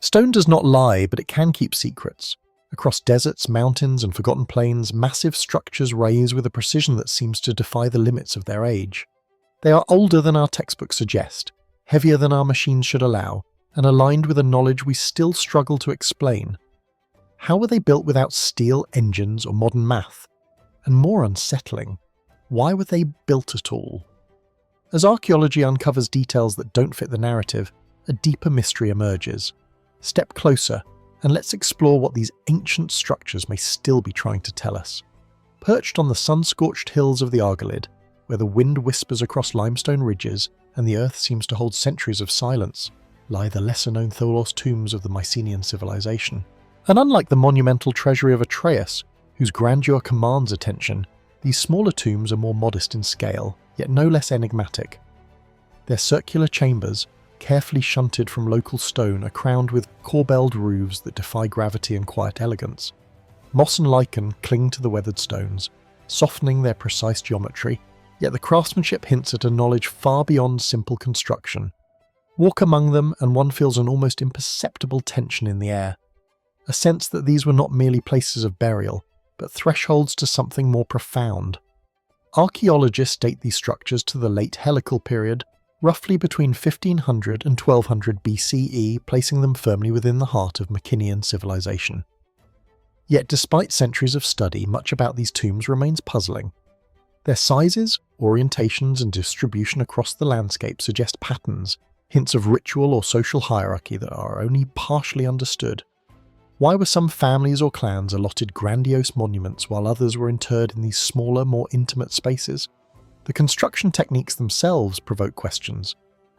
Stone does not lie, but it can keep secrets. Across deserts, mountains, and forgotten plains, massive structures rise with a precision that seems to defy the limits of their age. They are older than our textbooks suggest, heavier than our machines should allow, and aligned with a knowledge we still struggle to explain. How were they built without steel engines or modern math? And more unsettling, why were they built at all? As archaeology uncovers details that don't fit the narrative, a deeper mystery emerges. Step closer, and let's explore what these ancient structures may still be trying to tell us. Perched on the sun-scorched hills of the Argolid, where the wind whispers across limestone ridges and the earth seems to hold centuries of silence, lie the lesser-known Tholos tombs of the Mycenaean civilization. And unlike the monumental treasury of Atreus, whose grandeur commands attention, these smaller tombs are more modest in scale, yet no less enigmatic. Their circular chambers, carefully shunted from local stone, are crowned with corbelled roofs that defy gravity and quiet elegance. Moss and lichen cling to the weathered stones, softening their precise geometry, yet the craftsmanship hints at a knowledge far beyond simple construction. Walk among them and one feels an almost imperceptible tension in the air, a sense that these were not merely places of burial, but thresholds to something more profound. Archaeologists date these structures to the late Helical period, roughly between 1500 and 1200 BCE, placing them firmly within the heart of Mycenaean civilization. Yet despite centuries of study, much about these tombs remains puzzling. Their sizes, orientations, and distribution across the landscape suggest patterns, hints of ritual or social hierarchy that are only partially understood. Why were some families or clans allotted grandiose monuments while others were interred in these smaller, more intimate spaces? The construction techniques themselves provoke questions.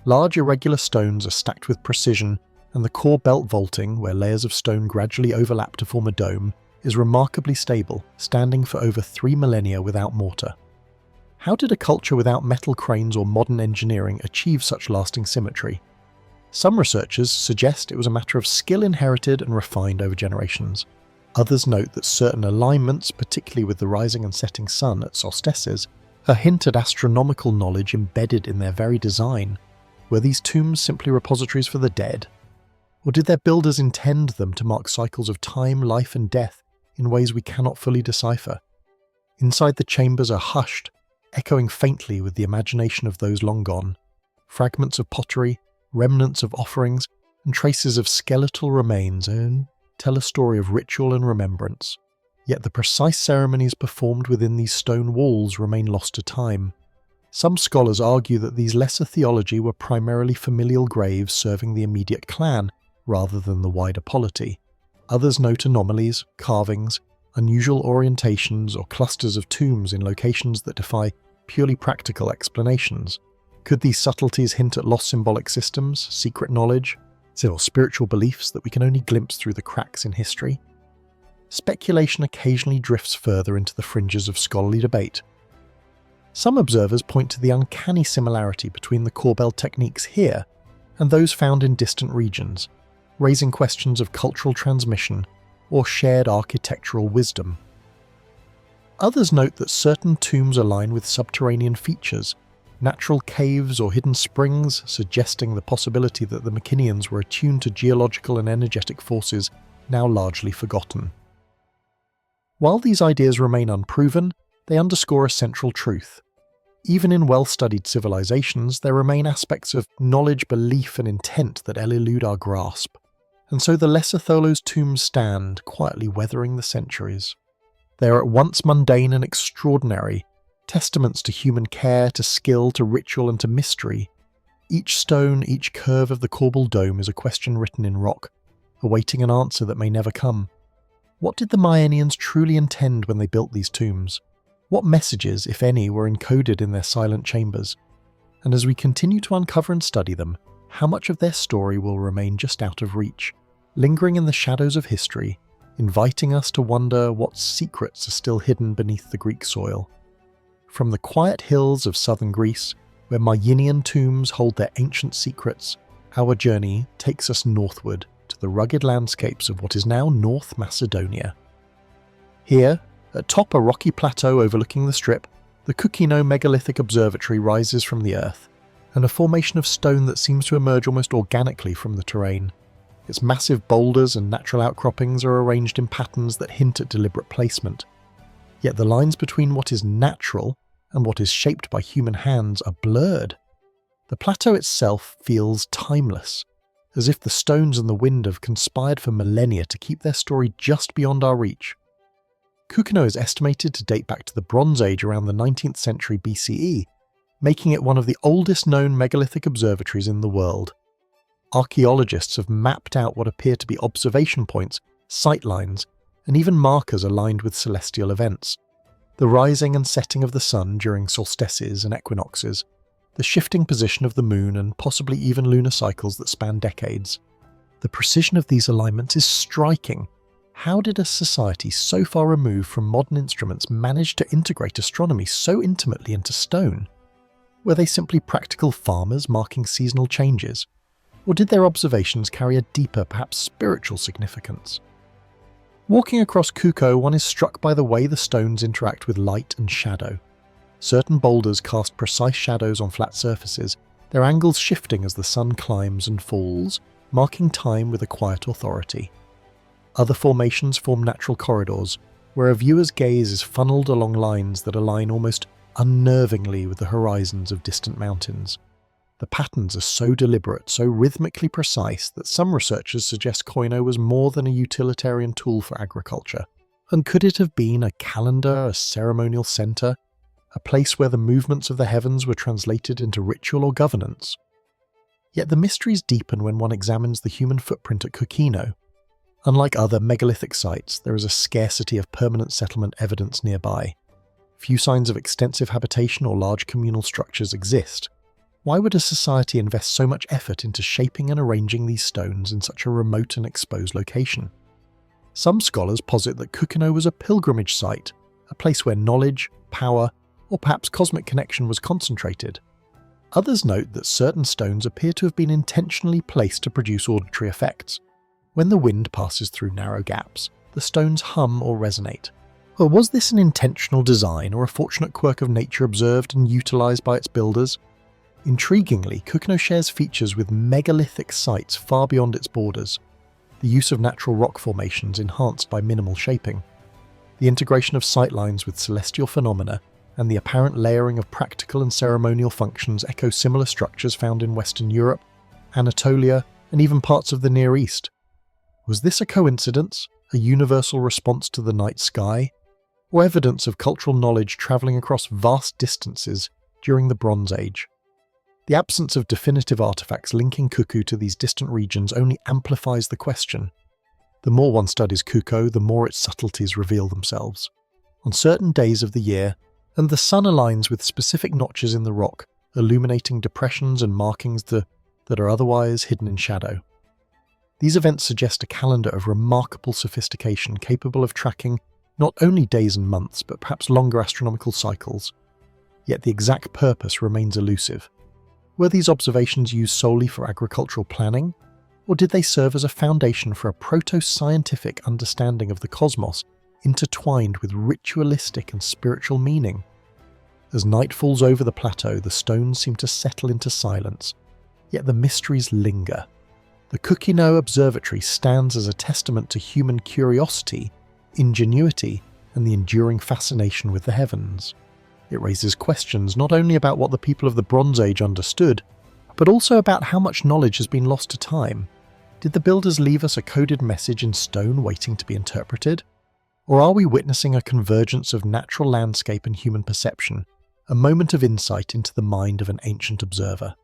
Large irregular stones are stacked with precision, and the core belt vaulting, where layers of stone gradually overlap to form a dome, is remarkably stable, standing for over 3 millennia without mortar. How did a culture without metal cranes or modern engineering achieve such lasting symmetry? Some researchers suggest it was a matter of skill inherited and refined over generations. Others note that certain alignments, particularly with the rising and setting sun at solstices, hint at astronomical knowledge embedded in their very design. Were these tombs simply repositories for the dead? Or did their builders intend them to mark cycles of time, life, and death in ways we cannot fully decipher? Inside the chambers are hushed, echoing faintly with the imagination of those long gone. Fragments of pottery, remnants of offerings, and traces of skeletal remains tell a story of ritual and remembrance. Yet the precise ceremonies performed within these stone walls remain lost to time. Some scholars argue that these lesser theology were primarily familial graves serving the immediate clan, rather than the wider polity. Others note anomalies, carvings, unusual orientations, or clusters of tombs in locations that defy purely practical explanations. Could these subtleties hint at lost symbolic systems, secret knowledge, or spiritual beliefs that we can only glimpse through the cracks in history? Speculation occasionally drifts further into the fringes of scholarly debate. Some observers point to the uncanny similarity between the corbelled techniques here and those found in distant regions, raising questions of cultural transmission or shared architectural wisdom. Others note that certain tombs align with subterranean features, natural caves or hidden springs, suggesting the possibility that the Mycenaeans were attuned to geological and energetic forces now largely forgotten. While these ideas remain unproven, they underscore a central truth. Even in well-studied civilizations, there remain aspects of knowledge, belief, and intent that elude our grasp. And so the lesser Tholos tombs stand, quietly weathering the centuries. They are at once mundane and extraordinary, testaments to human care, to skill, to ritual, and to mystery. Each stone, each curve of the corbelled dome is a question written in rock, awaiting an answer that may never come. What did the Mycenaeans truly intend when they built these tombs? What messages, if any, were encoded in their silent chambers? And as we continue to uncover and study them, how much of their story will remain just out of reach, lingering in the shadows of history, inviting us to wonder what secrets are still hidden beneath the Greek soil? From the quiet hills of southern Greece, where Mycenaean tombs hold their ancient secrets, our journey takes us northward to the rugged landscapes of what is now North Macedonia. Here, atop a rocky plateau overlooking the strip, the Kukino megalithic observatory rises from the earth, and a formation of stone that seems to emerge almost organically from the terrain. Its massive boulders and natural outcroppings are arranged in patterns that hint at deliberate placement. Yet the lines between what is natural and what is shaped by human hands are blurred. The plateau itself feels timeless, as if the stones and the wind have conspired for millennia to keep their story just beyond our reach. Kukino is estimated to date back to the Bronze Age around the 19th century BCE, making it one of the oldest known megalithic observatories in the world. Archaeologists have mapped out what appear to be observation points, sight lines, and even markers aligned with celestial events. The rising and setting of the sun during solstices and equinoxes, the shifting position of the moon, and possibly even lunar cycles that span decades. The precision of these alignments is striking. How did a society so far removed from modern instruments manage to integrate astronomy so intimately into stone? Were they simply practical farmers marking seasonal changes? Or did their observations carry a deeper, perhaps spiritual significance? Walking across Kuko, one is struck by the way the stones interact with light and shadow. Certain boulders cast precise shadows on flat surfaces, their angles shifting as the sun climbs and falls, marking time with a quiet authority. Other formations form natural corridors, where a viewer's gaze is funneled along lines that align almost unnervingly with the horizons of distant mountains. The patterns are so deliberate, so rhythmically precise, that some researchers suggest Koino was more than a utilitarian tool for agriculture. And could it have been a calendar, a ceremonial centre, a place where the movements of the heavens were translated into ritual or governance? Yet the mysteries deepen when one examines the human footprint at Kukino. Unlike other megalithic sites, there is a scarcity of permanent settlement evidence nearby. Few signs of extensive habitation or large communal structures exist. Why would a society invest so much effort into shaping and arranging these stones in such a remote and exposed location? Some scholars posit that Kukino was a pilgrimage site, a place where knowledge, power, or perhaps cosmic connection was concentrated. Others note that certain stones appear to have been intentionally placed to produce auditory effects. When the wind passes through narrow gaps, the stones hum or resonate. Or was this an intentional design or a fortunate quirk of nature observed and utilised by its builders? Intriguingly, Kukino shares features with megalithic sites far beyond its borders. The use of natural rock formations enhanced by minimal shaping. The integration of sightlines with celestial phenomena and the apparent layering of practical and ceremonial functions echo similar structures found in Western Europe, Anatolia, and even parts of the Near East. Was this a coincidence, a universal response to the night sky, or evidence of cultural knowledge travelling across vast distances during the Bronze Age? The absence of definitive artifacts linking Kuku to these distant regions only amplifies the question. The more one studies Kuko, the more its subtleties reveal themselves. On certain days of the year, and the sun aligns with specific notches in the rock, illuminating depressions and markings that are otherwise hidden in shadow. These events suggest a calendar of remarkable sophistication capable of tracking not only days and months, but perhaps longer astronomical cycles. Yet the exact purpose remains elusive. Were these observations used solely for agricultural planning, or did they serve as a foundation for a proto-scientific understanding of the cosmos intertwined with ritualistic and spiritual meaning? As night falls over the plateau, the stones seem to settle into silence, yet the mysteries linger. The Kukino Observatory stands as a testament to human curiosity, ingenuity, and the enduring fascination with the heavens. It raises questions not only about what the people of the Bronze Age understood, but also about how much knowledge has been lost to time. Did the builders leave us a coded message in stone waiting to be interpreted? Or are we witnessing a convergence of natural landscape and human perception, a moment of insight into the mind of an ancient observer?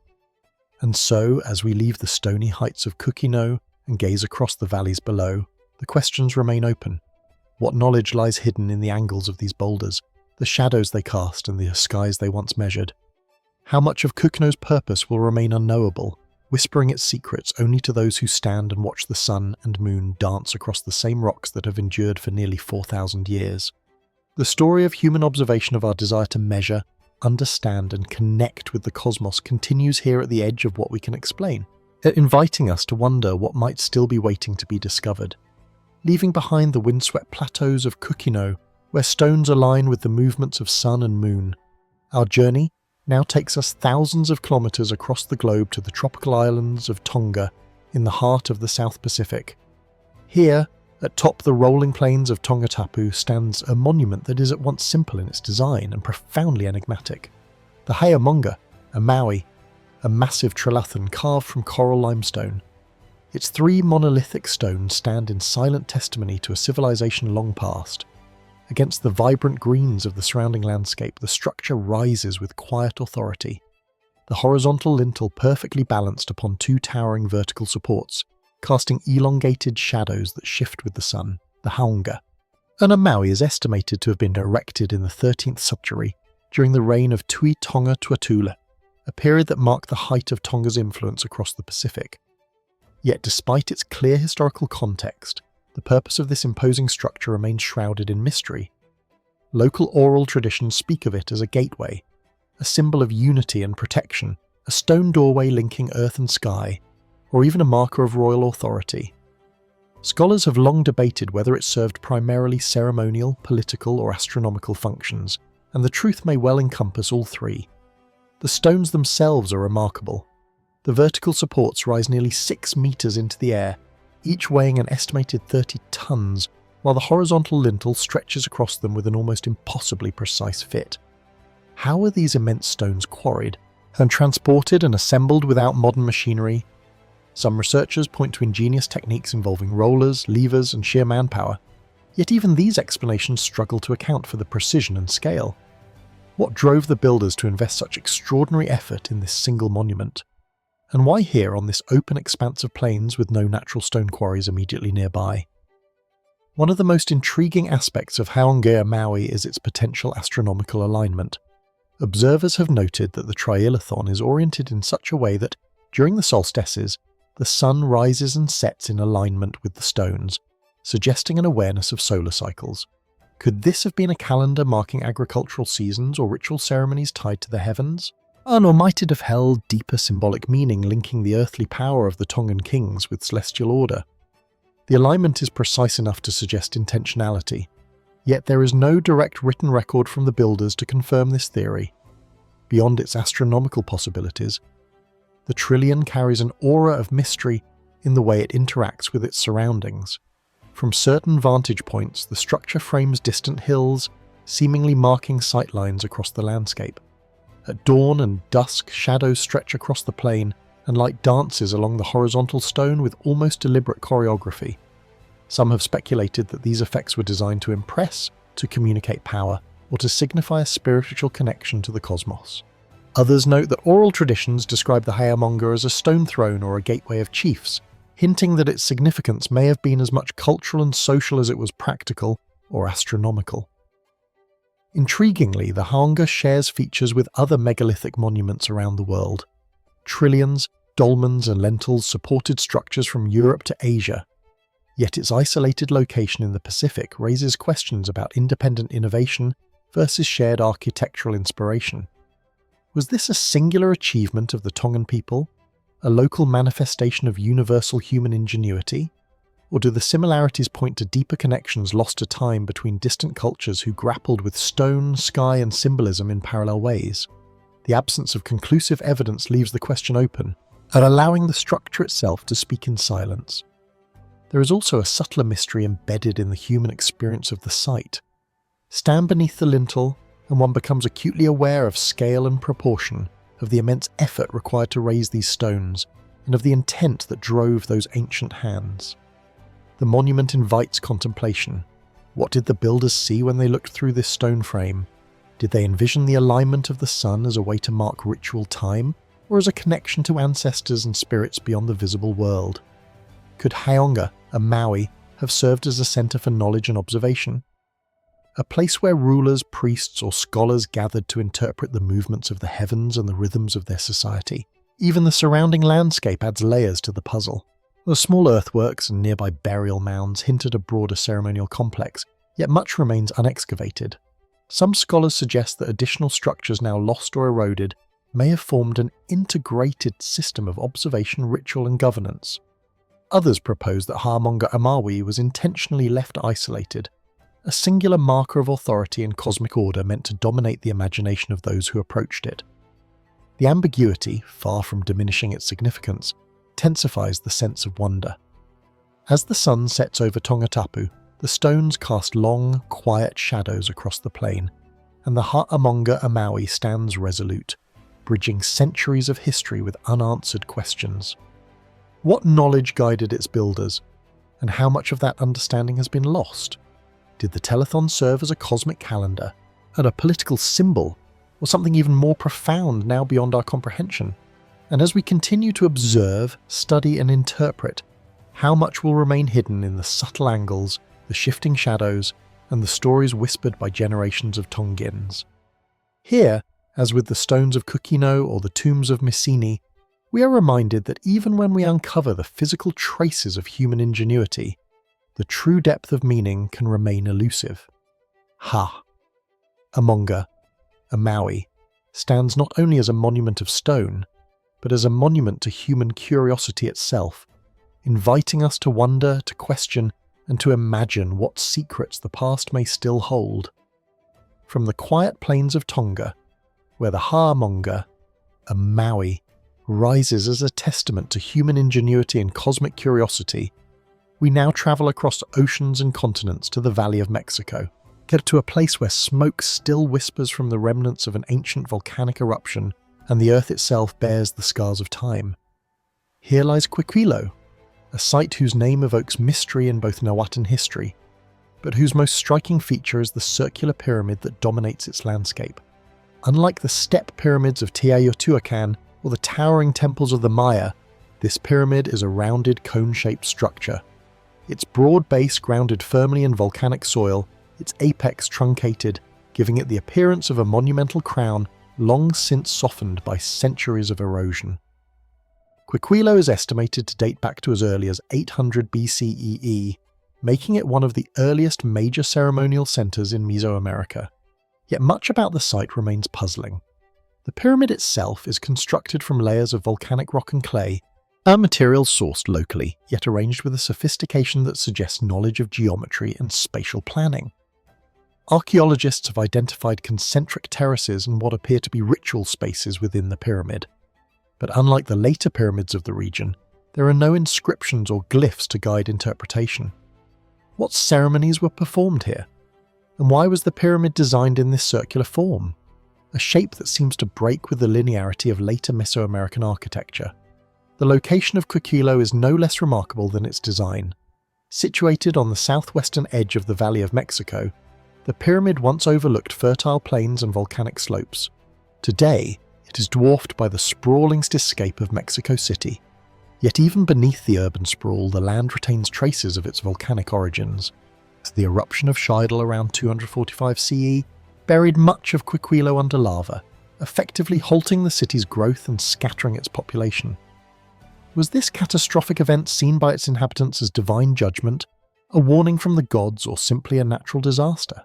And so, as we leave the stony heights of Kukino and gaze across the valleys below, the questions remain open. What knowledge lies hidden in the angles of these boulders, the shadows they cast and the skies they once measured? How much of Kukino's purpose will remain unknowable, whispering its secrets only to those who stand and watch the sun and moon dance across the same rocks that have endured for nearly 4,000 years? The story of human observation of our desire to measure, understand and connect with the cosmos continues here at the edge of what we can explain, inviting us to wonder what might still be waiting to be discovered. Leaving behind the windswept plateaus of Kukino, where stones align with the movements of sun and moon, our journey now takes us thousands of kilometers across the globe to the tropical islands of Tonga in the heart of the South Pacific. Here, atop the rolling plains of Tongatapu, stands a monument that is at once simple in its design and profoundly enigmatic. The Hayamonga, a Maui, a massive trilithon carved from coral limestone. Its 3 monolithic stones stand in silent testimony to a civilization long past. Against the vibrant greens of the surrounding landscape, the structure rises with quiet authority. The horizontal lintel perfectly balanced upon 2 towering vertical supports, casting elongated shadows that shift with the sun, the haunga. A Maui is estimated to have been erected in the 13th century during the reign of Tui Tonga Tuatula, a period that marked the height of Tonga's influence across the Pacific. Yet despite its clear historical context, the purpose of this imposing structure remains shrouded in mystery. Local oral traditions speak of it as a gateway, a symbol of unity and protection, a stone doorway linking earth and sky, or even a marker of royal authority. Scholars have long debated whether it served primarily ceremonial, political, or astronomical functions, and the truth may well encompass all 3. The stones themselves are remarkable. The vertical supports rise nearly 6 meters into the air, each weighing an estimated 30 tons, while the horizontal lintel stretches across them with an almost impossibly precise fit. How are these immense stones quarried and transported and assembled without modern machinery? Some researchers point to ingenious techniques involving rollers, levers, and sheer manpower, yet even these explanations struggle to account for the precision and scale. What drove the builders to invest such extraordinary effort in this single monument? And why here on this open expanse of plains with no natural stone quarries immediately nearby? One of the most intriguing aspects of Haongea Maui is its potential astronomical alignment. Observers have noted that the trilithon is oriented in such a way that, during the solstices, the sun rises and sets in alignment with the stones, suggesting an awareness of solar cycles. Could this have been a calendar marking agricultural seasons or ritual ceremonies tied to the heavens? Or might it have held deeper symbolic meaning linking the earthly power of the Tongan kings with celestial order? The alignment is precise enough to suggest intentionality, yet there is no direct written record from the builders to confirm this theory. Beyond its astronomical possibilities, the trillion carries an aura of mystery in the way it interacts with its surroundings. From certain vantage points, the structure frames distant hills, seemingly marking sightlines across the landscape. At dawn and dusk, shadows stretch across the plain, and light dances along the horizontal stone with almost deliberate choreography. Some have speculated that these effects were designed to impress, to communicate power, or to signify a spiritual connection to the cosmos. Others note that oral traditions describe the Hayamonga as a stone throne or a gateway of chiefs, hinting that its significance may have been as much cultural and social as it was practical or astronomical. Intriguingly, the Haonga shares features with other megalithic monuments around the world. Trillions, dolmens and lentils supported structures from Europe to Asia, yet its isolated location in the Pacific raises questions about independent innovation versus shared architectural inspiration. Was this a singular achievement of the Tongan people, a local manifestation of universal human ingenuity? Or do the similarities point to deeper connections lost to time between distant cultures who grappled with stone, sky, and symbolism in parallel ways? The absence of conclusive evidence leaves the question open, and allowing the structure itself to speak in silence. There is also a subtler mystery embedded in the human experience of the site. Stand beneath the lintel, and one becomes acutely aware of scale and proportion, of the immense effort required to raise these stones, and of the intent that drove those ancient hands. The monument invites contemplation. What did the builders see when they looked through this stone frame? Did they envision the alignment of the sun as a way to mark ritual time, or as a connection to ancestors and spirits beyond the visible world? Could Haonga, a Maui, have served as a centre for knowledge and observation? A place where rulers, priests, or scholars gathered to interpret the movements of the heavens and the rhythms of their society. Even the surrounding landscape adds layers to the puzzle. The small earthworks and nearby burial mounds hint at a broader ceremonial complex, yet much remains unexcavated. Some scholars suggest that additional structures now lost or eroded may have formed an integrated system of observation, ritual, and governance. Others propose that Hamonga Amawi was intentionally left isolated, a singular marker of authority and cosmic order meant to dominate the imagination of those who approached it. The ambiguity, far from diminishing its significance, intensifies the sense of wonder. As the sun sets over Tongatapu, the stones cast long, quiet shadows across the plain, and the Ha'amonga Amaui stands resolute, bridging centuries of history with unanswered questions. What knowledge guided its builders, and how much of that understanding has been lost? Did the telethon serve as a cosmic calendar, and a political symbol, or something even more profound now beyond our comprehension? And as we continue to observe, study and interpret, how much will remain hidden in the subtle angles, the shifting shadows, and the stories whispered by generations of Tongans? Here, as with the stones of Kukino or the tombs of Mycenae, we are reminded that even when we uncover the physical traces of human ingenuity, the true depth of meaning can remain elusive. Ha'amonga Amaui stands not only as a monument of stone, but as a monument to human curiosity itself, inviting us to wonder, to question, and to imagine what secrets the past may still hold. From the quiet plains of Tonga, where the Ha'amonga Amaui rises as a testament to human ingenuity and cosmic curiosity, we now travel across oceans and continents to the Valley of Mexico, get to a place where smoke still whispers from the remnants of an ancient volcanic eruption, and the earth itself bears the scars of time. Here lies Quiquilo, a site whose name evokes mystery in both Nahuatl history, but whose most striking feature is the circular pyramid that dominates its landscape. Unlike the step pyramids of Teotihuacan or the towering temples of the Maya, this pyramid is a rounded cone-shaped structure. Its broad base grounded firmly in volcanic soil, its apex truncated, giving it the appearance of a monumental crown long since softened by centuries of erosion. Quiquilo is estimated to date back to as early as 800 BCEE, making it one of the earliest major ceremonial centers in Mesoamerica. Yet much about the site remains puzzling. The pyramid itself is constructed from layers of volcanic rock and clay, a material sourced locally, yet arranged with a sophistication that suggests knowledge of geometry and spatial planning. Archaeologists have identified concentric terraces and what appear to be ritual spaces within the pyramid. But unlike the later pyramids of the region, there are no inscriptions or glyphs to guide interpretation. What ceremonies were performed here? And why was the pyramid designed in this circular form? A shape that seems to break with the linearity of later Mesoamerican architecture. The location of Quiquilo is no less remarkable than its design. Situated on the southwestern edge of the Valley of Mexico, the pyramid once overlooked fertile plains and volcanic slopes. Today, it is dwarfed by the sprawling cityscape of Mexico City. Yet even beneath the urban sprawl, the land retains traces of its volcanic origins. The eruption of Scheidel around 245 CE buried much of Quiquilo under lava, effectively halting the city's growth and scattering its population. Was this catastrophic event seen by its inhabitants as divine judgment, a warning from the gods, or simply a natural disaster?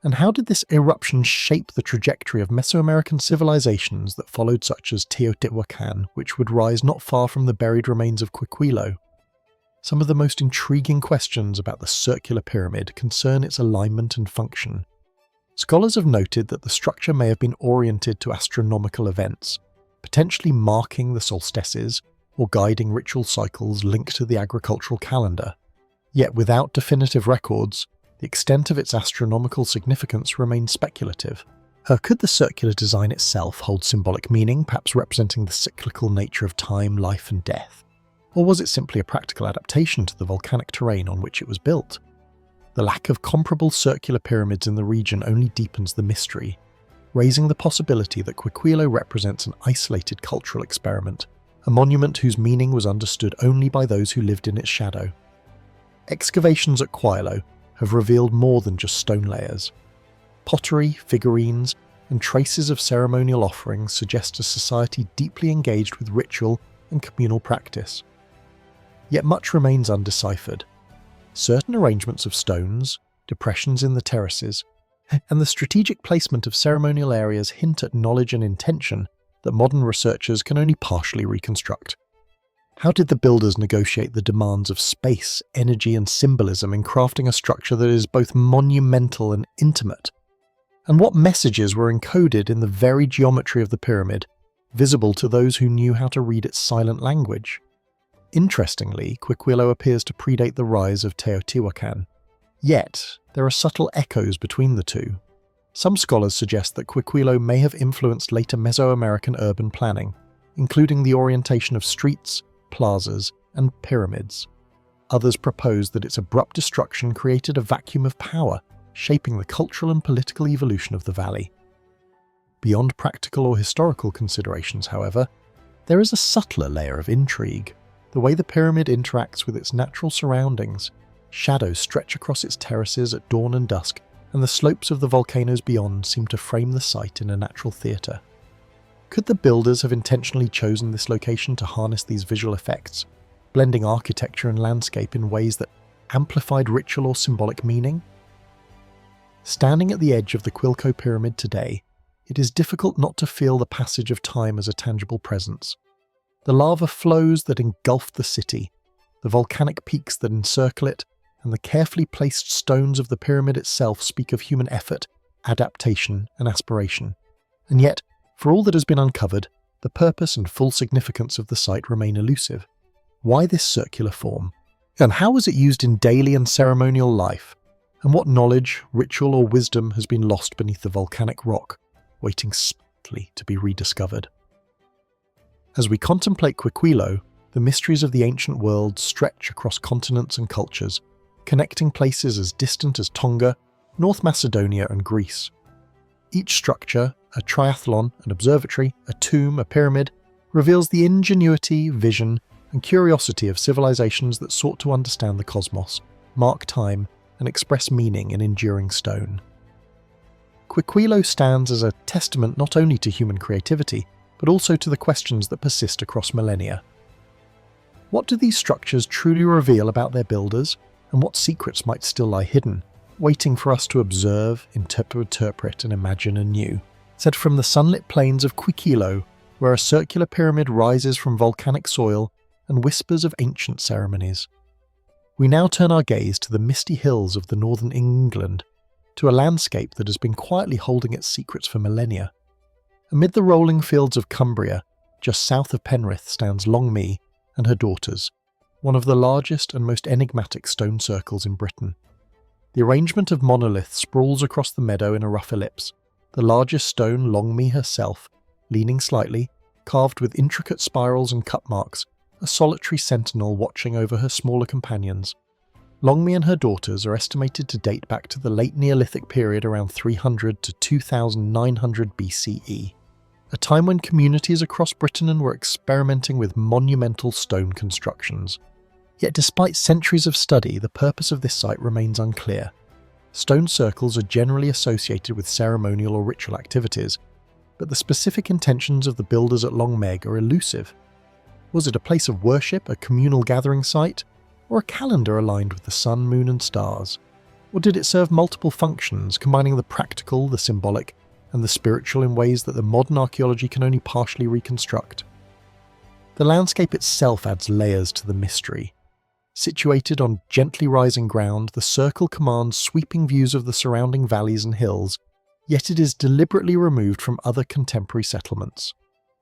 And how did this eruption shape the trajectory of Mesoamerican civilizations that followed, such as Teotihuacan, which would rise not far from the buried remains of Quiquilo? Some of the most intriguing questions about the circular pyramid concern its alignment and function. Scholars have noted that the structure may have been oriented to astronomical events, potentially marking the solstices or guiding ritual cycles linked to the agricultural calendar. Yet without definitive records, the extent of its astronomical significance remains speculative. Could the circular design itself hold symbolic meaning, perhaps representing the cyclical nature of time, life and death? Or was it simply a practical adaptation to the volcanic terrain on which it was built? The lack of comparable circular pyramids in the region only deepens the mystery, raising the possibility that Quiquilo represents an isolated cultural experiment, a monument whose meaning was understood only by those who lived in its shadow. Excavations at Quiquilo have revealed more than just stone layers. Pottery, figurines, and traces of ceremonial offerings suggest a society deeply engaged with ritual and communal practice. Yet much remains undeciphered. Certain arrangements of stones, depressions in the terraces, and the strategic placement of ceremonial areas hint at knowledge and intention that modern researchers can only partially reconstruct. How did the builders negotiate the demands of space, energy, and symbolism in crafting a structure that is both monumental and intimate? And what messages were encoded in the very geometry of the pyramid, visible to those who knew how to read its silent language? Interestingly, Quiquilo appears to predate the rise of Teotihuacan. Yet, there are subtle echoes between the two. Some scholars suggest that Quiquilo may have influenced later Mesoamerican urban planning, including the orientation of streets, plazas, and pyramids. Others propose that its abrupt destruction created a vacuum of power, shaping the cultural and political evolution of the valley. Beyond practical or historical considerations, however, there is a subtler layer of intrigue. The way the pyramid interacts with its natural surroundings. Shadows stretch across its terraces at dawn and dusk, and the slopes of the volcanoes beyond seem to frame the site in a natural theatre. Could the builders have intentionally chosen this location to harness these visual effects, blending architecture and landscape in ways that amplified ritual or symbolic meaning? Standing at the edge of the Quilco Pyramid today, it is difficult not to feel the passage of time as a tangible presence. The lava flows that engulfed the city, the volcanic peaks that encircle it, and the carefully placed stones of the pyramid itself speak of human effort, adaptation, and aspiration. And yet, for all that has been uncovered, the purpose and full significance of the site remain elusive. Why this circular form? And how was it used in daily and ceremonial life? And what knowledge, ritual, or wisdom has been lost beneath the volcanic rock, waiting spectrally to be rediscovered? As we contemplate Quiquilo, the mysteries of the ancient world stretch across continents and cultures, connecting places as distant as Tonga, North Macedonia, and Greece. Each structure, a triathlon, an observatory, a tomb, a pyramid, reveals the ingenuity, vision, and curiosity of civilizations that sought to understand the cosmos, mark time, and express meaning in enduring stone. Quiquilo stands as a testament not only to human creativity, but also to the questions that persist across millennia. What do these structures truly reveal about their builders, and what secrets might still lie hidden, waiting for us to observe, interpret, and imagine anew? Said from the sunlit plains of Quiquilo, where a circular pyramid rises from volcanic soil and whispers of ancient ceremonies. We now turn our gaze to the misty hills of the northern England, to a landscape that has been quietly holding its secrets for millennia. Amid the rolling fields of Cumbria, just south of Penrith, stands Longme and her daughters, one of the largest and most enigmatic stone circles in Britain. The arrangement of monoliths sprawls across the meadow in a rough ellipse, the largest stone Longme herself, leaning slightly, carved with intricate spirals and cut marks, a solitary sentinel watching over her smaller companions. Longme and her daughters are estimated to date back to the late Neolithic period around 300 to 2900 BCE, a time when communities across Britain were experimenting with monumental stone constructions. Yet despite centuries of study, the purpose of this site remains unclear. Stone circles are generally associated with ceremonial or ritual activities, but the specific intentions of the builders at Longmeg are elusive. Was it a place of worship, a communal gathering site, or a calendar aligned with the sun, moon, and stars? Or did it serve multiple functions, combining the practical, the symbolic, and the spiritual in ways that the modern archaeology can only partially reconstruct? The landscape itself adds layers to the mystery. Situated on gently rising ground, the circle commands sweeping views of the surrounding valleys and hills, yet it is deliberately removed from other contemporary settlements.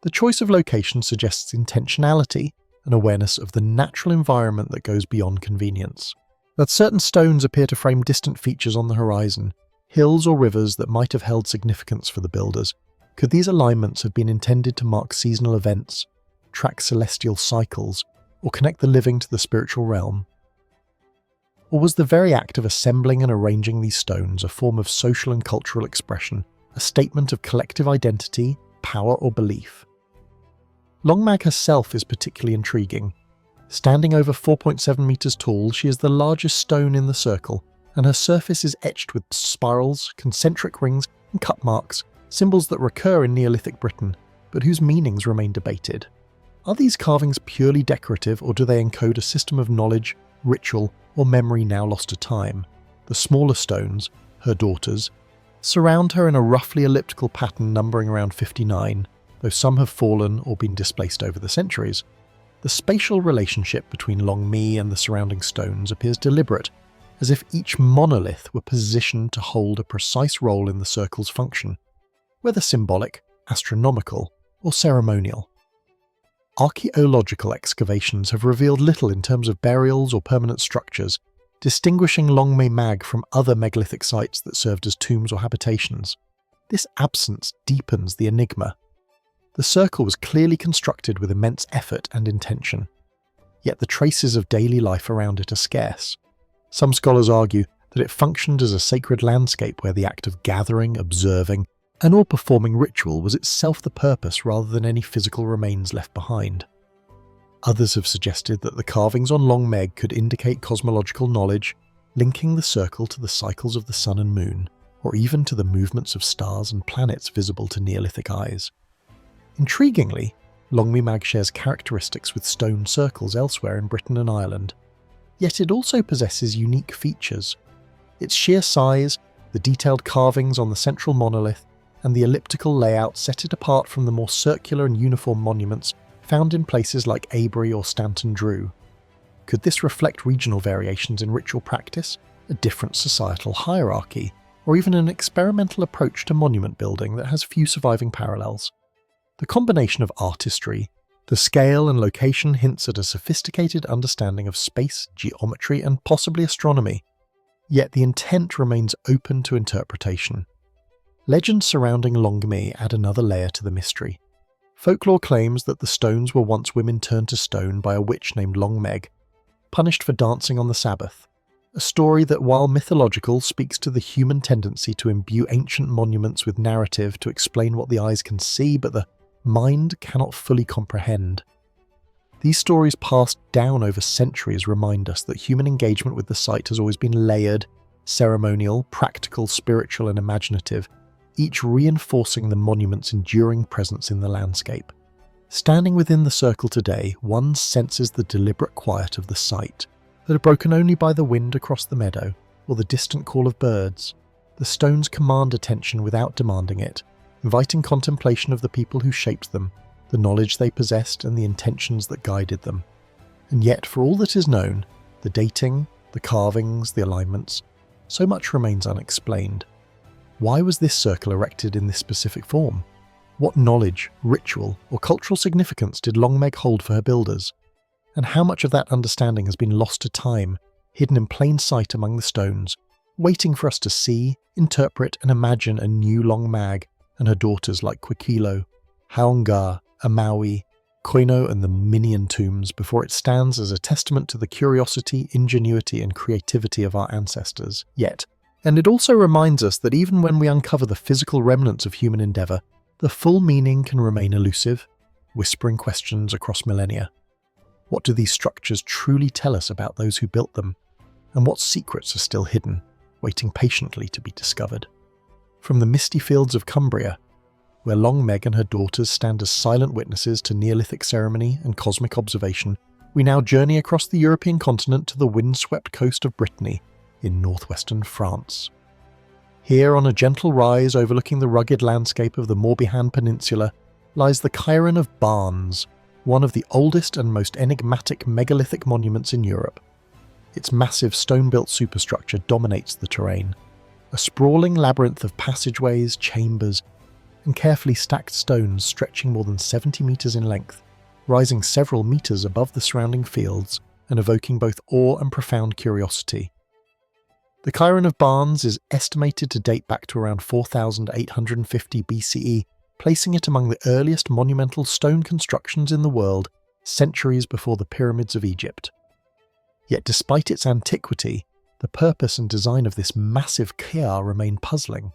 The choice of location suggests intentionality, an awareness of the natural environment that goes beyond convenience. That certain stones appear to frame distant features on the horizon, hills or rivers that might have held significance for the builders. Could these alignments have been intended to mark seasonal events, track celestial cycles, or connect the living to the spiritual realm? Or was the very act of assembling and arranging these stones a form of social and cultural expression, a statement of collective identity, power, or belief? Longmag herself is particularly intriguing. Standing over 4.7 meters tall, she is the largest stone in the circle, and her surface is etched with spirals, concentric rings, and cut marks, symbols that recur in Neolithic Britain, but whose meanings remain debated. Are these carvings purely decorative, or do they encode a system of knowledge, ritual, or memory now lost to time? The smaller stones, her daughters, surround her in a roughly elliptical pattern numbering around 59, though some have fallen or been displaced over the centuries. The spatial relationship between Longme and the surrounding stones appears deliberate, as if each monolith were positioned to hold a precise role in the circle's function, whether symbolic, astronomical, or ceremonial. archaeological excavations have revealed little in terms of burials or permanent structures, distinguishing Longme Mag from other megalithic sites that served as tombs or habitations. This absence deepens the enigma. The circle was clearly constructed with immense effort and intention, yet the traces of daily life around it are scarce. Some scholars argue that it functioned as a sacred landscape where the act of gathering, observing, and/or performing ritual was itself the purpose rather than any physical remains left behind. Others have suggested that the carvings on Long Meg could indicate cosmological knowledge, linking the circle to the cycles of the sun and moon, or even to the movements of stars and planets visible to Neolithic eyes. Intriguingly, Longme Mag shares characteristics with stone circles elsewhere in Britain and Ireland, yet it also possesses unique features. Its sheer size, the detailed carvings on the central monolith, and the elliptical layout set it apart from the more circular and uniform monuments found in places like Avebury or Stanton Drew. Could this reflect regional variations in ritual practice, a different societal hierarchy, or even an experimental approach to monument building that has few surviving parallels? The combination of artistry, the scale and location hints at a sophisticated understanding of space, geometry, and possibly astronomy, yet the intent remains open to interpretation. Legends surrounding Longme add another layer to the mystery. Folklore claims that the stones were once women turned to stone by a witch named Long Meg, punished for dancing on the Sabbath, a story that, while mythological, speaks to the human tendency to imbue ancient monuments with narrative to explain what the eyes can see but the mind cannot fully comprehend. These stories passed down over centuries remind us that human engagement with the site has always been layered, ceremonial, practical, spiritual, and imaginative, each reinforcing the monument's enduring presence in the landscape. Standing within the circle today, one senses the deliberate quiet of the site, that are broken only by the wind across the meadow or the distant call of birds. The stones command attention without demanding it, inviting contemplation of the people who shaped them, the knowledge they possessed and the intentions that guided them. And yet, for all that is known, the dating, the carvings, the alignments, so much remains unexplained. Why was this circle erected in this specific form? What knowledge, ritual, or cultural significance did Long Meg hold for her builders? And how much of that understanding has been lost to time, hidden in plain sight among the stones, waiting for us to see, interpret, and imagine a new Long Mag and her daughters like Kwikilo, Haongar, Amaui, Koino, and the Minion tombs before it stands as a testament to the curiosity, ingenuity, and creativity of our ancestors. Yet, and it also reminds us that even when we uncover the physical remnants of human endeavour, the full meaning can remain elusive, whispering questions across millennia. What do these structures truly tell us about those who built them? And what secrets are still hidden, waiting patiently to be discovered? From the misty fields of Cumbria, where Long Meg and her daughters stand as silent witnesses to Neolithic ceremony and cosmic observation, we now journey across the European continent to the windswept coast of Brittany in northwestern France. Here, on a gentle rise overlooking the rugged landscape of the Morbihan Peninsula, lies the Cairn of Barnes, one of the oldest and most enigmatic megalithic monuments in Europe. Its massive stone-built superstructure dominates the terrain, a sprawling labyrinth of passageways, chambers, and carefully stacked stones stretching more than 70 metres in length, rising several metres above the surrounding fields and evoking both awe and profound curiosity. The Cairn of Barnes is estimated to date back to around 4,850 BCE, placing it among the earliest monumental stone constructions in the world, centuries before the pyramids of Egypt. Yet despite its antiquity, the purpose and design of this massive Cairn remain puzzling.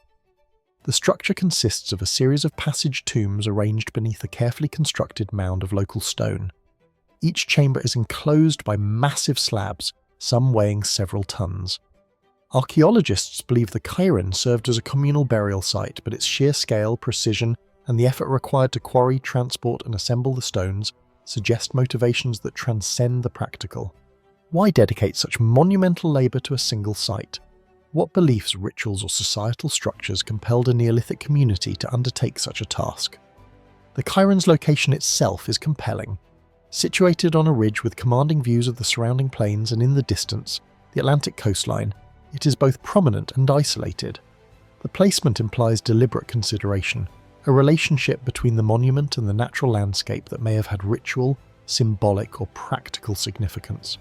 The structure consists of a series of passage tombs arranged beneath a carefully constructed mound of local stone. Each chamber is enclosed by massive slabs, some weighing several tons. Archaeologists believe the Cairn served as a communal burial site, but its sheer scale, precision, and the effort required to quarry, transport, and assemble the stones suggest motivations that transcend the practical. Why dedicate such monumental labour to a single site? What beliefs, rituals, or societal structures compelled a Neolithic community to undertake such a task? The Cairn's location itself is compelling. Situated on a ridge with commanding views of the surrounding plains and in the distance, the Atlantic coastline, it is both prominent and isolated. The placement implies deliberate consideration, a relationship between the monument and the natural landscape that may have had ritual, symbolic, or practical significance.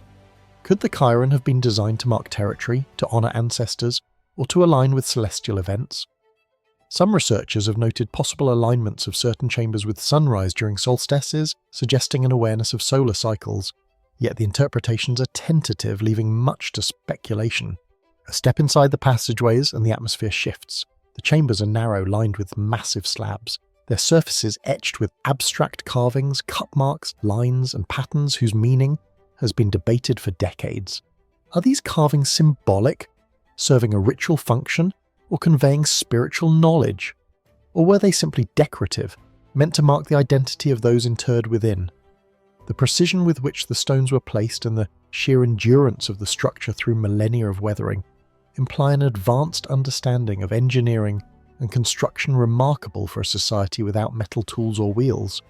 Could the Chiron have been designed to mark territory, to honour ancestors, or to align with celestial events? Some researchers have noted possible alignments of certain chambers with sunrise during solstices, suggesting an awareness of solar cycles, yet the interpretations are tentative, leaving much to speculation. A step inside the passageways and the atmosphere shifts. The chambers are narrow, lined with massive slabs, their surfaces etched with abstract carvings, cut marks, lines, and patterns whose meaning has been debated for decades. Are these carvings symbolic, serving a ritual function, or conveying spiritual knowledge? Or were they simply decorative, meant to mark the identity of those interred within? The precision with which the stones were placed and the sheer endurance of the structure through millennia of weathering imply an advanced understanding of engineering and construction remarkable for a society without metal tools or wheels.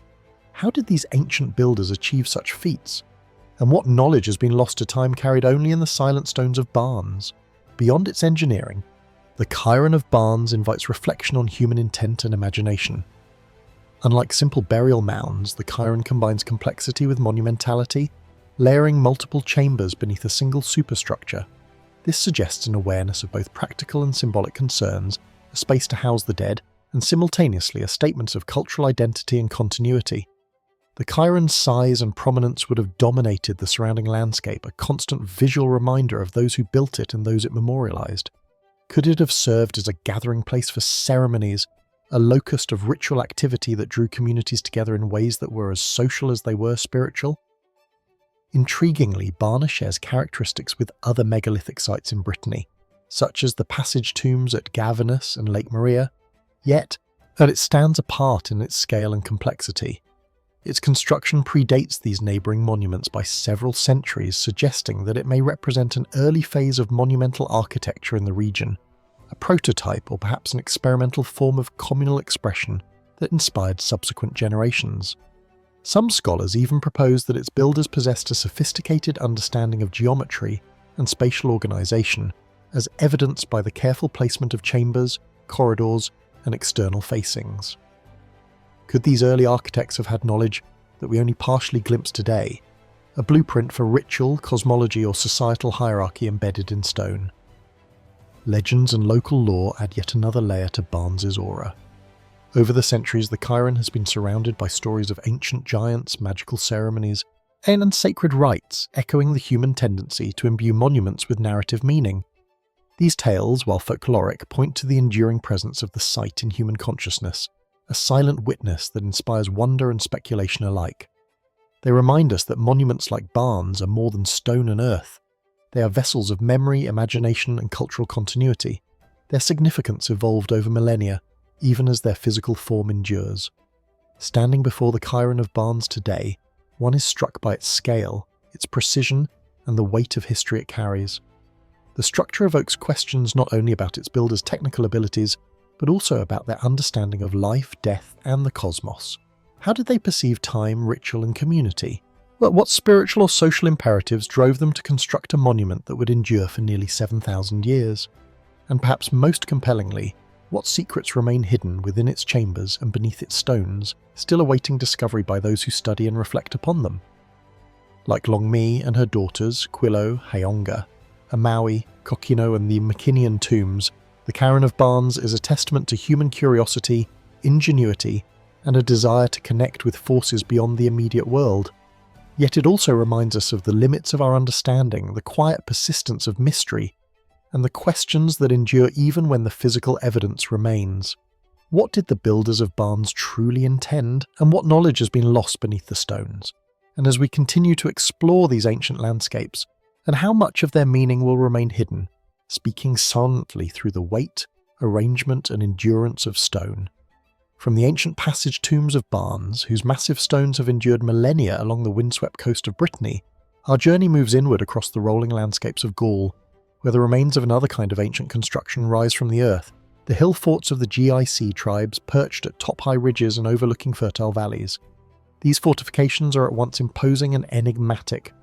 How did these ancient builders achieve such feats? And what knowledge has been lost to time carried only in the silent stones of Barnes? Beyond its engineering, the Chiron of Barnes invites reflection on human intent and imagination. Unlike simple burial mounds, the Chiron combines complexity with monumentality, layering multiple chambers beneath a single superstructure. This suggests an awareness of both practical and symbolic concerns, a space to house the dead, and simultaneously a statement of cultural identity and continuity. The Chiron's size and prominence would have dominated the surrounding landscape, a constant visual reminder of those who built it and those it memorialized. Could it have served as a gathering place for ceremonies, a locus of ritual activity that drew communities together in ways that were as social as they were spiritual? Intriguingly, Barna shares characteristics with other megalithic sites in Brittany, such as the passage tombs at Gavinus and Lake Maria, yet that it stands apart in its scale and complexity. Its construction predates these neighbouring monuments by several centuries, suggesting that it may represent an early phase of monumental architecture in the region, a prototype or perhaps an experimental form of communal expression that inspired subsequent generations. Some scholars even propose that its builders possessed a sophisticated understanding of geometry and spatial organisation, as evidenced by the careful placement of chambers, corridors, and external facings. Could these early architects have had knowledge that we only partially glimpse today, a blueprint for ritual, cosmology, or societal hierarchy embedded in stone? Legends and local lore add yet another layer to Barnes's aura. Over the centuries, the Chiron has been surrounded by stories of ancient giants, magical ceremonies, and sacred rites, echoing the human tendency to imbue monuments with narrative meaning. These tales, while folkloric, point to the enduring presence of the site in human consciousness, a silent witness that inspires wonder and speculation alike. They remind us that monuments like Barnes are more than stone and earth. They are vessels of memory, imagination, and cultural continuity. Their significance evolved over millennia, even as their physical form endures. Standing before the Chiron of Barnes today, one is struck by its scale, its precision, and the weight of history it carries. The structure evokes questions not only about its builders' technical abilities, but also about their understanding of life, death, and the cosmos. How did they perceive time, ritual, and community? Well, what spiritual or social imperatives drove them to construct a monument that would endure for nearly 7,000 years? And perhaps most compellingly, what secrets remain hidden within its chambers and beneath its stones, still awaiting discovery by those who study and reflect upon them? Like Longmi and her daughters, Quilo, Haonga, Amaui, Kokino, and the Makinian tombs, the Chiron of Barnes is a testament to human curiosity, ingenuity, and a desire to connect with forces beyond the immediate world. Yet it also reminds us of the limits of our understanding, the quiet persistence of mystery, and the questions that endure even when the physical evidence remains. What did the builders of Barnes truly intend, and what knowledge has been lost beneath the stones? And as we continue to explore these ancient landscapes, and how much of their meaning will remain hidden, speaking silently through the weight, arrangement, and endurance of stone. From the ancient passage tombs of Barnes, whose massive stones have endured millennia along the windswept coast of Brittany, our journey moves inward across the rolling landscapes of Gaul, where the remains of another kind of ancient construction rise from the earth, the hill forts of the GIC tribes perched at top-high ridges and overlooking fertile valleys. These fortifications are at once imposing and enigmatic.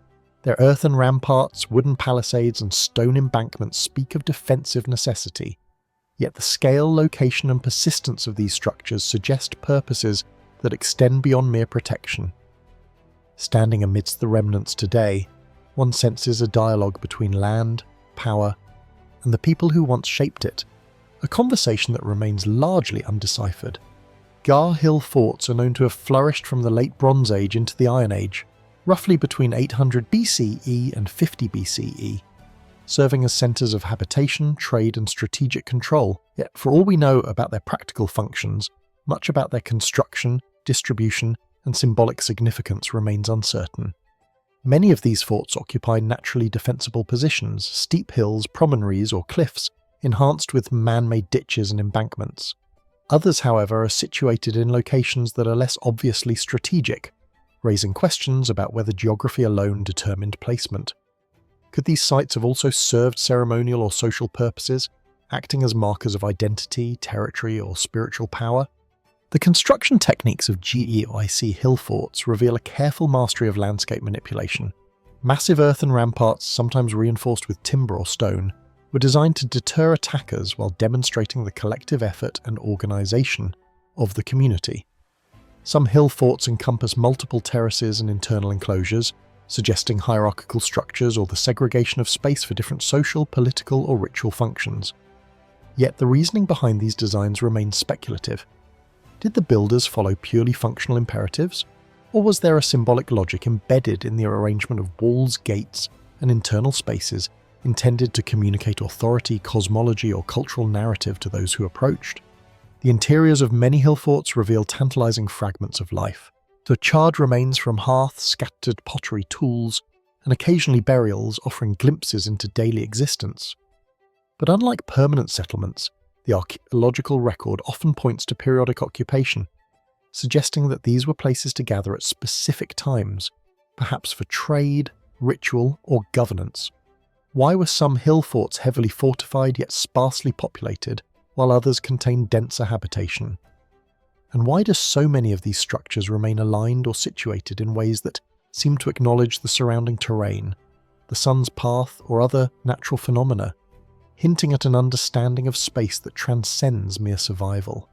Their earthen ramparts, wooden palisades, and stone embankments speak of defensive necessity. Yet the scale, location and persistence of these structures suggest purposes that extend beyond mere protection. Standing amidst the remnants today, one senses a dialogue between land, power, and the people who once shaped it, a conversation that remains largely undeciphered. Gar Hill forts are known to have flourished from the late Bronze Age into the Iron Age, roughly between 800 BCE and 50 BCE, serving as centres of habitation, trade and strategic control. Yet for all we know about their practical functions, much about their construction, distribution and symbolic significance remains uncertain. Many of these forts occupy naturally defensible positions, steep hills, promontories or cliffs, enhanced with man-made ditches and embankments. Others, however, are situated in locations that are less obviously strategic, raising questions about whether geography alone determined placement. Could these sites have also served ceremonial or social purposes, acting as markers of identity, territory, or spiritual power? The construction techniques of GEIC hill forts reveal a careful mastery of landscape manipulation. Massive earthen ramparts, sometimes reinforced with timber or stone, were designed to deter attackers while demonstrating the collective effort and organisation of the community. Some hill forts encompass multiple terraces and internal enclosures, suggesting hierarchical structures or the segregation of space for different social, political or ritual functions. Yet the reasoning behind these designs remains speculative. Did the builders follow purely functional imperatives, or was there a symbolic logic embedded in the arrangement of walls, gates, and internal spaces intended to communicate authority, cosmology, or cultural narrative to those who approached? The interiors of many hill forts reveal tantalizing fragments of life. The charred remains from hearths, scattered pottery tools, and occasionally burials offering glimpses into daily existence. But unlike permanent settlements, the archaeological record often points to periodic occupation, suggesting that these were places to gather at specific times, perhaps for trade, ritual, or governance. Why were some hill forts heavily fortified yet sparsely populated, while others contained denser habitation? And why do so many of these structures remain aligned or situated in ways that seem to acknowledge the surrounding terrain, the sun's path, or other natural phenomena, hinting at an understanding of space that transcends mere survival?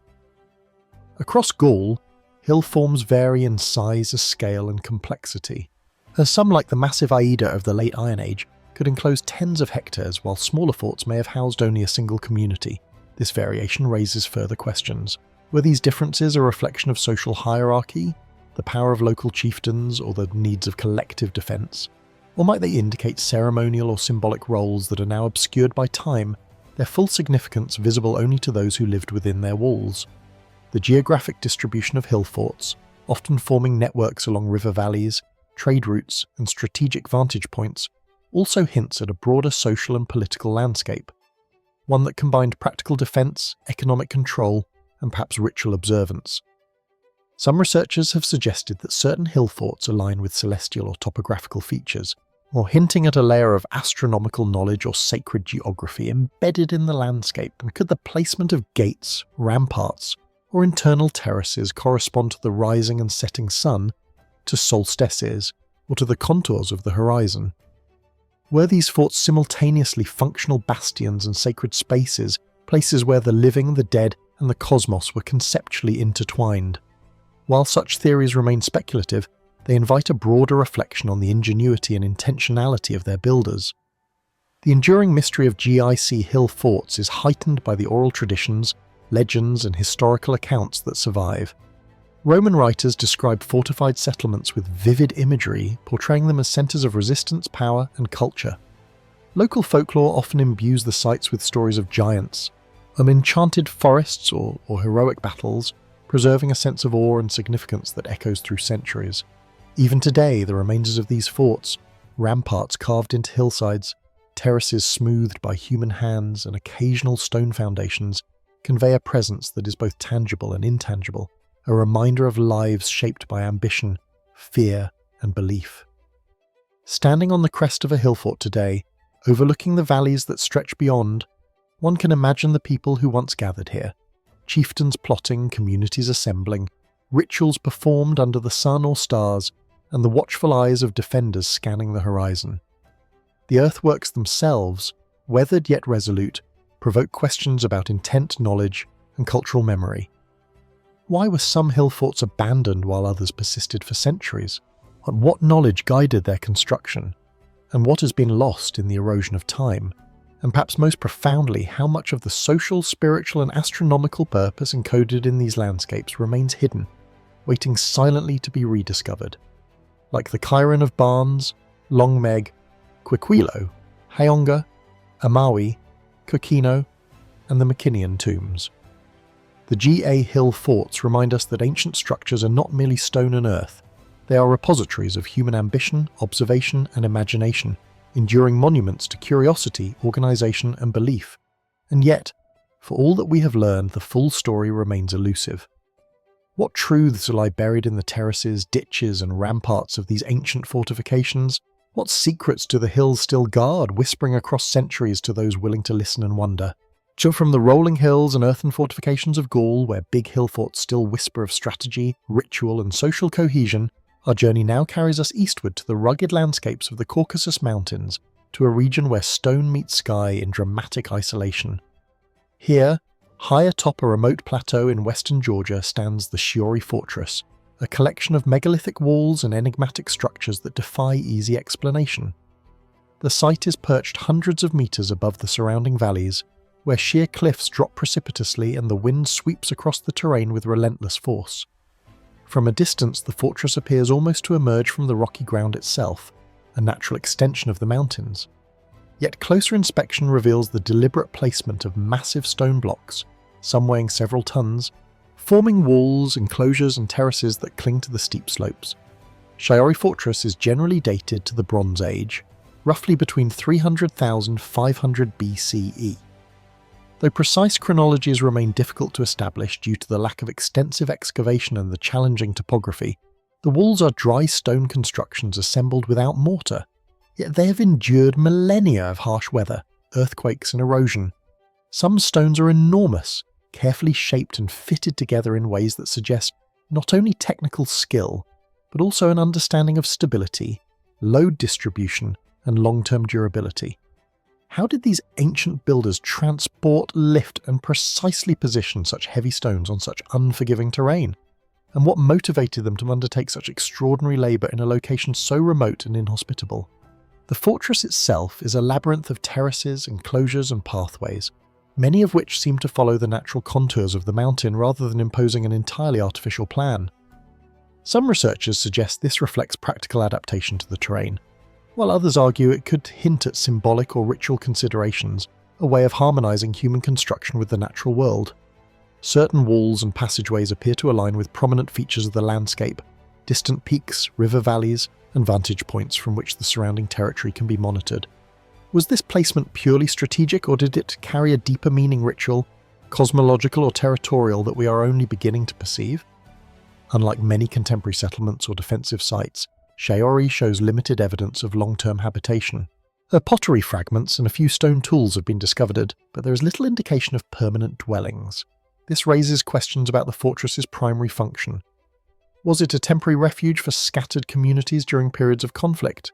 Across Gaul, hill forms vary in size, scale, and complexity. As some, like the massive Aida of the late Iron Age, could enclose tens of hectares, while smaller forts may have housed only a single community. This variation raises further questions. Were these differences a reflection of social hierarchy, the power of local chieftains, or the needs of collective defence? Or might they indicate ceremonial or symbolic roles that are now obscured by time, their full significance visible only to those who lived within their walls? The geographic distribution of hill forts, often forming networks along river valleys, trade routes, and strategic vantage points, also hints at a broader social and political landscape, one that combined practical defence, economic control, and perhaps ritual observance. Some researchers have suggested that certain hill forts align with celestial or topographical features, or hinting at a layer of astronomical knowledge or sacred geography embedded in the landscape. And could the placement of gates, ramparts, or internal terraces correspond to the rising and setting sun, to solstices, or to the contours of the horizon? Were these forts simultaneously functional bastions and sacred spaces, places where the living, the dead, and the cosmos were conceptually intertwined? While such theories remain speculative, they invite a broader reflection on the ingenuity and intentionality of their builders. The enduring mystery of GIC hill forts is heightened by the oral traditions, legends, and historical accounts that survive. Roman writers describe fortified settlements with vivid imagery, portraying them as centres of resistance, power, and culture. Local folklore often imbues the sites with stories of giants, enchanted forests, or heroic battles, preserving a sense of awe and significance that echoes through centuries. Even today, the remainders of these forts, ramparts carved into hillsides, terraces smoothed by human hands, and occasional stone foundations, convey a presence that is both tangible and intangible, a reminder of lives shaped by ambition, fear, and belief. Standing on the crest of a hill fort today, overlooking the valleys that stretch beyond, one can imagine the people who once gathered here, chieftains plotting, communities assembling, rituals performed under the sun or stars, and the watchful eyes of defenders scanning the horizon. The earthworks themselves, weathered yet resolute, provoke questions about intent, knowledge, and cultural memory. Why were some hill forts abandoned while others persisted for centuries? And what knowledge guided their construction? And what has been lost in the erosion of time? And perhaps most profoundly, how much of the social, spiritual, and astronomical purpose encoded in these landscapes remains hidden, waiting silently to be rediscovered? Like the Chiron of Barnes, Longmeg, Quiquilo, Haonga, Amawi, Kokino, and the McKinnian tombs. The Ga Hill forts remind us that ancient structures are not merely stone and earth. They are repositories of human ambition, observation, and imagination, enduring monuments to curiosity, organisation, and belief. And yet, for all that we have learned, the full story remains elusive. What truths lie buried in the terraces, ditches, and ramparts of these ancient fortifications? What secrets do the hills still guard, whispering across centuries to those willing to listen and wonder? From the rolling hills and earthen fortifications of Gaul, where big hill forts still whisper of strategy, ritual, and social cohesion, our journey now carries us eastward to the rugged landscapes of the Caucasus Mountains, to a region where stone meets sky in dramatic isolation. Here, high atop a remote plateau in western Georgia, stands the Shiori Fortress, a collection of megalithic walls and enigmatic structures that defy easy explanation. The site is perched hundreds of meters above the surrounding valleys, where sheer cliffs drop precipitously and the wind sweeps across the terrain with relentless force. From a distance, the fortress appears almost to emerge from the rocky ground itself, a natural extension of the mountains. Yet closer inspection reveals the deliberate placement of massive stone blocks, some weighing several tons, forming walls, enclosures, and terraces that cling to the steep slopes. Shiori Fortress is generally dated to the Bronze Age, roughly between 300,000 and 500 BCE. Though precise chronologies remain difficult to establish due to the lack of extensive excavation and the challenging topography, the walls are dry stone constructions assembled without mortar, yet they have endured millennia of harsh weather, earthquakes, and erosion. Some stones are enormous, carefully shaped and fitted together in ways that suggest not only technical skill, but also an understanding of stability, load distribution, and long-term durability. How did these ancient builders transport, lift, and precisely position such heavy stones on such unforgiving terrain? And what motivated them to undertake such extraordinary labour in a location so remote and inhospitable? The fortress itself is a labyrinth of terraces, enclosures, and pathways, many of which seem to follow the natural contours of the mountain rather than imposing an entirely artificial plan. Some researchers suggest this reflects practical adaptation to the terrain, while others argue it could hint at symbolic or ritual considerations, a way of harmonising human construction with the natural world. Certain walls and passageways appear to align with prominent features of the landscape, distant peaks, river valleys, and vantage points from which the surrounding territory can be monitored. Was this placement purely strategic, or did it carry a deeper meaning, ritual, cosmological, or territorial that we are only beginning to perceive? Unlike many contemporary settlements or defensive sites, Shiori shows limited evidence of long-term habitation. Pottery fragments and a few stone tools have been discovered, but there is little indication of permanent dwellings. This raises questions about the fortress's primary function. Was it a temporary refuge for scattered communities during periods of conflict?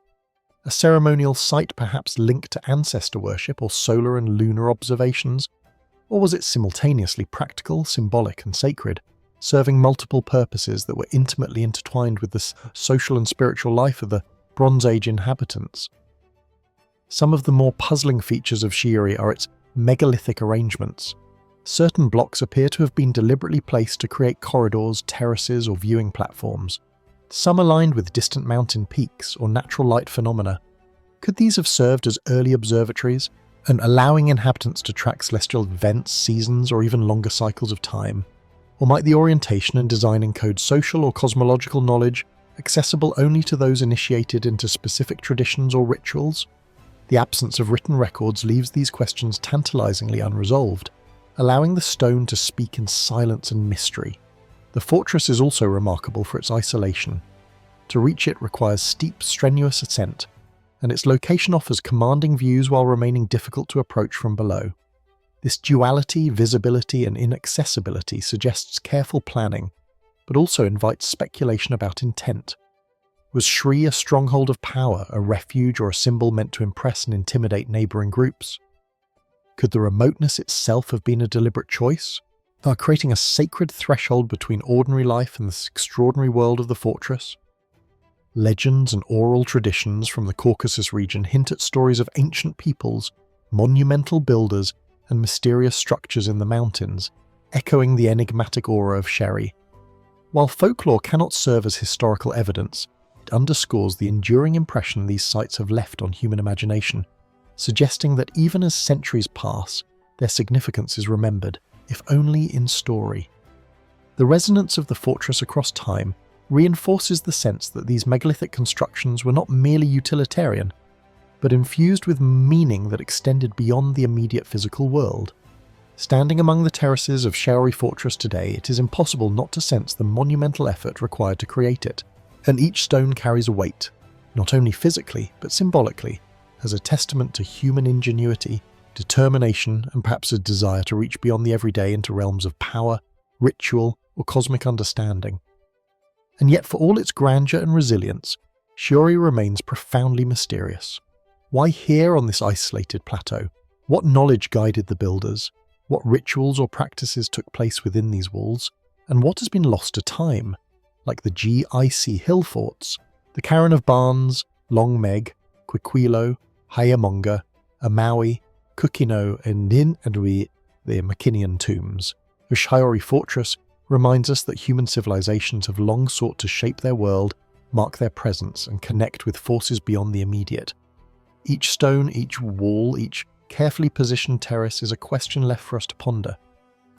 A ceremonial site perhaps linked to ancestor worship or solar and lunar observations? Or was it simultaneously practical, symbolic, and sacred, serving multiple purposes that were intimately intertwined with the social and spiritual life of the Bronze Age inhabitants? Some of the more puzzling features of Shiori are its megalithic arrangements. Certain blocks appear to have been deliberately placed to create corridors, terraces, or viewing platforms. Some aligned with distant mountain peaks or natural light phenomena. Could these have served as early observatories, and allowing inhabitants to track celestial events, seasons, or even longer cycles of time? Or might the orientation and design encode social or cosmological knowledge, accessible only to those initiated into specific traditions or rituals? The absence of written records leaves these questions tantalizingly unresolved, allowing the stone to speak in silence and mystery. The fortress is also remarkable for its isolation. To reach it requires steep, strenuous ascent, and its location offers commanding views while remaining difficult to approach from below. This duality, visibility, and inaccessibility suggests careful planning, but also invites speculation about intent. Was Shri a stronghold of power, a refuge, or a symbol meant to impress and intimidate neighbouring groups? Could the remoteness itself have been a deliberate choice, creating a sacred threshold between ordinary life and this extraordinary world of the fortress? Legends and oral traditions from the Caucasus region hint at stories of ancient peoples, monumental builders, and mysterious structures in the mountains, echoing the enigmatic aura of Sherry. While folklore cannot serve as historical evidence, it underscores the enduring impression these sites have left on human imagination, suggesting that even as centuries pass, their significance is remembered, if only in story. The resonance of the fortress across time reinforces the sense that these megalithic constructions were not merely utilitarian, but infused with meaning that extended beyond the immediate physical world. Standing among the terraces of Shaori Fortress today, it is impossible not to sense the monumental effort required to create it, and each stone carries a weight, not only physically but symbolically, as a testament to human ingenuity, determination, and perhaps a desire to reach beyond the everyday into realms of power, ritual, or cosmic understanding. And yet, for all its grandeur and resilience, Shiori remains profoundly mysterious. Why here on this isolated plateau? What knowledge guided the builders? What rituals or practices took place within these walls? And what has been lost to time? Like the GIC hill forts, the Cairn of Barnes, Long Meg, Quiquilo, Hayamonga, Amaui, Kukino, and Ninadui, the Makinian tombs. The Shiori Fortress reminds us that human civilizations have long sought to shape their world, mark their presence, and connect with forces beyond the immediate. Each stone, each wall, each carefully positioned terrace is a question left for us to ponder.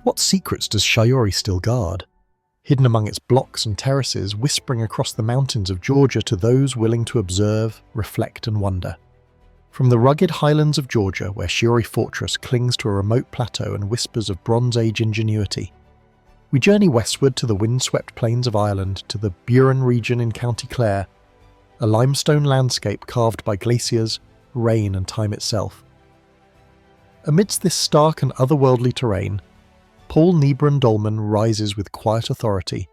What secrets does Shiori still guard? Hidden among its blocks and terraces, whispering across the mountains of Georgia to those willing to observe, reflect, and wonder. From the rugged highlands of Georgia, where Shiori Fortress clings to a remote plateau and whispers of Bronze Age ingenuity, we journey westward to the windswept plains of Ireland, to the Buran region in County Clare, a limestone landscape carved by glaciers, rain, and time itself. Amidst this stark and otherworldly terrain, Paul Nebran Dolmen rises with quiet authority,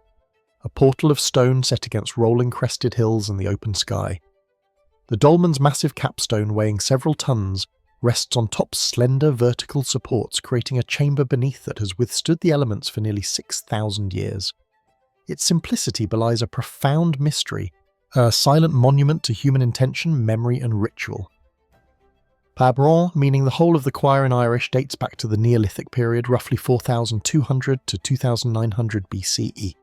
a portal of stone set against rolling crested hills and the open sky. The dolmen's massive capstone, weighing several tons, rests on top slender vertical supports, creating a chamber beneath that has withstood the elements for nearly 6,000 years. Its simplicity belies a profound mystery, a silent monument to human intention, memory, and ritual. Pabron, meaning the whole of the choir in Irish, dates back to the Neolithic period, roughly 4,200 to 2,900 BCE,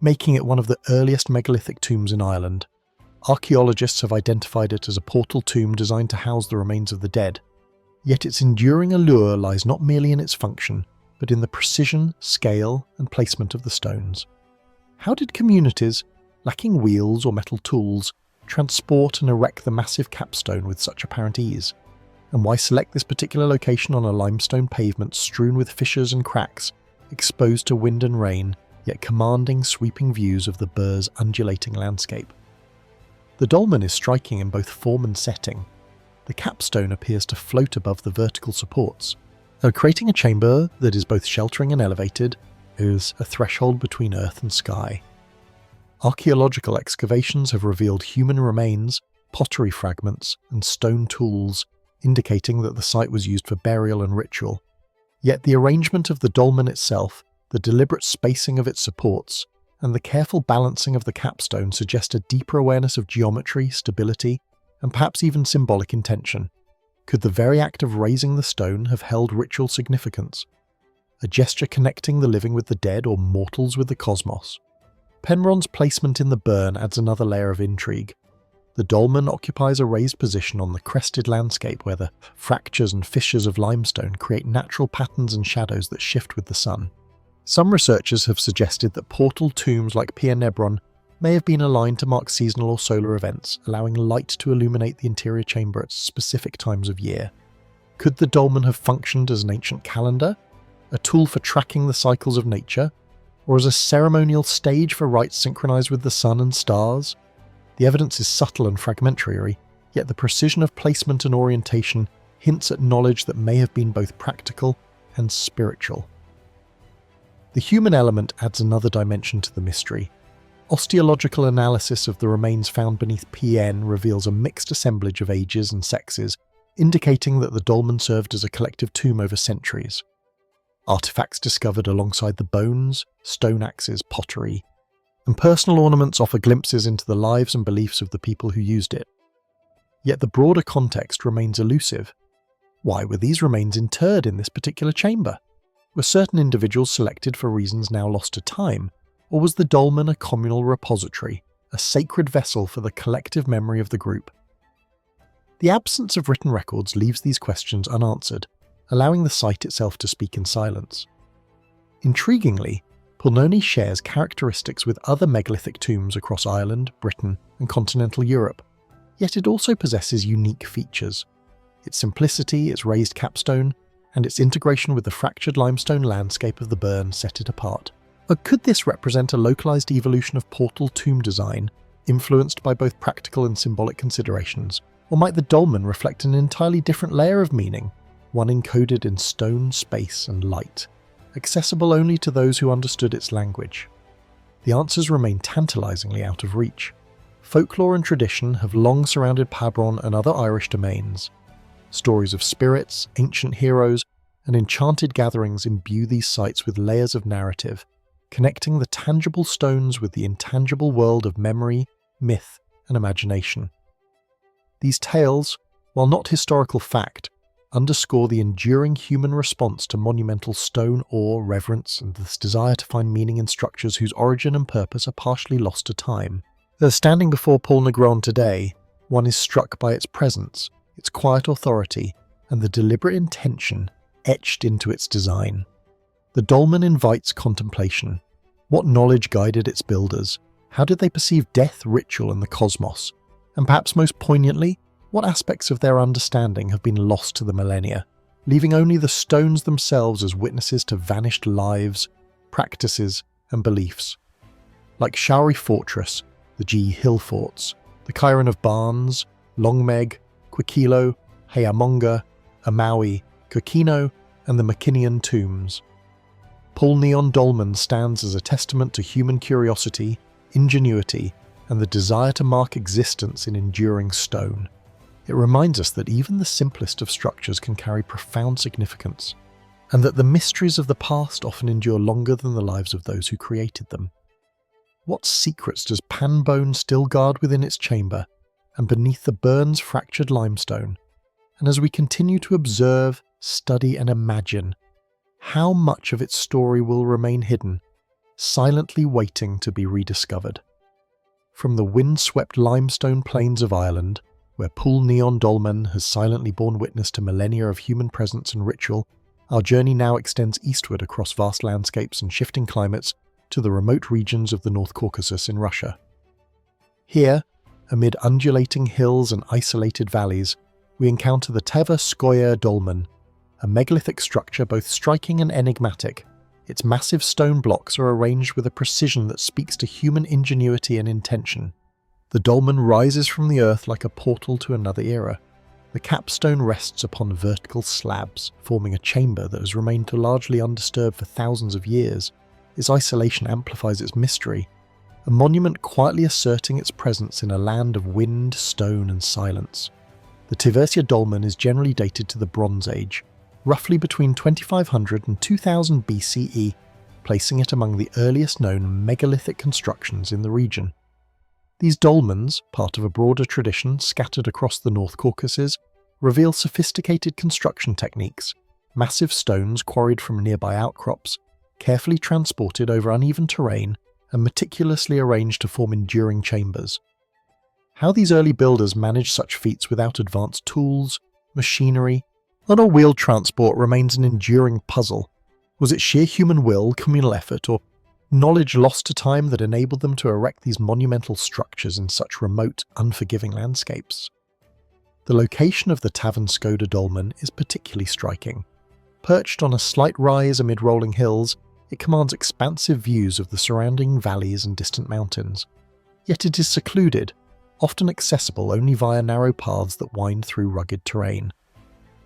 making it one of the earliest megalithic tombs in Ireland. Archaeologists have identified it as a portal tomb designed to house the remains of the dead, yet its enduring allure lies not merely in its function, but in the precision, scale, and placement of the stones. How did communities, lacking wheels or metal tools, transport and erect the massive capstone with such apparent ease? And why select this particular location on a limestone pavement strewn with fissures and cracks, exposed to wind and rain, yet commanding sweeping views of the Bur's undulating landscape? The dolmen is striking in both form and setting. The capstone appears to float above the vertical supports, creating a chamber that is both sheltering and elevated, is a threshold between earth and sky. Archaeological excavations have revealed human remains, pottery fragments, and stone tools, indicating that the site was used for burial and ritual. Yet the arrangement of the dolmen itself, the deliberate spacing of its supports, and the careful balancing of the capstone suggest a deeper awareness of geometry, stability, and perhaps even symbolic intention. Could the very act of raising the stone have held ritual significance? A gesture connecting the living with the dead or mortals with the cosmos? Penron's placement in the burn adds another layer of intrigue. The dolmen occupies a raised position on the crested landscape where the fractures and fissures of limestone create natural patterns and shadows that shift with the sun. Some researchers have suggested that portal tombs like Pia Nebron may have been aligned to mark seasonal or solar events, allowing light to illuminate the interior chamber at specific times of year. Could the dolmen have functioned as an ancient calendar, a tool for tracking the cycles of nature, or as a ceremonial stage for rites synchronized with the sun and stars? The evidence is subtle and fragmentary, yet the precision of placement and orientation hints at knowledge that may have been both practical and spiritual. The human element adds another dimension to the mystery. Osteological analysis of the remains found beneath PN reveals a mixed assemblage of ages and sexes, indicating that the dolmen served as a collective tomb over centuries. Artifacts discovered alongside the bones, stone axes, pottery, and personal ornaments offer glimpses into the lives and beliefs of the people who used it. Yet the broader context remains elusive. Why were these remains interred in this particular chamber? Were certain individuals selected for reasons now lost to time, or was the dolmen a communal repository, a sacred vessel for the collective memory of the group? The absence of written records leaves these questions unanswered, allowing the site itself to speak in silence. Intriguingly, Pulnoni shares characteristics with other megalithic tombs across Ireland, Britain, and continental Europe, yet it also possesses unique features. Its simplicity, its raised capstone, and its integration with the fractured limestone landscape of the burn set it apart. But could this represent a localized evolution of portal tomb design, influenced by both practical and symbolic considerations? Or might the dolmen reflect an entirely different layer of meaning, one encoded in stone, space, and light, accessible only to those who understood its language? The answers remain tantalizingly out of reach. Folklore and tradition have long surrounded Pabron and other Irish domains. Stories of spirits, ancient heroes, and enchanted gatherings imbue these sites with layers of narrative, connecting the tangible stones with the intangible world of memory, myth, and imagination. These tales, while not historical fact, underscore the enduring human response to monumental stone awe, reverence, and this desire to find meaning in structures whose origin and purpose are partially lost to time. As standing before Pulnagron today, one is struck by its presence, its quiet authority, and the deliberate intention etched into its design. The dolmen invites contemplation. What knowledge guided its builders? How did they perceive death, ritual, and the cosmos? And perhaps most poignantly, what aspects of their understanding have been lost to the millennia, leaving only the stones themselves as witnesses to vanished lives, practices, and beliefs? Like Showry Fortress, the G Hill Forts, the Chiron of Barnes, Longmeg, Quikilo, Heamonga, Amaui, Kokino, and the McKinnian tombs. Pulneon Dolmen stands as a testament to human curiosity, ingenuity, and the desire to mark existence in enduring stone. It reminds us that even the simplest of structures can carry profound significance, and that the mysteries of the past often endure longer than the lives of those who created them. What secrets does Panbone still guard within its chamber, and beneath the burn's fractured limestone? And as we continue to observe, study, and imagine, how much of its story will remain hidden, silently waiting to be rediscovered? From the wind-swept limestone plains of Ireland, where Pulneon Dolmen has silently borne witness to millennia of human presence and ritual, our journey now extends eastward across vast landscapes and shifting climates to the remote regions of the North Caucasus in Russia. Here, amid undulating hills and isolated valleys, we encounter the Tverskoye Dolmen, a megalithic structure both striking and enigmatic. Its massive stone blocks are arranged with a precision that speaks to human ingenuity and intention. The dolmen rises from the earth like a portal to another era. The capstone rests upon vertical slabs, forming a chamber that has remained largely undisturbed for thousands of years. Its isolation amplifies its mystery, a monument quietly asserting its presence in a land of wind, stone, and silence. The Tverskoye Dolmen is generally dated to the Bronze Age, roughly between 2500 and 2000 BCE, placing it among the earliest known megalithic constructions in the region. These dolmens, part of a broader tradition scattered across the North Caucasus, reveal sophisticated construction techniques, massive stones quarried from nearby outcrops, carefully transported over uneven terrain and meticulously arranged to form enduring chambers. How these early builders managed such feats without advanced tools, machinery, or wheeled transport remains an enduring puzzle. Was it sheer human will, communal effort, or knowledge lost to time that enabled them to erect these monumental structures in such remote, unforgiving landscapes? The location of the Tverskoye Dolmen is particularly striking. Perched on a slight rise amid rolling hills, it commands expansive views of the surrounding valleys and distant mountains. Yet it is secluded, often accessible only via narrow paths that wind through rugged terrain.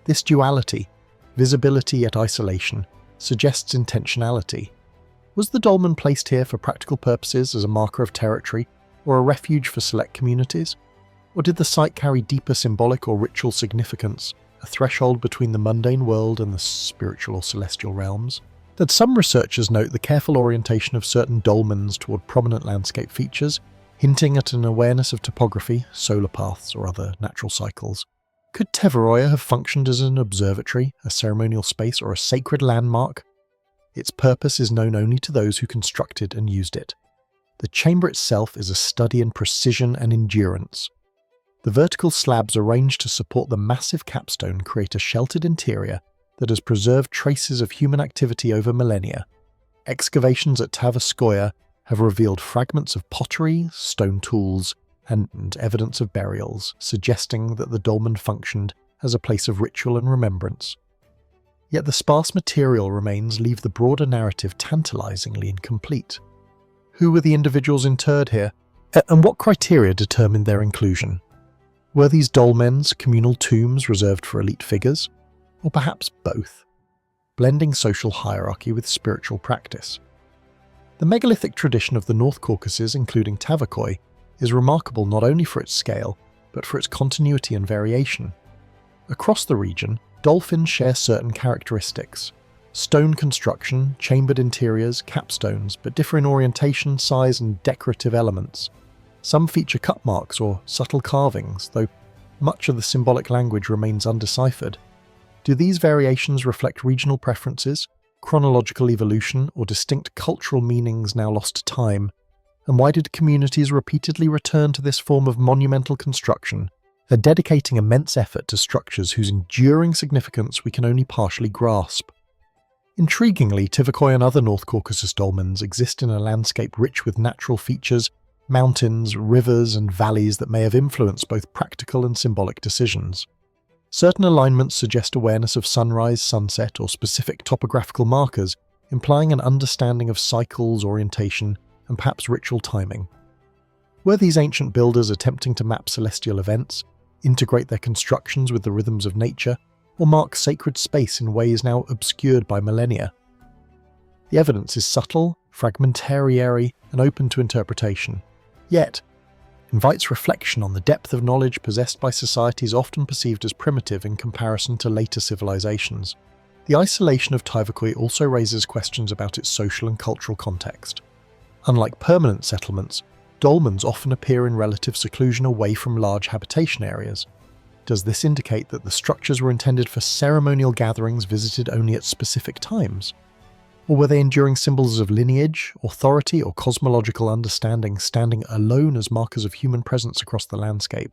This duality, visibility yet isolation, suggests intentionality. Was the dolmen placed here for practical purposes as a marker of territory or a refuge for select communities? Or did the site carry deeper symbolic or ritual significance, a threshold between the mundane world and the spiritual or celestial realms. That some researchers note the careful orientation of certain dolmens toward prominent landscape features, hinting at an awareness of topography, solar paths, or other natural cycles. Could Teveroya have functioned as an observatory, a ceremonial space, or a sacred landmark? Its purpose is known only to those who constructed and used it. The chamber itself is a study in precision and endurance. The vertical slabs arranged to support the massive capstone create a sheltered interior that has preserved traces of human activity over millennia. Excavations at Tverskoye have revealed fragments of pottery, stone tools, and evidence of burials, suggesting that the dolmen functioned as a place of ritual and remembrance. Yet the sparse material remains leave the broader narrative tantalizingly incomplete. Who were the individuals interred here, and what criteria determined their inclusion? Were these dolmens communal tombs reserved for elite figures? Or perhaps both, blending social hierarchy with spiritual practice? The megalithic tradition of the North Caucasus, including Tverskoye, is remarkable not only for its scale, but for its continuity and variation. Across the region, dolphins share certain characteristics. Stone construction, chambered interiors, capstones, but differ in orientation, size, and decorative elements. Some feature cut marks or subtle carvings, though much of the symbolic language remains undeciphered. Do these variations reflect regional preferences, chronological evolution, or distinct cultural meanings now lost to time? And why did communities repeatedly return to this form of monumental construction, dedicating immense effort to structures whose enduring significance we can only partially grasp? Intriguingly, Tverskoye and other North Caucasus dolmens exist in a landscape rich with natural features, mountains, rivers, and valleys that may have influenced both practical and symbolic decisions. Certain alignments suggest awareness of sunrise, sunset, or specific topographical markers, implying an understanding of cycles, orientation, and perhaps ritual timing. Were these ancient builders attempting to map celestial events, integrate their constructions with the rhythms of nature, or mark sacred space in ways now obscured by millennia? The evidence is subtle, fragmentary, and open to interpretation, yet invites reflection on the depth of knowledge possessed by societies often perceived as primitive in comparison to later civilizations. The isolation of Tverskoye also raises questions about its social and cultural context. Unlike permanent settlements, dolmens often appear in relative seclusion away from large habitation areas. Does this indicate that the structures were intended for ceremonial gatherings visited only at specific times? Or were they enduring symbols of lineage, authority, or cosmological understanding standing alone as markers of human presence across the landscape?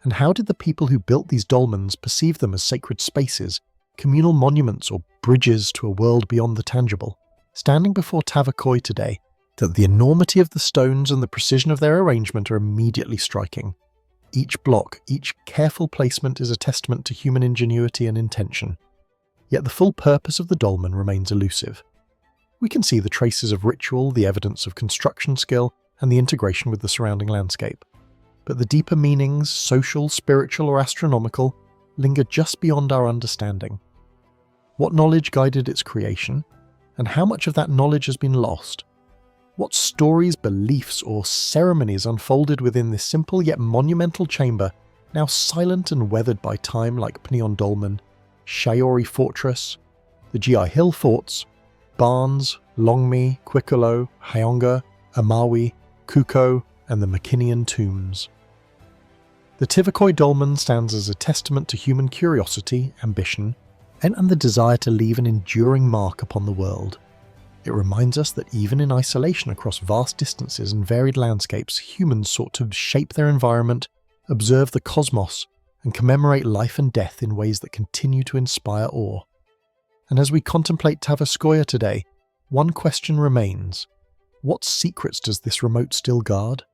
And how did the people who built these dolmens perceive them as sacred spaces, communal monuments, or bridges to a world beyond the tangible? Standing before Tverskoye today, that the enormity of the stones and the precision of their arrangement are immediately striking. Each block, each careful placement is a testament to human ingenuity and intention. Yet the full purpose of the dolmen remains elusive. We can see the traces of ritual, the evidence of construction skill, and the integration with the surrounding landscape. But the deeper meanings, social, spiritual, or astronomical, linger just beyond our understanding. What knowledge guided its creation, and how much of that knowledge has been lost? What stories, beliefs, or ceremonies unfolded within this simple yet monumental chamber, now silent and weathered by time like Pnion Dolmen, Shayori Fortress, the Gi Hill Forts, Barnes, Longmi, Quickolo, Hyonga, Amawi, Kuko, and the Makinian Tombs. The Tverskoye Dolmen stands as a testament to human curiosity, ambition, and the desire to leave an enduring mark upon the world. It reminds us that even in isolation across vast distances and varied landscapes, humans sought to shape their environment, observe the cosmos, and commemorate life and death in ways that continue to inspire awe. And as we contemplate Tverskoye today, one question remains: what secrets does this remote still guard?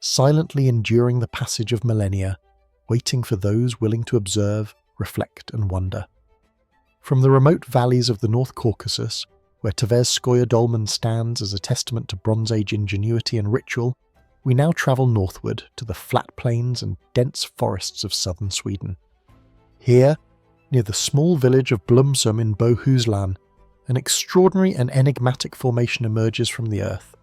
Silently enduring the passage of millennia, waiting for those willing to observe, reflect, and wonder. From the remote valleys of the North Caucasus, where Tverskoye Dolmen stands as a testament to Bronze Age ingenuity and ritual, we now travel northward to the flat plains and dense forests of southern Sweden. Here, near the small village of Blumsum in Bohuslän, an extraordinary and enigmatic formation emerges from the earth,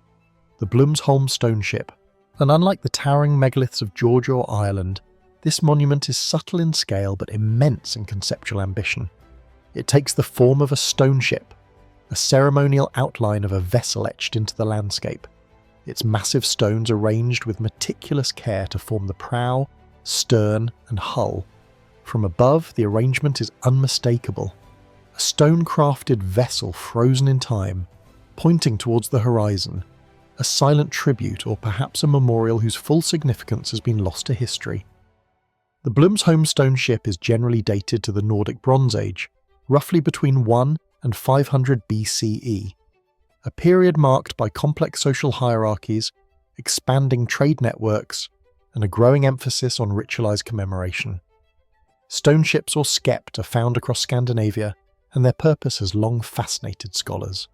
the Blumsholm stone ship, and unlike the towering megaliths of Georgia or Ireland, This monument is subtle in scale but immense in conceptual ambition. It takes the form of a stone ship, a ceremonial outline of a vessel etched into the landscape. Its massive stones arranged with meticulous care to form the prow, stern, and hull. From above, the arrangement is unmistakable. A stone-crafted vessel frozen in time, pointing towards the horizon, a silent tribute or perhaps a memorial whose full significance has been lost to history. The Blumsholm stone ship is generally dated to the Nordic Bronze Age, roughly between 1 and 500 BCE, a period marked by complex social hierarchies, expanding trade networks, and a growing emphasis on ritualized commemoration. Stone ships or skept are found across Scandinavia, and their purpose has long fascinated scholars.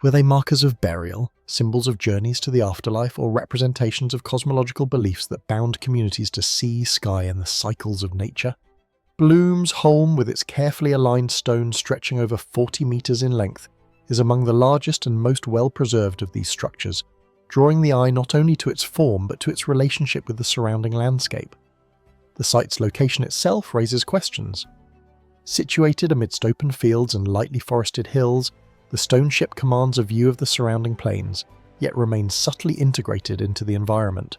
Were they markers of burial, symbols of journeys to the afterlife, or representations of cosmological beliefs that bound communities to sea, sky, and the cycles of nature? Blumsholm, with its carefully aligned stones stretching over 40 metres in length, is among the largest and most well-preserved of these structures, drawing the eye not only to its form but to its relationship with the surrounding landscape. The site's location itself raises questions. Situated amidst open fields and lightly forested hills, the stone ship commands a view of the surrounding plains, yet remains subtly integrated into the environment.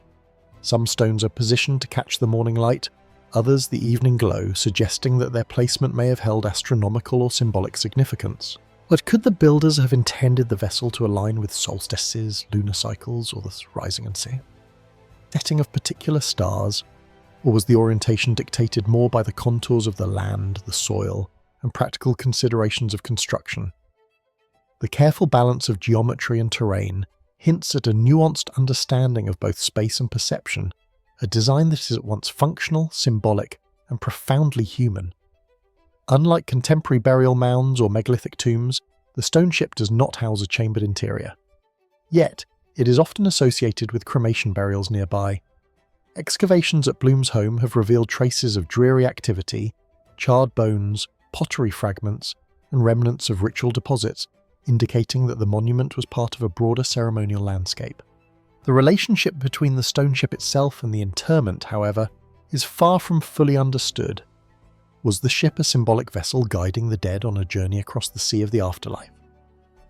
Some stones are positioned to catch the morning light, others the evening glow, suggesting that their placement may have held astronomical or symbolic significance. But could the builders have intended the vessel to align with solstices, lunar cycles, or the rising and setting of particular stars? Or was the orientation dictated more by the contours of the land, the soil, and practical considerations of construction? The careful balance of geometry and terrain hints at a nuanced understanding of both space and perception, a design that is at once functional, symbolic, and profoundly human. Unlike contemporary burial mounds or megalithic tombs, the stone ship does not house a chambered interior. Yet, it is often associated with cremation burials nearby. Excavations at Blumsholm have revealed traces of dreary activity, charred bones, pottery fragments, and remnants of ritual deposits, indicating that the monument was part of a broader ceremonial landscape. The relationship between the stone ship itself and the interment, however, is far from fully understood. Was the ship a symbolic vessel guiding the dead on a journey across the sea of the afterlife?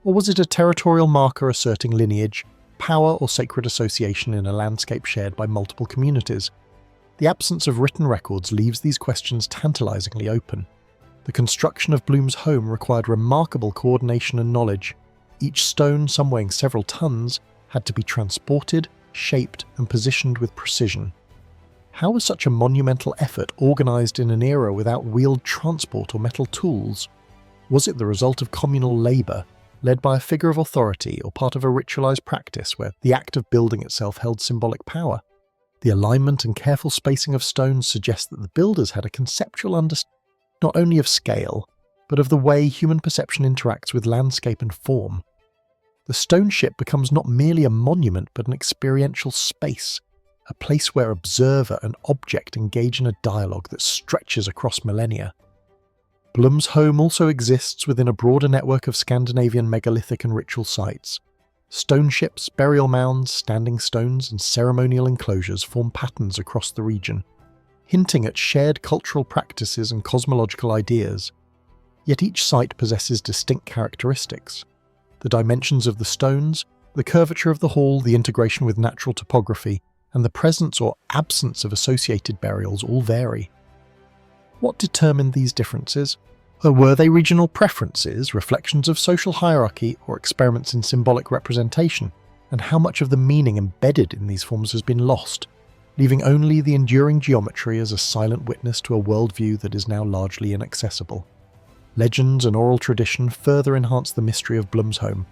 Or was it a territorial marker asserting lineage, power, or sacred association in a landscape shared by multiple communities? The absence of written records leaves these questions tantalizingly open. The construction of Blumsholm required remarkable coordination and knowledge. Each stone, some weighing several tons, had to be transported, shaped, and positioned with precision. How was such a monumental effort organised in an era without wheeled transport or metal tools? Was it the result of communal labour, led by a figure of authority, or part of a ritualised practice where the act of building itself held symbolic power? The alignment and careful spacing of stones suggest that the builders had a conceptual understanding not only of scale, but of the way human perception interacts with landscape and form. The stone ship becomes not merely a monument but an experiential space, a place where observer and object engage in a dialogue that stretches across millennia. Blumsholm also exists within a broader network of Scandinavian megalithic and ritual sites. Stone ships, burial mounds, standing stones, and ceremonial enclosures form patterns across the region, hinting at shared cultural practices and cosmological ideas. Yet each site possesses distinct characteristics. The dimensions of the stones, the curvature of the hall, the integration with natural topography, and the presence or absence of associated burials all vary. What determined these differences? Or were they regional preferences, reflections of social hierarchy, or experiments in symbolic representation? And how much of the meaning embedded in these forms has been lost, leaving only the enduring geometry as a silent witness to a worldview that is now largely inaccessible? Legends and oral tradition further enhance the mystery of Blumsholm.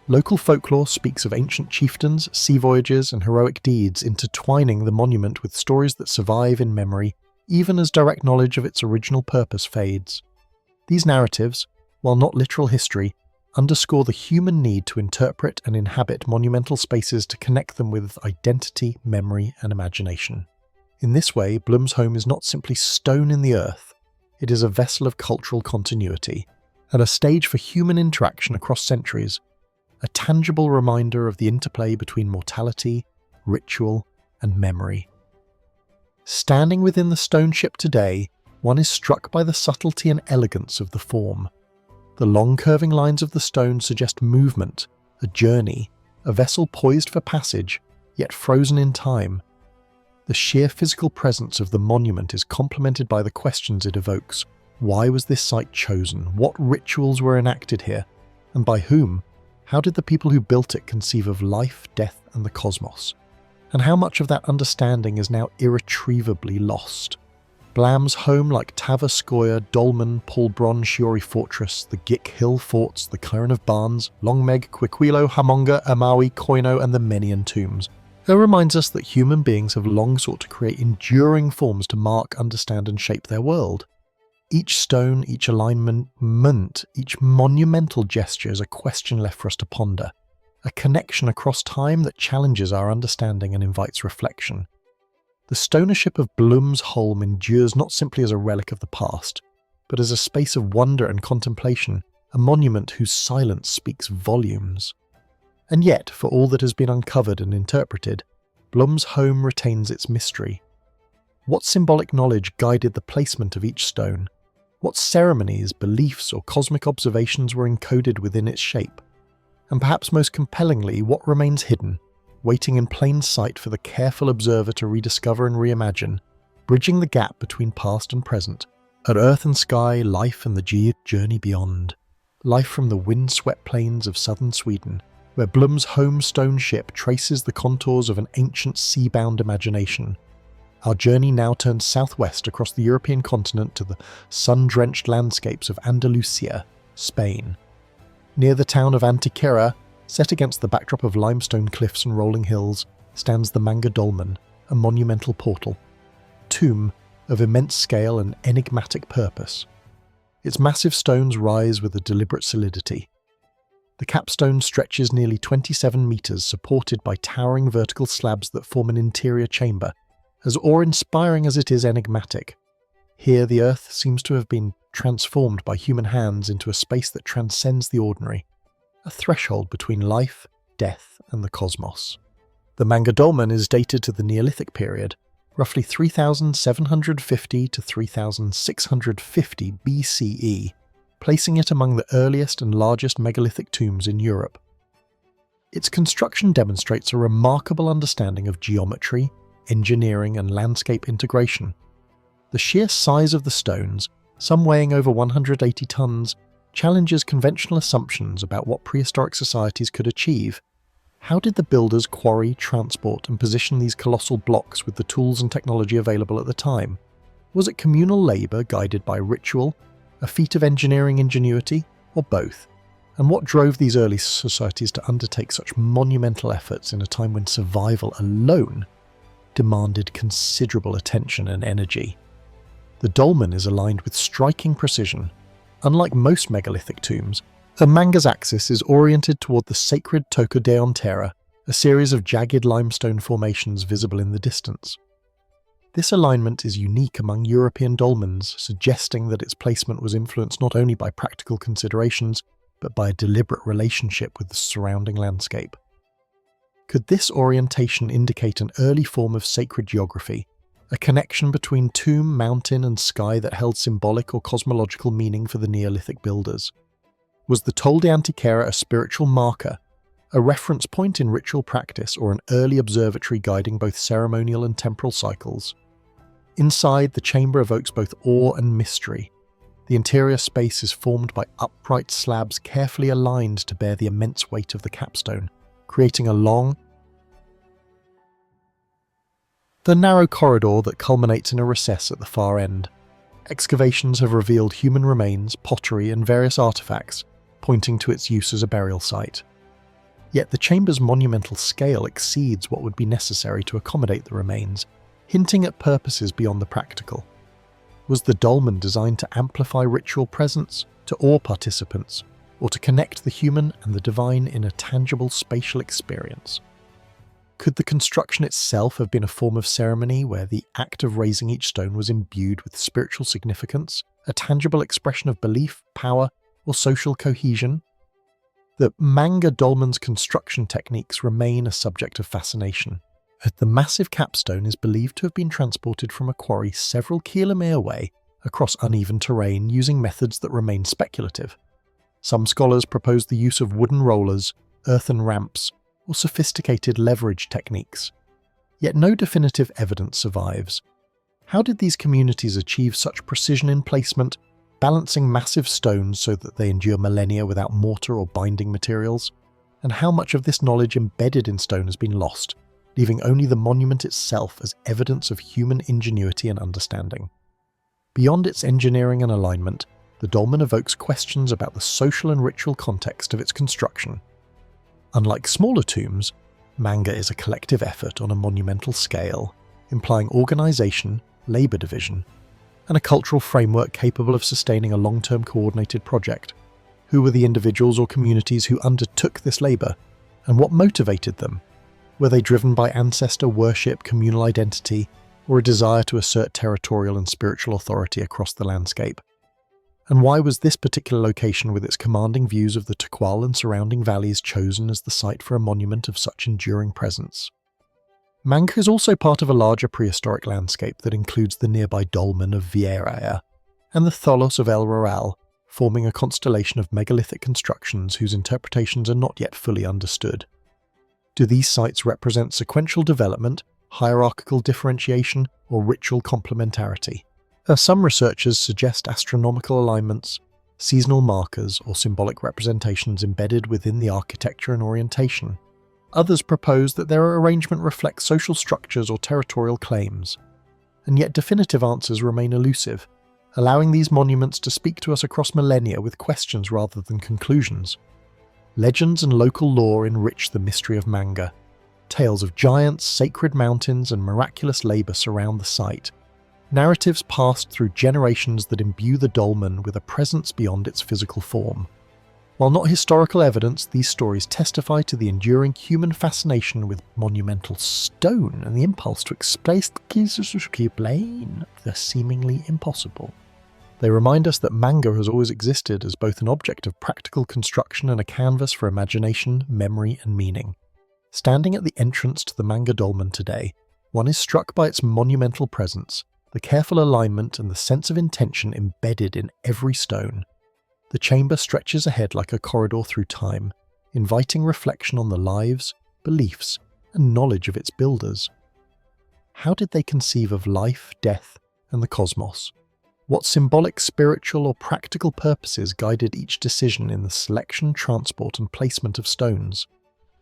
Local folklore speaks of ancient chieftains, sea voyages, and heroic deeds, intertwining the monument with stories that survive in memory, even as direct knowledge of its original purpose fades. These narratives, while not literal history, underscore the human need to interpret and inhabit monumental spaces to connect them with identity, memory, and imagination. In this way, Blumsholm is not simply stone in the earth, it is a vessel of cultural continuity, and a stage for human interaction across centuries, a tangible reminder of the interplay between mortality, ritual, and memory. Standing within the stone ship today, one is struck by the subtlety and elegance of the form. The long curving lines of the stone suggest movement, a journey, a vessel poised for passage, yet frozen in time. The sheer physical presence of the monument is complemented by the questions it evokes. Why was this site chosen? What rituals were enacted here? And by whom? How did the people who built it conceive of life, death, and the cosmos? And how much of that understanding is now irretrievably lost? Blam's home like Tavaskoya, Dolmen, Paulbron, Shiori Fortress, the Gik Hill Forts, the Cairn of Barns, Longmeg, Quiquilo, Hamonga, Amaui, Koino, and the Menian tombs. It reminds us that human beings have long sought to create enduring forms to mark, understand, and shape their world. Each stone, each alignment, each monumental gesture is a question left for us to ponder, a connection across time that challenges our understanding and invites reflection. The stonership of Blumsholm endures not simply as a relic of the past, but as a space of wonder and contemplation, a monument whose silence speaks volumes. And yet, for all that has been uncovered and interpreted, Blum's home retains its mystery. What symbolic knowledge guided the placement of each stone? What ceremonies, beliefs, or cosmic observations were encoded within its shape? And perhaps most compellingly, what remains hidden, waiting in plain sight for the careful observer to rediscover and reimagine, bridging the gap between past and present, at earth and sky, life and the journey beyond. Life from the wind-swept plains of southern Sweden, where Blum's home stone ship traces the contours of an ancient sea-bound imagination. Our journey now turns southwest across the European continent to the sun-drenched landscapes of Andalusia, Spain. Near the town of Antequera, set against the backdrop of limestone cliffs and rolling hills, stands the Manga Dolmen, a monumental portal. Tomb of immense scale and enigmatic purpose. Its massive stones rise with a deliberate solidity. The capstone stretches nearly 27 metres, supported by towering vertical slabs that form an interior chamber, as awe-inspiring as it is enigmatic. Here the earth seems to have been transformed by human hands into a space that transcends the ordinary, a threshold between life, death, and the cosmos. The Manga Dolmen is dated to the Neolithic period, roughly 3750 to 3650 BCE, placing it among the earliest and largest megalithic tombs in Europe. Its construction demonstrates a remarkable understanding of geometry, engineering, and landscape integration. The sheer size of the stones, some weighing over 180 tons, challenges conventional assumptions about what prehistoric societies could achieve. How did the builders quarry, transport, and position these colossal blocks with the tools and technology available at the time? Was it communal labour guided by ritual, a feat of engineering ingenuity, or both? And what drove these early societies to undertake such monumental efforts in a time when survival alone demanded considerable attention and energy? The dolmen is aligned with striking precision. Unlike most megalithic tombs, the manga's axis is oriented toward the sacred Toco Deon Terra, a series of jagged limestone formations visible in the distance. This alignment is unique among European dolmens, suggesting that its placement was influenced not only by practical considerations, but by a deliberate relationship with the surrounding landscape. Could this orientation indicate an early form of sacred geography, a connection between tomb, mountain, and sky that held symbolic or cosmological meaning for the Neolithic builders? Was the Tol de Antequera a spiritual marker, a reference point in ritual practice, or an early observatory guiding both ceremonial and temporal cycles? Inside, the chamber evokes both awe and mystery. The interior space is formed by upright slabs carefully aligned to bear the immense weight of the capstone, creating a long, the narrow corridor that culminates in a recess at the far end. Excavations have revealed human remains, pottery, and various artifacts, pointing to its use as a burial site. Yet the chamber's monumental scale exceeds what would be necessary to accommodate the remains, hinting at purposes beyond the practical. Was the dolmen designed to amplify ritual presence, to awe participants, or to connect the human and the divine in a tangible spatial experience? Could the construction itself have been a form of ceremony where the act of raising each stone was imbued with spiritual significance, a tangible expression of belief, power, or social cohesion? The Manga Dolmen's construction techniques remain a subject of fascination. The massive capstone is believed to have been transported from a quarry several kilometres away across uneven terrain using methods that remain speculative. Some scholars propose the use of wooden rollers, earthen ramps, or sophisticated leverage techniques. Yet no definitive evidence survives. How did these communities achieve such precision in placement, balancing massive stones so that they endure millennia without mortar or binding materials? And how much of this knowledge embedded in stone has been lost, leaving only the monument itself as evidence of human ingenuity and understanding? Beyond its engineering and alignment, the dolmen evokes questions about the social and ritual context of its construction. Unlike smaller tombs, Manga is a collective effort on a monumental scale, implying organisation, labour division, and a cultural framework capable of sustaining a long-term coordinated project. Who were the individuals or communities who undertook this labour, and what motivated them? Were they driven by ancestor worship, communal identity, or a desire to assert territorial and spiritual authority across the landscape? And why was this particular location with its commanding views of the Tequal and surrounding valleys chosen as the site for a monument of such enduring presence? Manga is also part of a larger prehistoric landscape that includes the nearby dolmen of Vieira and the Tholos of El Roral, forming a constellation of megalithic constructions whose interpretations are not yet fully understood. Do these sites represent sequential development, hierarchical differentiation, or ritual complementarity? Some researchers suggest astronomical alignments, seasonal markers, or symbolic representations embedded within the architecture and orientation. Others propose that their arrangement reflects social structures or territorial claims. And yet definitive answers remain elusive, allowing these monuments to speak to us across millennia with questions rather than conclusions. Legends and local lore enrich the mystery of Manga. Tales of giants, sacred mountains, and miraculous labour surround the site. Narratives passed through generations that imbue the dolmen with a presence beyond its physical form. While not historical evidence, these stories testify to the enduring human fascination with monumental stone and the impulse to explain the seemingly impossible. They remind us that Manga has always existed as both an object of practical construction and a canvas for imagination, memory, and meaning. Standing at the entrance to the Manga dolmen today, one is struck by its monumental presence, the careful alignment and the sense of intention embedded in every stone. The chamber stretches ahead like a corridor through time, inviting reflection on the lives, beliefs, and knowledge of its builders. How did they conceive of life, death, and the cosmos? What symbolic, spiritual, or practical purposes guided each decision in the selection, transport, and placement of stones?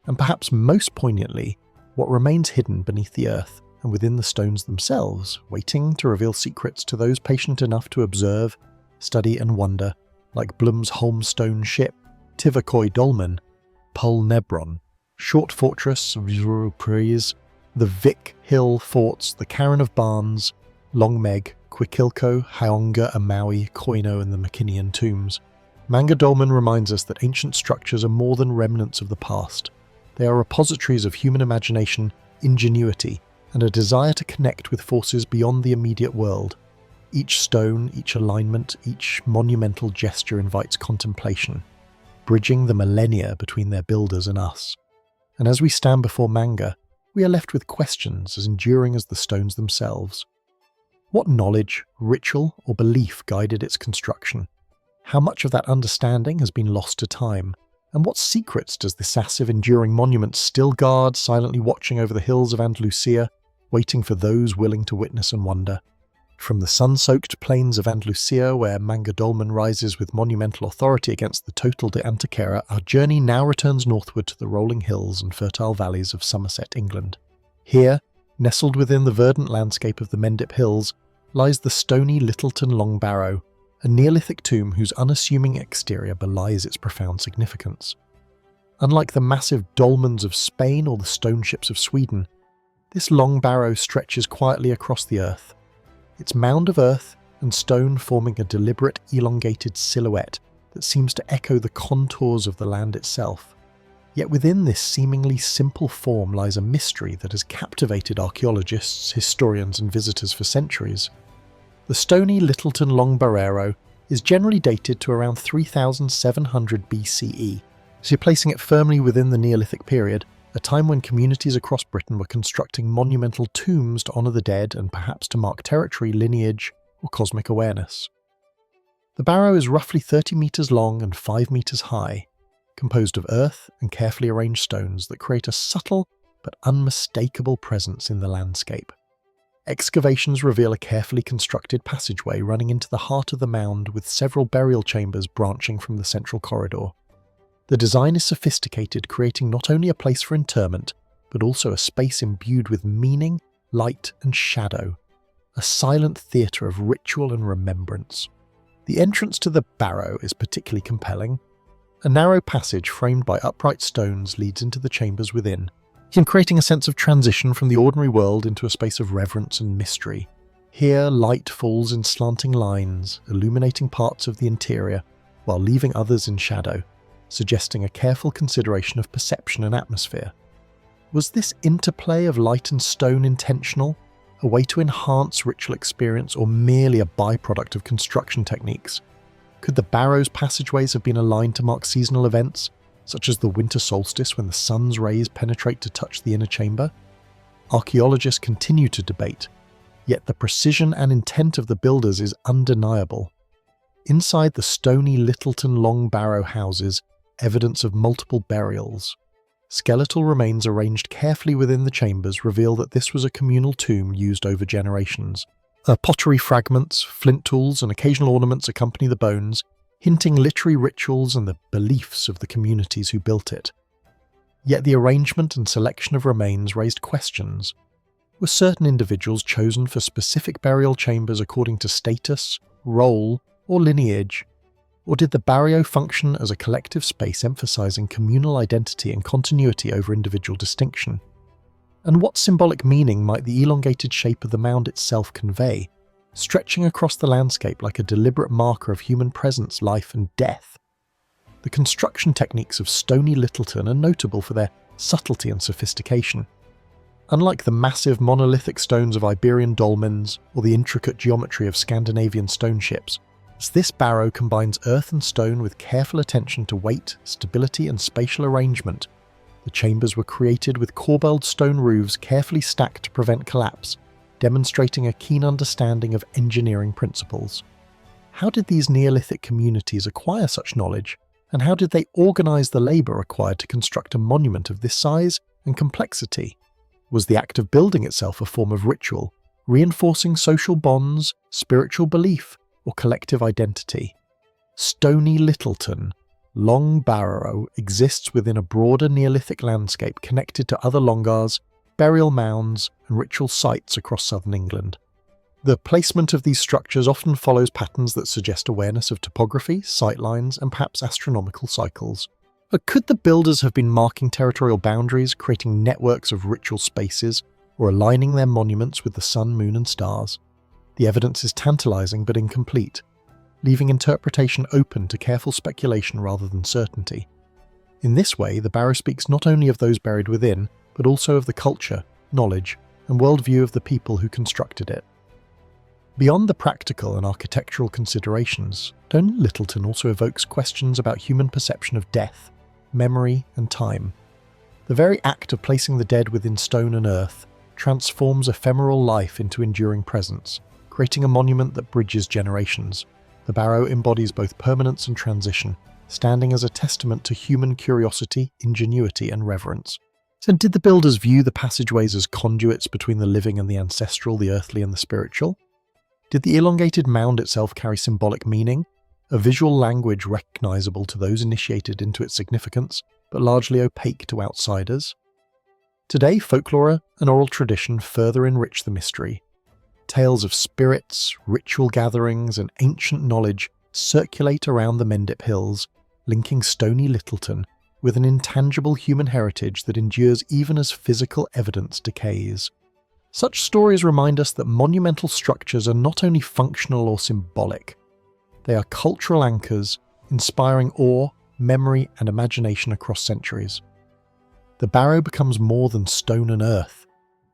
And perhaps most poignantly, what remains hidden beneath the earth and within the stones themselves, waiting to reveal secrets to those patient enough to observe, study, and wonder, like Blum's Holmstone ship, Tivakoi Dolmen, Pul Nebron, Short Fortress of Pries, the Vic Hill Forts, the Cairn of Barnes, Longmeg, Quiquilco, Haonga, Amaui, Koino, and the Makinian tombs. Manga Dolmen reminds us that ancient structures are more than remnants of the past. They are repositories of human imagination, ingenuity, and a desire to connect with forces beyond the immediate world. Each stone, each alignment, each monumental gesture invites contemplation, bridging the millennia between their builders and us. And as we stand before Manga, we are left with questions as enduring as the stones themselves. What knowledge, ritual, or belief guided its construction? How much of that understanding has been lost to time? And what secrets does this massive enduring monument still guard, silently watching over the hills of Andalusia, waiting for those willing to witness and wonder? From the sun-soaked plains of Andalusia, where Manga Dolmen rises with monumental authority against the Total de Antequera, our journey now returns northward to the rolling hills and fertile valleys of Somerset, England. Here, nestled within the verdant landscape of the Mendip Hills, lies the stony Littleton Long Barrow, a Neolithic tomb whose unassuming exterior belies its profound significance. Unlike the massive dolmens of Spain or the stone ships of Sweden, this long barrow stretches quietly across the earth, its mound of earth and stone forming a deliberate, elongated silhouette that seems to echo the contours of the land itself. Yet within this seemingly simple form lies a mystery that has captivated archaeologists, historians, and visitors for centuries. The stony Littleton Long Barrow is generally dated to around 3700 BCE, so you're placing it firmly within the Neolithic period, a time when communities across Britain were constructing monumental tombs to honour the dead and perhaps to mark territory, lineage, or cosmic awareness. The barrow is roughly 30 metres long and 5 metres high, composed of earth and carefully arranged stones that create a subtle but unmistakable presence in the landscape. Excavations reveal a carefully constructed passageway running into the heart of the mound with several burial chambers branching from the central corridor. The design is sophisticated, creating not only a place for interment, but also a space imbued with meaning, light and shadow, a silent theatre of ritual and remembrance. The entrance to the barrow is particularly compelling. A narrow passage framed by upright stones leads into the chambers within, creating a sense of transition from the ordinary world into a space of reverence and mystery. Here, light falls in slanting lines, illuminating parts of the interior, while leaving others in shadow, suggesting a careful consideration of perception and atmosphere. Was this interplay of light and stone intentional, a way to enhance ritual experience, or merely a byproduct of construction techniques? Could the barrow's passageways have been aligned to mark seasonal events, such as the winter solstice when the sun's rays penetrate to touch the inner chamber? Archaeologists continue to debate, yet the precision and intent of the builders is undeniable. Inside the stony Littleton long barrow houses evidence of multiple burials. Skeletal remains arranged carefully within the chambers reveal that this was a communal tomb used over generations. Pottery fragments, flint tools, and occasional ornaments accompany the bones, hinting literary rituals and the beliefs of the communities who built it. Yet the arrangement and selection of remains raised questions. Were certain individuals chosen for specific burial chambers according to status, role, or lineage? Or did the barrow function as a collective space emphasizing communal identity and continuity over individual distinction? And what symbolic meaning might the elongated shape of the mound itself convey, stretching across the landscape like a deliberate marker of human presence, life and death? The construction techniques of stony Littleton are notable for their subtlety and sophistication. Unlike the massive monolithic stones of Iberian dolmens or the intricate geometry of Scandinavian stone ships, this barrow combines earth and stone with careful attention to weight, stability and spatial arrangement. The chambers were created with corbelled stone roofs carefully stacked to prevent collapse, demonstrating a keen understanding of engineering principles. How did these Neolithic communities acquire such knowledge, and how did they organise the labour required to construct a monument of this size and complexity? Was the act of building itself a form of ritual, reinforcing social bonds, spiritual belief, or collective identity? Stony Littleton, Long Barrow, exists within a broader Neolithic landscape connected to other longars, burial mounds, and ritual sites across southern England. The placement of these structures often follows patterns that suggest awareness of topography, sightlines, and perhaps astronomical cycles. But could the builders have been marking territorial boundaries, creating networks of ritual spaces, or aligning their monuments with the sun, moon, and stars? The evidence is tantalizing but incomplete, leaving interpretation open to careful speculation rather than certainty. In this way, the barrow speaks not only of those buried within, but also of the culture, knowledge, and worldview of the people who constructed it. Beyond the practical and architectural considerations, Stony Littleton also evokes questions about human perception of death, memory, and time. The very act of placing the dead within stone and earth transforms ephemeral life into enduring presence, creating a monument that bridges generations. The barrow embodies both permanence and transition, standing as a testament to human curiosity, ingenuity, and reverence. So did the builders view the passageways as conduits between the living and the ancestral, the earthly and the spiritual? Did the elongated mound itself carry symbolic meaning, a visual language recognizable to those initiated into its significance, but largely opaque to outsiders? Today, folklore and oral tradition further enrich the mystery. Tales of spirits, ritual gatherings, and ancient knowledge circulate around the Mendip Hills, linking Stony Littleton with an intangible human heritage that endures even as physical evidence decays. Such stories remind us that monumental structures are not only functional or symbolic, they are cultural anchors, inspiring awe, memory, and imagination across centuries. The barrow becomes more than stone and earth.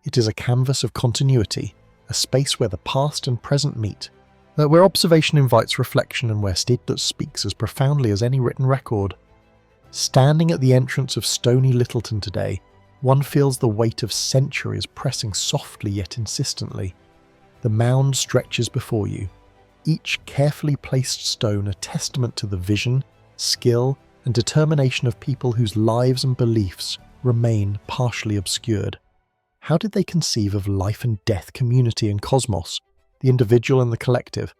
It is a canvas of continuity, a space where the past and present meet, where observation invites reflection and where statement speaks as profoundly as any written record. Standing at the entrance of Stony Littleton today, one feels the weight of centuries pressing softly yet insistently. The mound stretches before you, each carefully placed stone a testament to the vision, skill, and determination of people whose lives and beliefs remain partially obscured. How did they conceive of life and death, community and cosmos, the individual and the collective?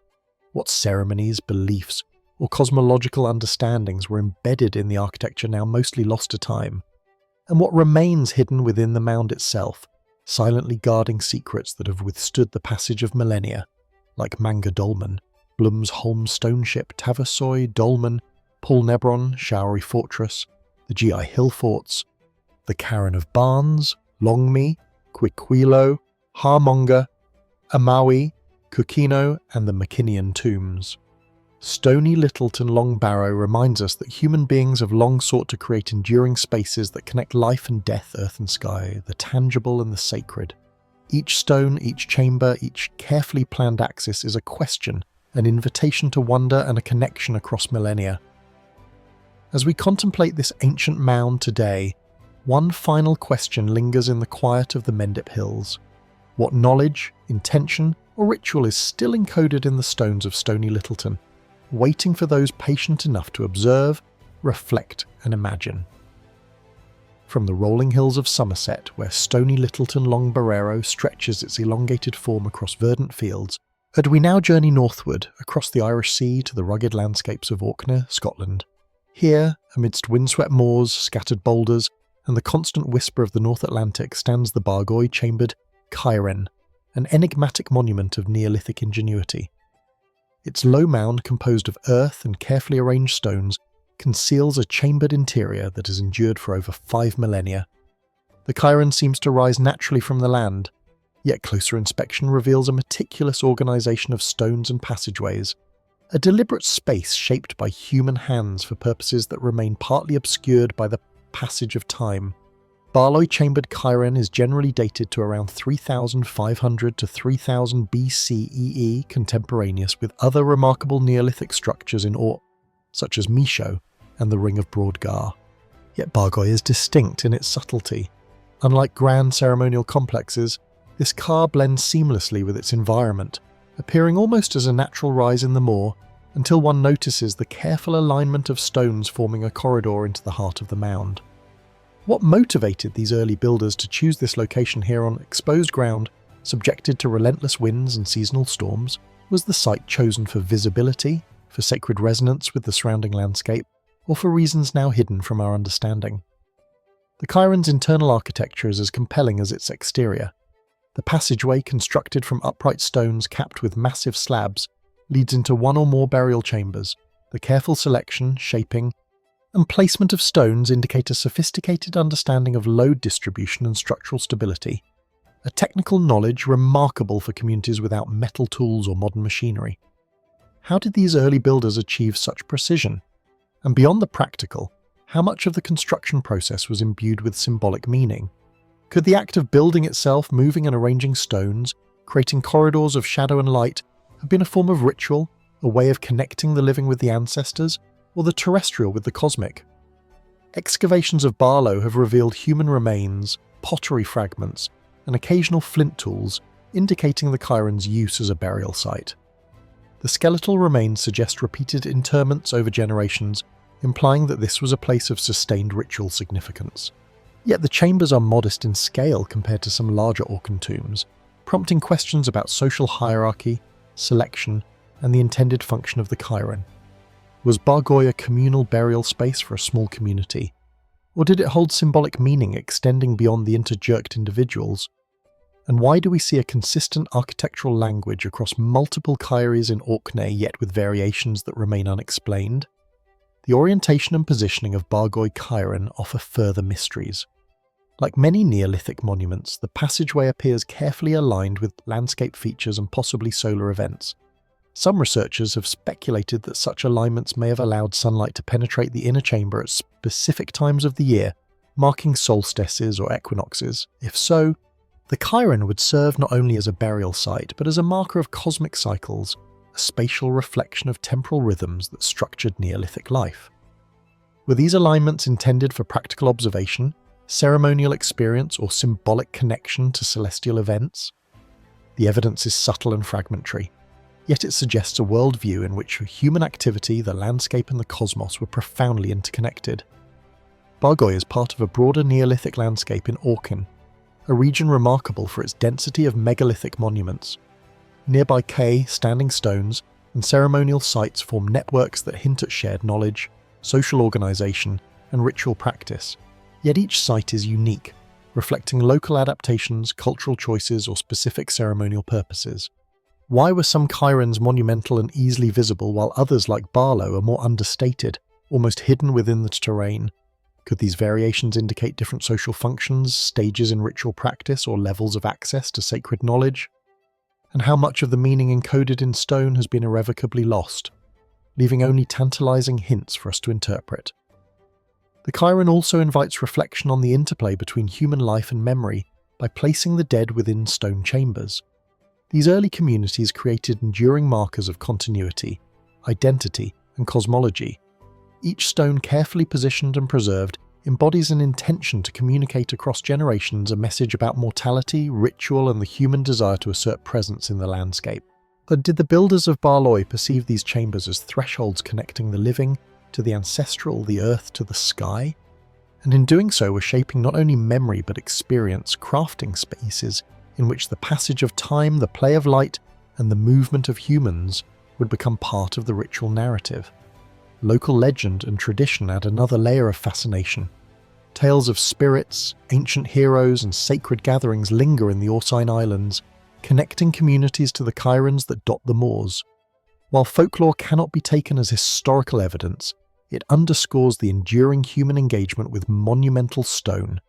What ceremonies, beliefs, or cosmological understandings were embedded in the architecture now mostly lost to time? And what remains hidden within the mound itself, silently guarding secrets that have withstood the passage of millennia, like Manga Dolmen, Blum's Holm stone ship, Tavasoi, Dolmen, Paul Nebron, Showery Fortress, the GI Hill Forts, the Cairn of Barnes, Longme, Quiquilo, Harmonga, Amaui, Kukino, and the McKinnian tombs. Stony Littleton Long Barrow reminds us that human beings have long sought to create enduring spaces that connect life and death, earth and sky, the tangible and the sacred. Each stone, each chamber, each carefully planned axis is a question, an invitation to wonder and a connection across millennia. As we contemplate this ancient mound today, one final question lingers in the quiet of the Mendip Hills. What knowledge, intention, or ritual is still encoded in the stones of Stony Littleton, waiting for those patient enough to observe, reflect, and imagine? From the rolling hills of Somerset, where Stony Littleton Long Barrero stretches its elongated form across verdant fields, we now journey northward, across the Irish Sea to the rugged landscapes of Orkney, Scotland. Here, amidst windswept moors, scattered boulders, and the constant whisper of the North Atlantic stands the Bargoed-chambered Cairn, an enigmatic monument of Neolithic ingenuity. Its low mound, composed of earth and carefully arranged stones, conceals a chambered interior that has endured for over 5 millennia. The Cairn seems to rise naturally from the land, yet closer inspection reveals a meticulous organisation of stones and passageways, a deliberate space shaped by human hands for purposes that remain partly obscured by the passage of time. Barloy-chambered Cairn is generally dated to around 3500 to 3000 BCEE, contemporaneous with other remarkable Neolithic structures in Ork, such as Misho and the Ring of Broadgar. Yet Bargoy is distinct in its subtlety. Unlike grand ceremonial complexes, this Car blends seamlessly with its environment, appearing almost as a natural rise in the moor until one notices the careful alignment of stones forming a corridor into the heart of the mound. What motivated these early builders to choose this location here on exposed ground, subjected to relentless winds and seasonal storms? Was the site chosen for visibility, for sacred resonance with the surrounding landscape, or for reasons now hidden from our understanding? The Cairn's internal architecture is as compelling as its exterior. The passageway, constructed from upright stones capped with massive slabs, leads into one or more burial chambers. The careful selection, shaping, and placement of stones indicate a sophisticated understanding of load distribution and structural stability, a technical knowledge remarkable for communities without metal tools or modern machinery. How did these early builders achieve such precision? And beyond the practical, how much of the construction process was imbued with symbolic meaning? Could the act of building itself, moving and arranging stones, creating corridors of shadow and light, have been a form of ritual, a way of connecting the living with the ancestors, or the terrestrial with the cosmic? Excavations of Barlow have revealed human remains, pottery fragments, and occasional flint tools, indicating the Cairn's use as a burial site. The skeletal remains suggest repeated interments over generations, implying that this was a place of sustained ritual significance. Yet the chambers are modest in scale compared to some larger Orcan tombs, prompting questions about social hierarchy, selection, and the intended function of the Cairn. Was Bargoy a communal burial space for a small community? Or did it hold symbolic meaning extending beyond the interjerked individuals? And why do we see a consistent architectural language across multiple Kairies in Orkney, yet with variations that remain unexplained? The orientation and positioning of Bargoy Cairn offer further mysteries. Like many Neolithic monuments, the passageway appears carefully aligned with landscape features and possibly solar events. Some researchers have speculated that such alignments may have allowed sunlight to penetrate the inner chamber at specific times of the year, marking solstices or equinoxes. If so, the Cairn would serve not only as a burial site, but as a marker of cosmic cycles, a spatial reflection of temporal rhythms that structured Neolithic life. Were these alignments intended for practical observation, ceremonial experience or symbolic connection to celestial events? The evidence is subtle and fragmentary, yet it suggests a worldview in which human activity, the landscape and the cosmos were profoundly interconnected. Bargoy is part of a broader Neolithic landscape in Orkin, a region remarkable for its density of megalithic monuments. Nearby quay, standing stones, and ceremonial sites form networks that hint at shared knowledge, social organisation, and ritual practice. Yet each site is unique, reflecting local adaptations, cultural choices, or specific ceremonial purposes. Why were some cairns monumental and easily visible while others like Barlow are more understated, almost hidden within the terrain? Could these variations indicate different social functions, stages in ritual practice, or levels of access to sacred knowledge? And how much of the meaning encoded in stone has been irrevocably lost, leaving only tantalizing hints for us to interpret? The cairn also invites reflection on the interplay between human life and memory by placing the dead within stone chambers. These early communities created enduring markers of continuity, identity, and cosmology. Each stone, carefully positioned and preserved, embodies an intention to communicate across generations a message about mortality, ritual, and the human desire to assert presence in the landscape. But did the builders of Barloy perceive these chambers as thresholds connecting the living to the ancestral, the earth to the sky? And in doing so were shaping not only memory but experience, crafting spaces in which the passage of time, the play of light, and the movement of humans would become part of the ritual narrative. Local legend and tradition add another layer of fascination. Tales of spirits, ancient heroes, and sacred gatherings linger in the Orsine Islands, connecting communities to the cairns that dot the moors. While folklore cannot be taken as historical evidence, it underscores the enduring human engagement with monumental stone.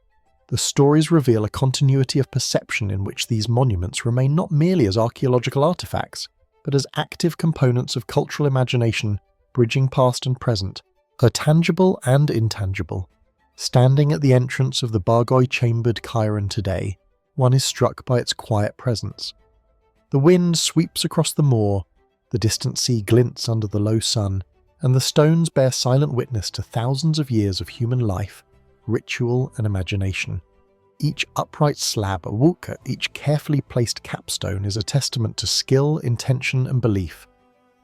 The stories reveal a continuity of perception in which these monuments remain not merely as archaeological artifacts, but as active components of cultural imagination, bridging past and present, are tangible and intangible. Standing at the entrance of the Bargoy chambered cairn today, one is struck by its quiet presence. The wind sweeps across the moor, the distant sea glints under the low sun, and the stones bear silent witness to thousands of years of human life, ritual and imagination. Each upright slab, a wulka, each carefully placed capstone is a testament to skill, intention and belief.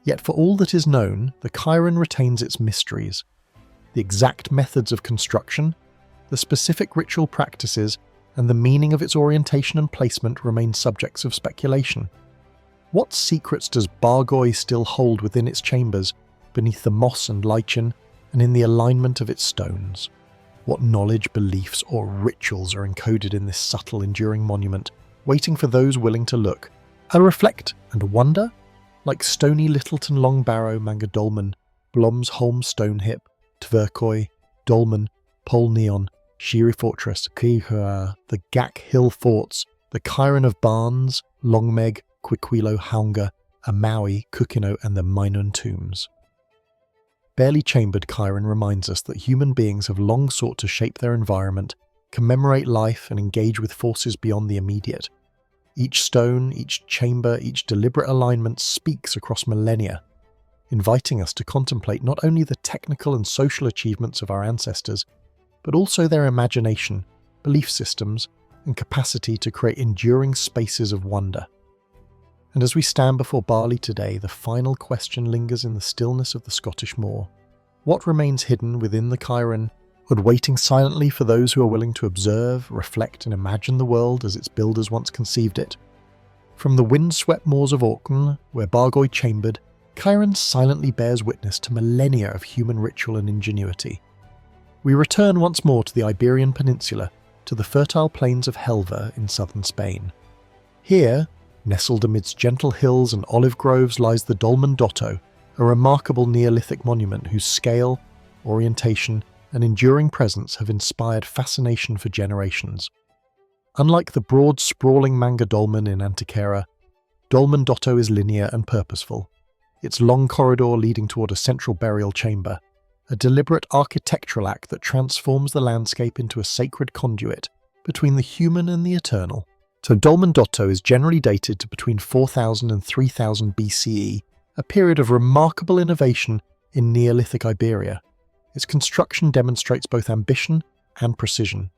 Yet for all that is known, the cairn retains its mysteries. The exact methods of construction, the specific ritual practices, and the meaning of its orientation and placement remain subjects of speculation. What secrets does Bargoy still hold within its chambers, beneath the moss and lichen, and in the alignment of its stones? What knowledge, beliefs, or rituals are encoded in this subtle, enduring monument, waiting for those willing to look, and reflect and wonder? Like Stony Littleton Longbarrow Mangadolmen, Blom's Holm Stonehip, Tverkoy, Dolmen, Pol Neon, Shiri Fortress, Kihua, the Gak Hill Forts, the cairn of Barnes, Longmeg, Quiquilo Haunga, Amaui, Kukino and the Mainun tombs. Barely chambered cairn reminds us that human beings have long sought to shape their environment, commemorate life and engage with forces beyond the immediate. Each stone, each chamber, each deliberate alignment speaks across millennia, inviting us to contemplate not only the technical and social achievements of our ancestors, but also their imagination, belief systems, and capacity to create enduring spaces of wonder. And as we stand before Barley today, the final question lingers in the stillness of the Scottish moor. What remains hidden within the cairn, but waiting silently for those who are willing to observe, reflect and imagine the world as its builders once conceived it? From the wind-swept moors of Orkney, where Bargoy chambered, cairn silently bears witness to millennia of human ritual and ingenuity. We return once more to the Iberian Peninsula, to the fertile plains of Helva in southern Spain. Here, nestled amidst gentle hills and olive groves, lies the Dolmen Dotto, a remarkable Neolithic monument whose scale, orientation, and enduring presence have inspired fascination for generations. Unlike the broad, sprawling Manga Dolmen in Antequera, Dolmen Dotto is linear and purposeful. Its long corridor leading toward a central burial chamber, a deliberate architectural act that transforms the landscape into a sacred conduit between the human and the eternal. So Dolmen Dotto is generally dated to between 4000 and 3000 BCE, a period of remarkable innovation in Neolithic Iberia. Its construction demonstrates both ambition and precision.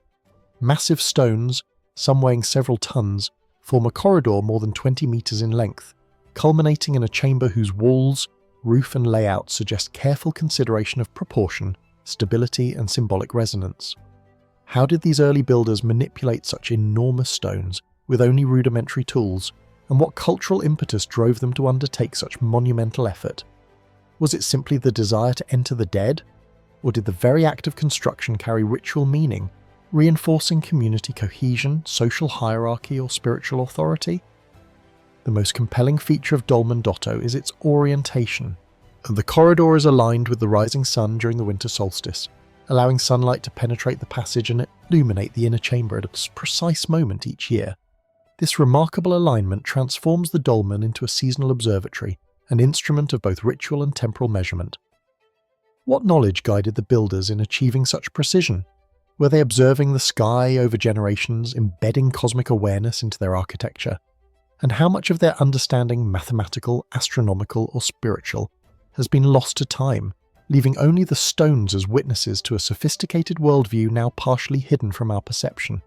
Massive stones, some weighing several tons, form a corridor more than 20 meters in length, culminating in a chamber whose walls, roof and layout suggest careful consideration of proportion, stability and symbolic resonance. How did these early builders manipulate such enormous stones with only rudimentary tools, and what cultural impetus drove them to undertake such monumental effort? Was it simply the desire to enter the dead, or did the very act of construction carry ritual meaning, reinforcing community cohesion, social hierarchy or spiritual authority? The most compelling feature of Dolmen Dotto is its orientation. The corridor is aligned with the rising sun during the winter solstice, allowing sunlight to penetrate the passage and illuminate the inner chamber at a precise moment each year. This remarkable alignment transforms the dolmen into a seasonal observatory, an instrument of both ritual and temporal measurement. What knowledge guided the builders in achieving such precision? Were they observing the sky over generations, embedding cosmic awareness into their architecture? And how much of their understanding, mathematical, astronomical, or spiritual, has been lost to time, leaving only the stones as witnesses to a sophisticated worldview now partially hidden from our perception?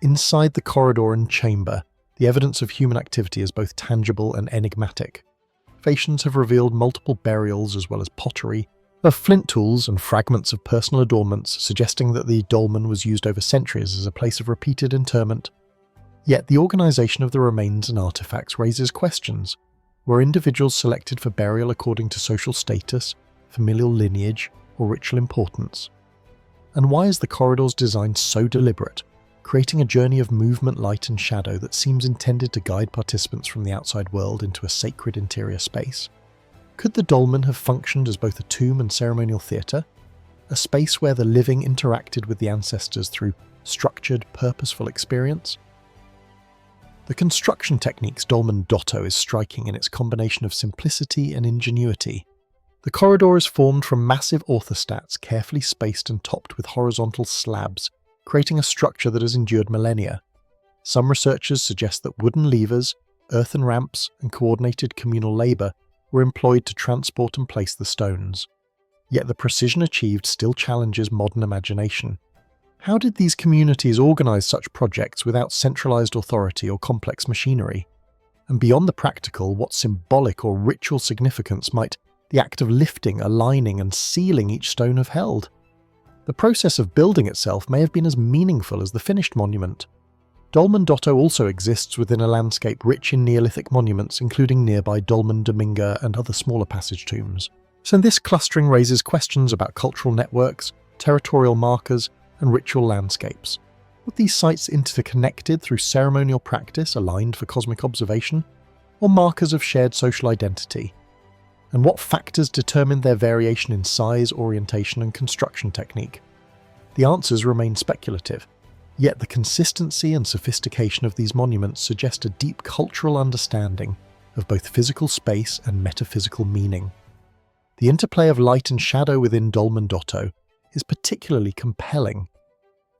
Inside the corridor and chamber, the evidence of human activity is both tangible and enigmatic. Excavations have revealed multiple burials as well as pottery, of flint tools and fragments of personal adornments, suggesting that the dolmen was used over centuries as a place of repeated interment. Yet the organisation of the remains and artefacts raises questions. Were individuals selected for burial according to social status, familial lineage, or ritual importance? And why is the corridor's design so deliberate, creating a journey of movement, light and shadow that seems intended to guide participants from the outside world into a sacred interior space? Could the dolmen have functioned as both a tomb and ceremonial theatre, a space where the living interacted with the ancestors through structured, purposeful experience? The construction techniques Dolmen Dotto is striking in its combination of simplicity and ingenuity. The corridor is formed from massive orthostats carefully spaced and topped with horizontal slabs, creating a structure that has endured millennia. Some researchers suggest that wooden levers, earthen ramps, and coordinated communal labour were employed to transport and place the stones. Yet the precision achieved still challenges modern imagination. How did these communities organise such projects without centralised authority or complex machinery? And beyond the practical, what symbolic or ritual significance might the act of lifting, aligning and sealing each stone have held? The process of building itself may have been as meaningful as the finished monument. Dolmen Dotto also exists within a landscape rich in Neolithic monuments, including nearby Dolmen Dominga and other smaller passage tombs. So this clustering raises questions about cultural networks, territorial markers, and ritual landscapes. Were these sites interconnected through ceremonial practice aligned for cosmic observation, or markers of shared social identity? And what factors determined their variation in size, orientation, and construction technique? The answers remain speculative, yet the consistency and sophistication of these monuments suggest a deep cultural understanding of both physical space and metaphysical meaning. The interplay of light and shadow within Dolmen Dotto is particularly compelling.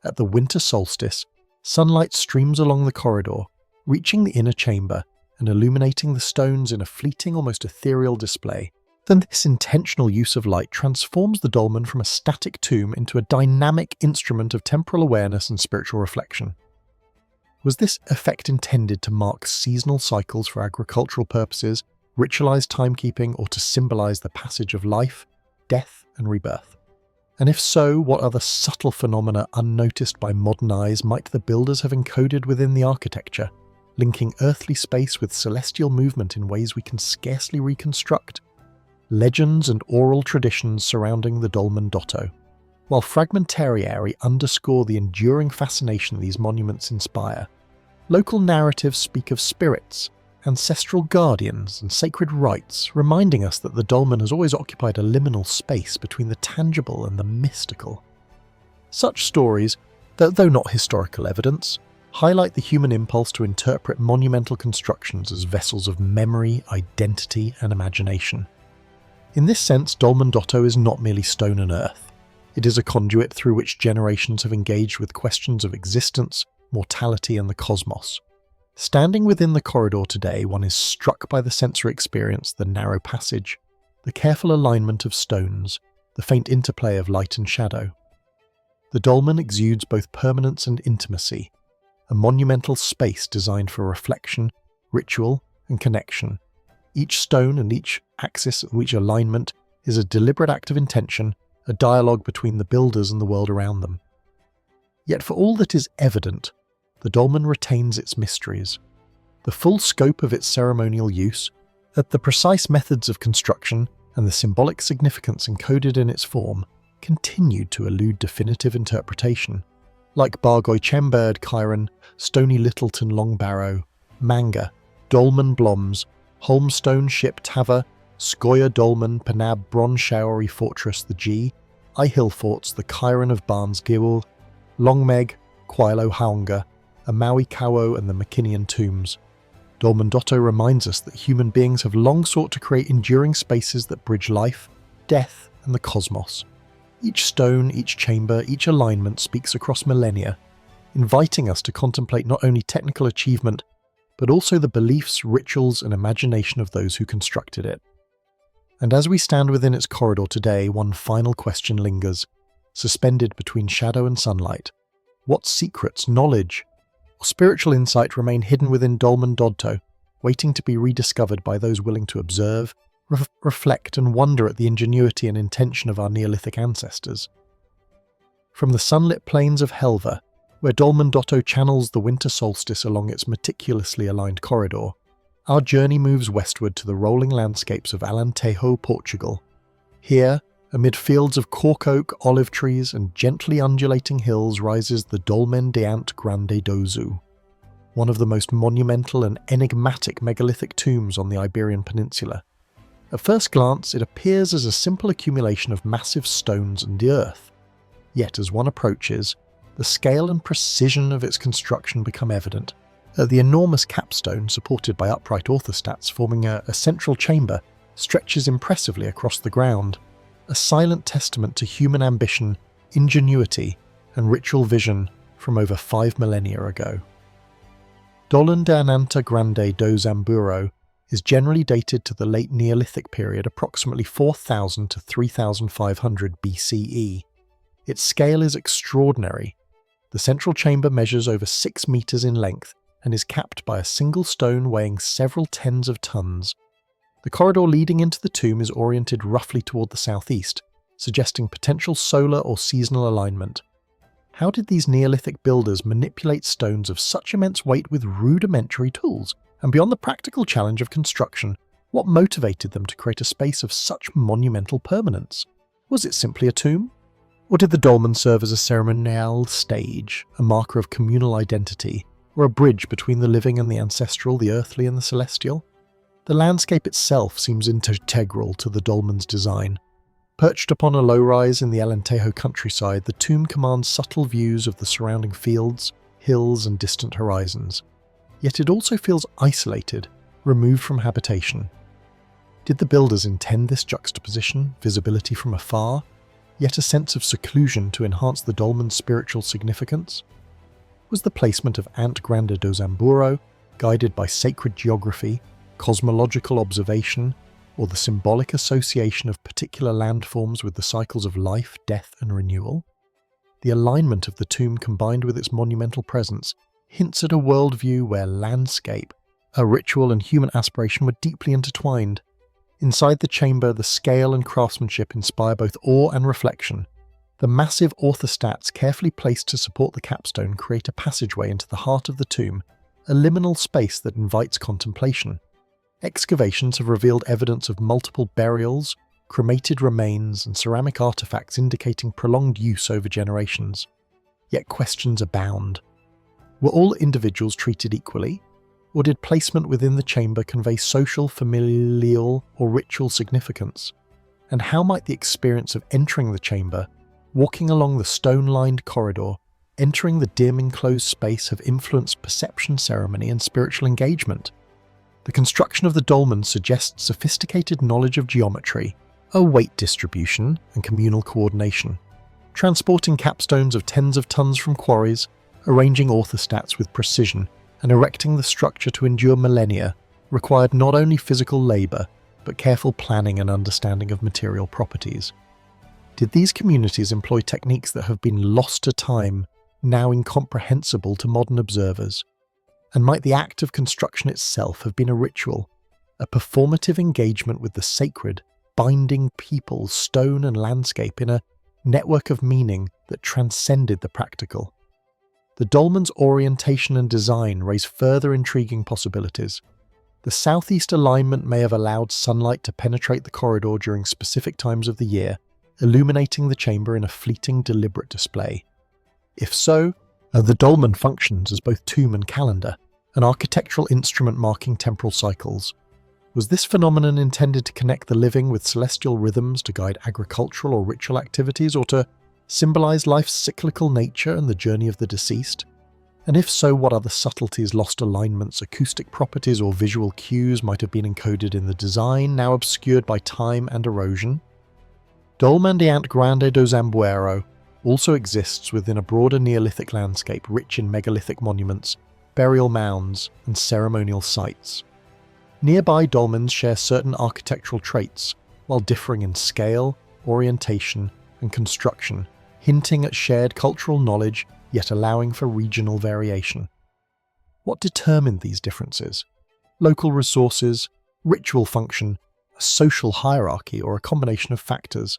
At the winter solstice, sunlight streams along the corridor, reaching the inner chamber and illuminating the stones in a fleeting, almost ethereal display. Then this intentional use of light transforms the dolmen from a static tomb into a dynamic instrument of temporal awareness and spiritual reflection. Was this effect intended to mark seasonal cycles for agricultural purposes, ritualized timekeeping, or to symbolize the passage of life, death, and rebirth? And if so, what other subtle phenomena unnoticed by modern eyes might the builders have encoded within the architecture, linking earthly space with celestial movement in ways we can scarcely reconstruct? Legends and oral traditions surrounding the Dolmen Dotto, while fragmentariary underscore the enduring fascination these monuments inspire. Local narratives speak of spirits, ancestral guardians, and sacred rites, reminding us that the dolmen has always occupied a liminal space between the tangible and the mystical. Such stories, though not historical evidence, highlight the human impulse to interpret monumental constructions as vessels of memory, identity, and imagination. In this sense, Dolmen Dotto is not merely stone and earth. It is a conduit through which generations have engaged with questions of existence, mortality, and the cosmos. Standing within the corridor today, one is struck by the sensory experience, the narrow passage, the careful alignment of stones, the faint interplay of light and shadow. The dolmen exudes both permanence and intimacy, a monumental space designed for reflection, ritual, and connection. Each stone and each axis and each alignment is a deliberate act of intention, a dialogue between the builders and the world around them. Yet for all that is evident, the dolmen retains its mysteries. The full scope of its ceremonial use, the precise methods of construction, and the symbolic significance encoded in its form continued to elude definitive interpretation. Like Bargoy Chembird Chiron, Stony Littleton Long Barrow, Manga, Dolmen Bloms, Holmstone Ship Tava, Scoia Dolmen Penab Bronze Showery Fortress the G, Hill Forts the Chiron of Barnes Giwl, Longmeg, Quilo Haunga, Amaui Kawo and the McKinnian Tombs. Dolmen Dotto reminds us that human beings have long sought to create enduring spaces that bridge life, death, and the cosmos. Each stone, each chamber, each alignment speaks across millennia, inviting us to contemplate not only technical achievement, but also the beliefs, rituals, and imagination of those who constructed it. And as we stand within its corridor today, one final question lingers, suspended between shadow and sunlight. What secrets, knowledge, or spiritual insight remain hidden within Dolmen Dodto, waiting to be rediscovered by those willing to observe, reflect, and wonder at the ingenuity and intention of our Neolithic ancestors? From the sunlit plains of Helva, where Dolmen Dotto channels the winter solstice along its meticulously aligned corridor, our journey moves westward to the rolling landscapes of Alentejo, Portugal. Here, amid fields of cork oak, olive trees, and gently undulating hills rises the Dolmen de Ant Grande Dozu, one of the most monumental and enigmatic megalithic tombs on the Iberian Peninsula. At first glance, it appears as a simple accumulation of massive stones and earth. Yet as one approaches, the scale and precision of its construction become evident. The enormous capstone, supported by upright orthostats forming a central chamber, stretches impressively across the ground, a silent testament to human ambition, ingenuity, and ritual vision from over 5 millennia ago. Dolmen de Ananta Grande do Zamburo is generally dated to the late Neolithic period, approximately 4000 to 3500 BCE. Its scale is extraordinary. The central chamber measures over 6 meters in length and is capped by a single stone weighing several tens of tons. The corridor leading into the tomb is oriented roughly toward the southeast, suggesting potential solar or seasonal alignment. How did these Neolithic builders manipulate stones of such immense weight with rudimentary tools? And beyond the practical challenge of construction, what motivated them to create a space of such monumental permanence? Was it simply a tomb? Or did the dolmen serve as a ceremonial stage, a marker of communal identity, or a bridge between the living and the ancestral, the earthly and the celestial? The landscape itself seems integral to the dolmen's design. Perched upon a low-rise in the Alentejo countryside, the tomb commands subtle views of the surrounding fields, hills and distant horizons. Yet it also feels isolated, removed from habitation. Did the builders intend this juxtaposition, visibility from afar, yet a sense of seclusion to enhance the dolmen's spiritual significance? Was the placement of Ant Grande do Zamburo guided by sacred geography, cosmological observation, or the symbolic association of particular landforms with the cycles of life, death, and renewal? The alignment of the tomb combined with its monumental presence hints at a worldview where landscape, a ritual, and human aspiration were deeply intertwined. Inside the chamber, the scale and craftsmanship inspire both awe and reflection. The massive orthostats carefully placed to support the capstone create a passageway into the heart of the tomb, a liminal space that invites contemplation. Excavations have revealed evidence of multiple burials, cremated remains, and ceramic artifacts indicating prolonged use over generations. Yet questions abound. Were all individuals treated equally? Or did placement within the chamber convey social, familial, or ritual significance? And how might the experience of entering the chamber, walking along the stone-lined corridor, entering the dim enclosed space have influenced perception, ceremony, and spiritual engagement? The construction of the dolmen suggests sophisticated knowledge of geometry, a weight distribution, and communal coordination. Transporting capstones of tens of tons from quarries, arranging orthostats with precision, and erecting the structure to endure millennia required not only physical labour, but careful planning and understanding of material properties. Did these communities employ techniques that have been lost to time, now incomprehensible to modern observers? And might the act of construction itself have been a ritual, a performative engagement with the sacred, binding people, stone and landscape in a network of meaning that transcended the practical? The dolmen's orientation and design raise further intriguing possibilities. The southeast alignment may have allowed sunlight to penetrate the corridor during specific times of the year, illuminating the chamber in a fleeting, deliberate display. If so, the dolmen functions as both tomb and calendar, an architectural instrument marking temporal cycles. Was this phenomenon intended to connect the living with celestial rhythms to guide agricultural or ritual activities, or to symbolize life's cyclical nature and the journey of the deceased? And if so, what other subtleties, lost alignments, acoustic properties, or visual cues might have been encoded in the design, now obscured by time and erosion? Dolmen de Ant Grande do Zambuero also exists within a broader Neolithic landscape rich in megalithic monuments, burial mounds, and ceremonial sites. Nearby dolmens share certain architectural traits, while differing in scale, orientation, and construction, hinting at shared cultural knowledge yet allowing for regional variation. What determined these differences? Local resources, ritual function, a social hierarchy, or a combination of factors?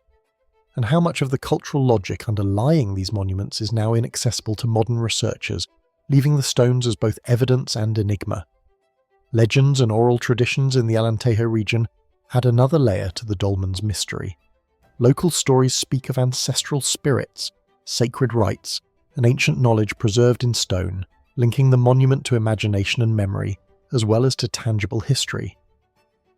And how much of the cultural logic underlying these monuments is now inaccessible to modern researchers, leaving the stones as both evidence and enigma? Legends and oral traditions in the Alentejo region add another layer to the dolmen's mystery. Local stories speak of ancestral spirits, sacred rites, and ancient knowledge preserved in stone, linking the monument to imagination and memory, as well as to tangible history.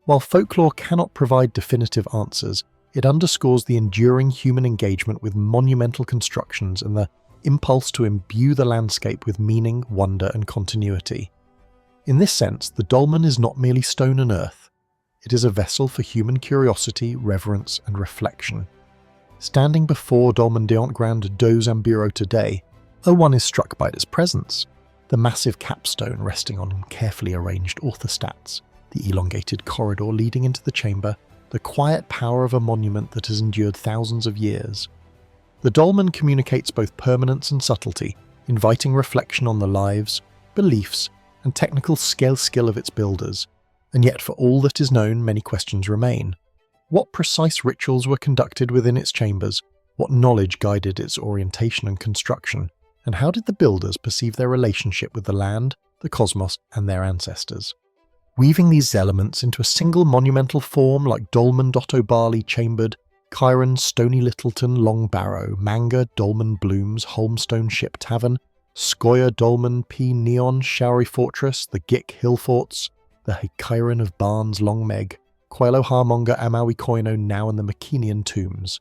While folklore cannot provide definitive answers, it underscores the enduring human engagement with monumental constructions and the impulse to imbue the landscape with meaning, wonder, and continuity. In this sense, the dolmen is not merely stone and earth. It is a vessel for human curiosity, reverence, and reflection. Standing before Dolmen de Ant Grande do Zambuero today, one is struck by its presence. The massive capstone resting on carefully arranged orthostats, the elongated corridor leading into the chamber, the quiet power of a monument that has endured thousands of years. The dolmen communicates both permanence and subtlety, inviting reflection on the lives, beliefs, and technical skill of its builders. And yet, for all that is known, many questions remain. What precise rituals were conducted within its chambers? What knowledge guided its orientation and construction? And how did the builders perceive their relationship with the land, the cosmos, and their ancestors? Weaving these elements into a single monumental form like Dolmen Dotto Bali Chambered, Chiron Stony Littleton Long Barrow, Manga Dolmen Blooms Holmstone Ship Tavern, Scoia Dolmen P Neon Showery Fortress, the Gik Hill Forts, the Chiron of Barnes Long Meg, Coelho Harmonga Amawi Koino now in the Makinian tombs.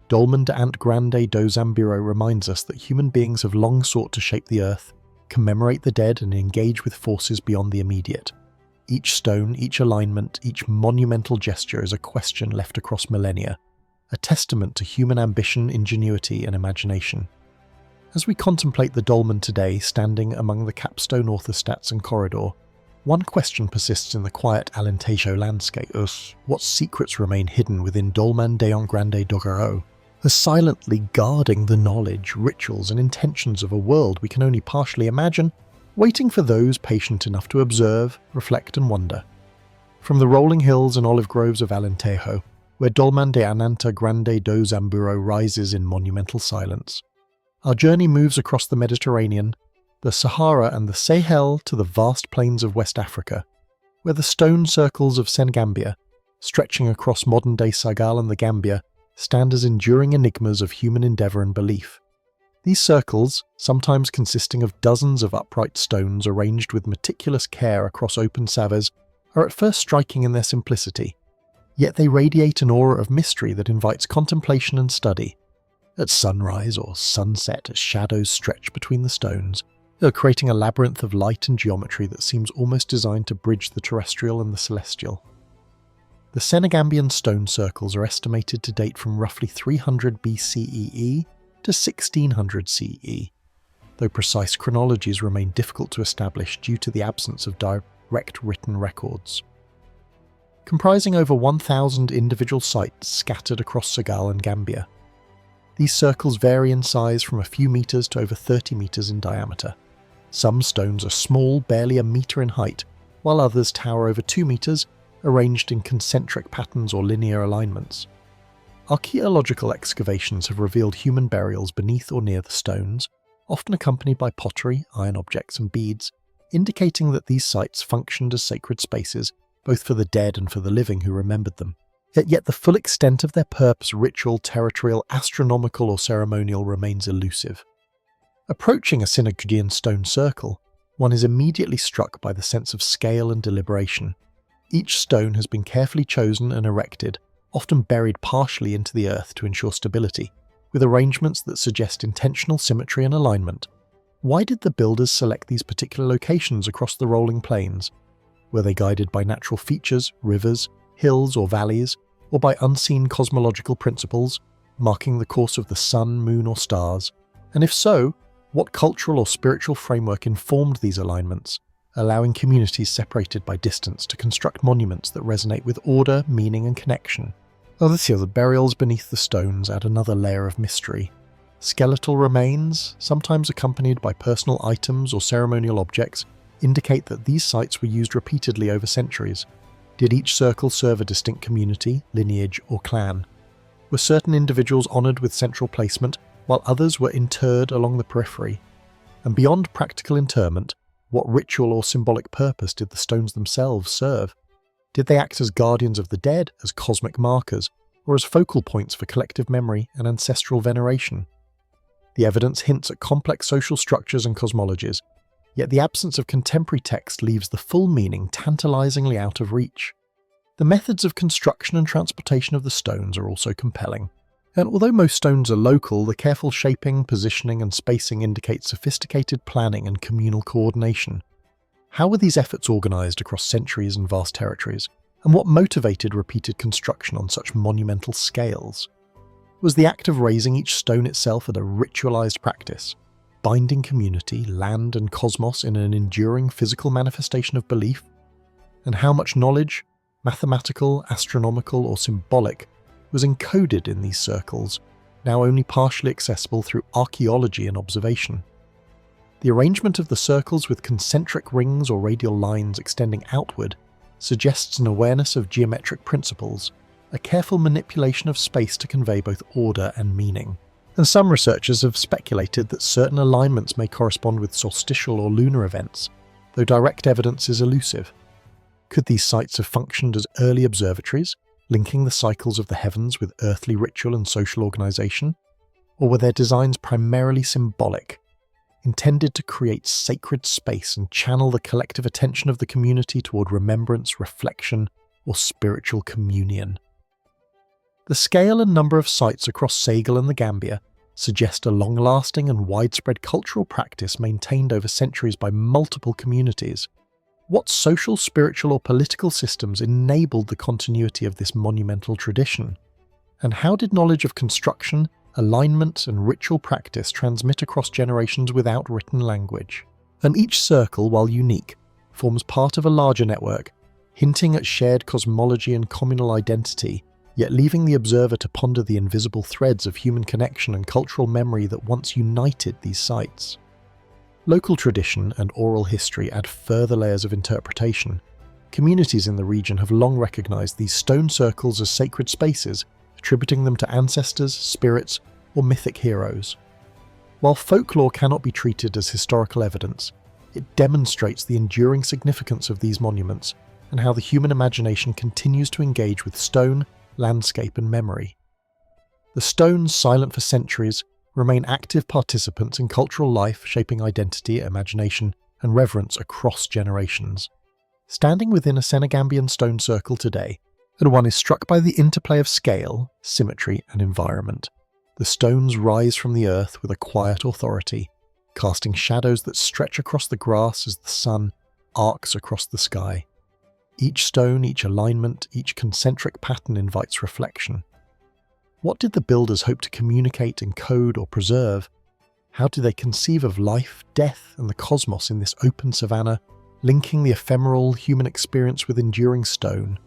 Dolmen de Ant Grande do Zambuero reminds us that human beings have long sought to shape the earth, commemorate the dead, and engage with forces beyond the immediate. Each stone, each alignment, each monumental gesture is a question left across millennia, a testament to human ambition, ingenuity, and imagination. As we contemplate the dolmen today, standing among the capstone orthostats and corridor, one question persists in the quiet Alentejo landscape: what secrets remain hidden within Dolmen de Ant Grande do Zambuero, silently guarding the knowledge, rituals, and intentions of a world we can only partially imagine, waiting for those patient enough to observe, reflect, and wonder. From the rolling hills and olive groves of Alentejo, where Dolmen de Ant Grande do Zambuero rises in monumental silence, our journey moves across the Mediterranean, the Sahara and the Sahel to the vast plains of West Africa, where the stone circles of Senegambia, stretching across modern-day Senegal and the Gambia, stand as enduring enigmas of human endeavour and belief. These circles, sometimes consisting of dozens of upright stones arranged with meticulous care across open savers, are at first striking in their simplicity, yet they radiate an aura of mystery that invites contemplation and study. At sunrise or sunset, as shadows stretch between the stones, creating a labyrinth of light and geometry that seems almost designed to bridge the terrestrial and the celestial. The Senegambian stone circles are estimated to date from roughly 300 BCE to 1600 CE, though precise chronologies remain difficult to establish due to the absence of direct written records. Comprising over 1,000 individual sites scattered across Senegal and Gambia, These circles vary in size from a few meters to over 30 meters in diameter. Some stones are small, barely a meter in height, while others tower over 2 meters, arranged in concentric patterns or linear alignments. Archaeological excavations have revealed human burials beneath or near the stones, often accompanied by pottery, iron objects and beads, indicating that these sites functioned as sacred spaces, both for the dead and for the living who remembered them. Yet the full extent of their purpose, ritual, territorial, astronomical or ceremonial, remains elusive. Approaching a Synecdochean stone circle, one is immediately struck by the sense of scale and deliberation. Each stone has been carefully chosen and erected, often buried partially into the earth to ensure stability, with arrangements that suggest intentional symmetry and alignment. Why did the builders select these particular locations across the rolling plains? Were they guided by natural features, rivers, hills or valleys, or by unseen cosmological principles, marking the course of the sun, moon or stars? And if so, what cultural or spiritual framework informed these alignments, allowing communities separated by distance to construct monuments that resonate with order, meaning and connection? The burials beneath the stones add another layer of mystery. Skeletal remains, sometimes accompanied by personal items or ceremonial objects, indicate that these sites were used repeatedly over centuries. Did each circle serve a distinct community, lineage or clan? Were certain individuals honoured with central placement, while others were interred along the periphery? And beyond practical interment, what ritual or symbolic purpose did the stones themselves serve? Did they act as guardians of the dead, as cosmic markers, or as focal points for collective memory and ancestral veneration? The evidence hints at complex social structures and cosmologies, yet the absence of contemporary text leaves the full meaning tantalizingly out of reach. The methods of construction and transportation of the stones are also compelling. And although most stones are local, the careful shaping, positioning and spacing indicate sophisticated planning and communal coordination. How were these efforts organised across centuries and vast territories? And what motivated repeated construction on such monumental scales? Was the act of raising each stone itself a ritualised practice, binding community, land and cosmos in an enduring physical manifestation of belief? And how much knowledge, mathematical, astronomical or symbolic, was encoded in these circles, now only partially accessible through archaeology and observation? The arrangement of the circles with concentric rings or radial lines extending outward suggests an awareness of geometric principles, a careful manipulation of space to convey both order and meaning. And some researchers have speculated that certain alignments may correspond with solstitial or lunar events, though direct evidence is elusive. Could these sites have functioned as early observatories, linking the cycles of the heavens with earthly ritual and social organisation? Or were their designs primarily symbolic, intended to create sacred space and channel the collective attention of the community toward remembrance, reflection, or spiritual communion? The scale and number of sites across Senegal and the Gambia suggest a long-lasting and widespread cultural practice maintained over centuries by multiple communities. What social, spiritual, or political systems enabled the continuity of this monumental tradition? And how did knowledge of construction, alignment, and ritual practice transmit across generations without written language? And each circle, while unique, forms part of a larger network, hinting at shared cosmology and communal identity, yet leaving the observer to ponder the invisible threads of human connection and cultural memory that once united these sites. Local tradition and oral history add further layers of interpretation. Communities in the region have long recognized these stone circles as sacred spaces, attributing them to ancestors, spirits, or mythic heroes. While folklore cannot be treated as historical evidence, it demonstrates the enduring significance of these monuments and how the human imagination continues to engage with stone, landscape, and memory. The stones, silent for centuries, remain active participants in cultural life, shaping identity, imagination, and reverence across generations. Standing within a Senegambian stone circle today, and one is struck by the interplay of scale, symmetry, and environment. The stones rise from the earth with a quiet authority, casting shadows that stretch across the grass as the sun arcs across the sky. Each stone, each alignment, each concentric pattern invites reflection. What did the builders hope to communicate, encode, or preserve? How do they conceive of life, death, and the cosmos in this open savanna, linking the ephemeral human experience with enduring stone?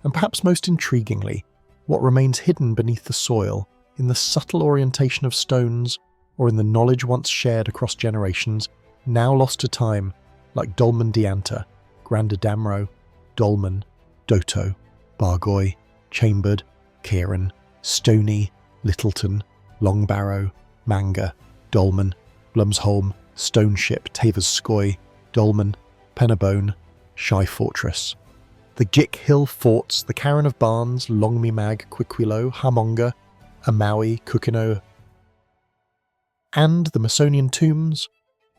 And perhaps most intriguingly, what remains hidden beneath the soil, in the subtle orientation of stones, or in the knowledge once shared across generations, now lost to time, like Dolmen Dianta, Grandadamro, Dolmen, Doto, Bargoy, Chambered, Kieran, Stony, Littleton, Longbarrow, Manga, Dolmen, Blumsholm, Stoneship, Tavers Skoy, Dolmen, Pennabone, Shy Fortress. The Gick Hill Forts, the Carron of Barnes, Longmy Mag, Quiquilo, Hamonga, Amaui, Kukino, and the Masonian tombs.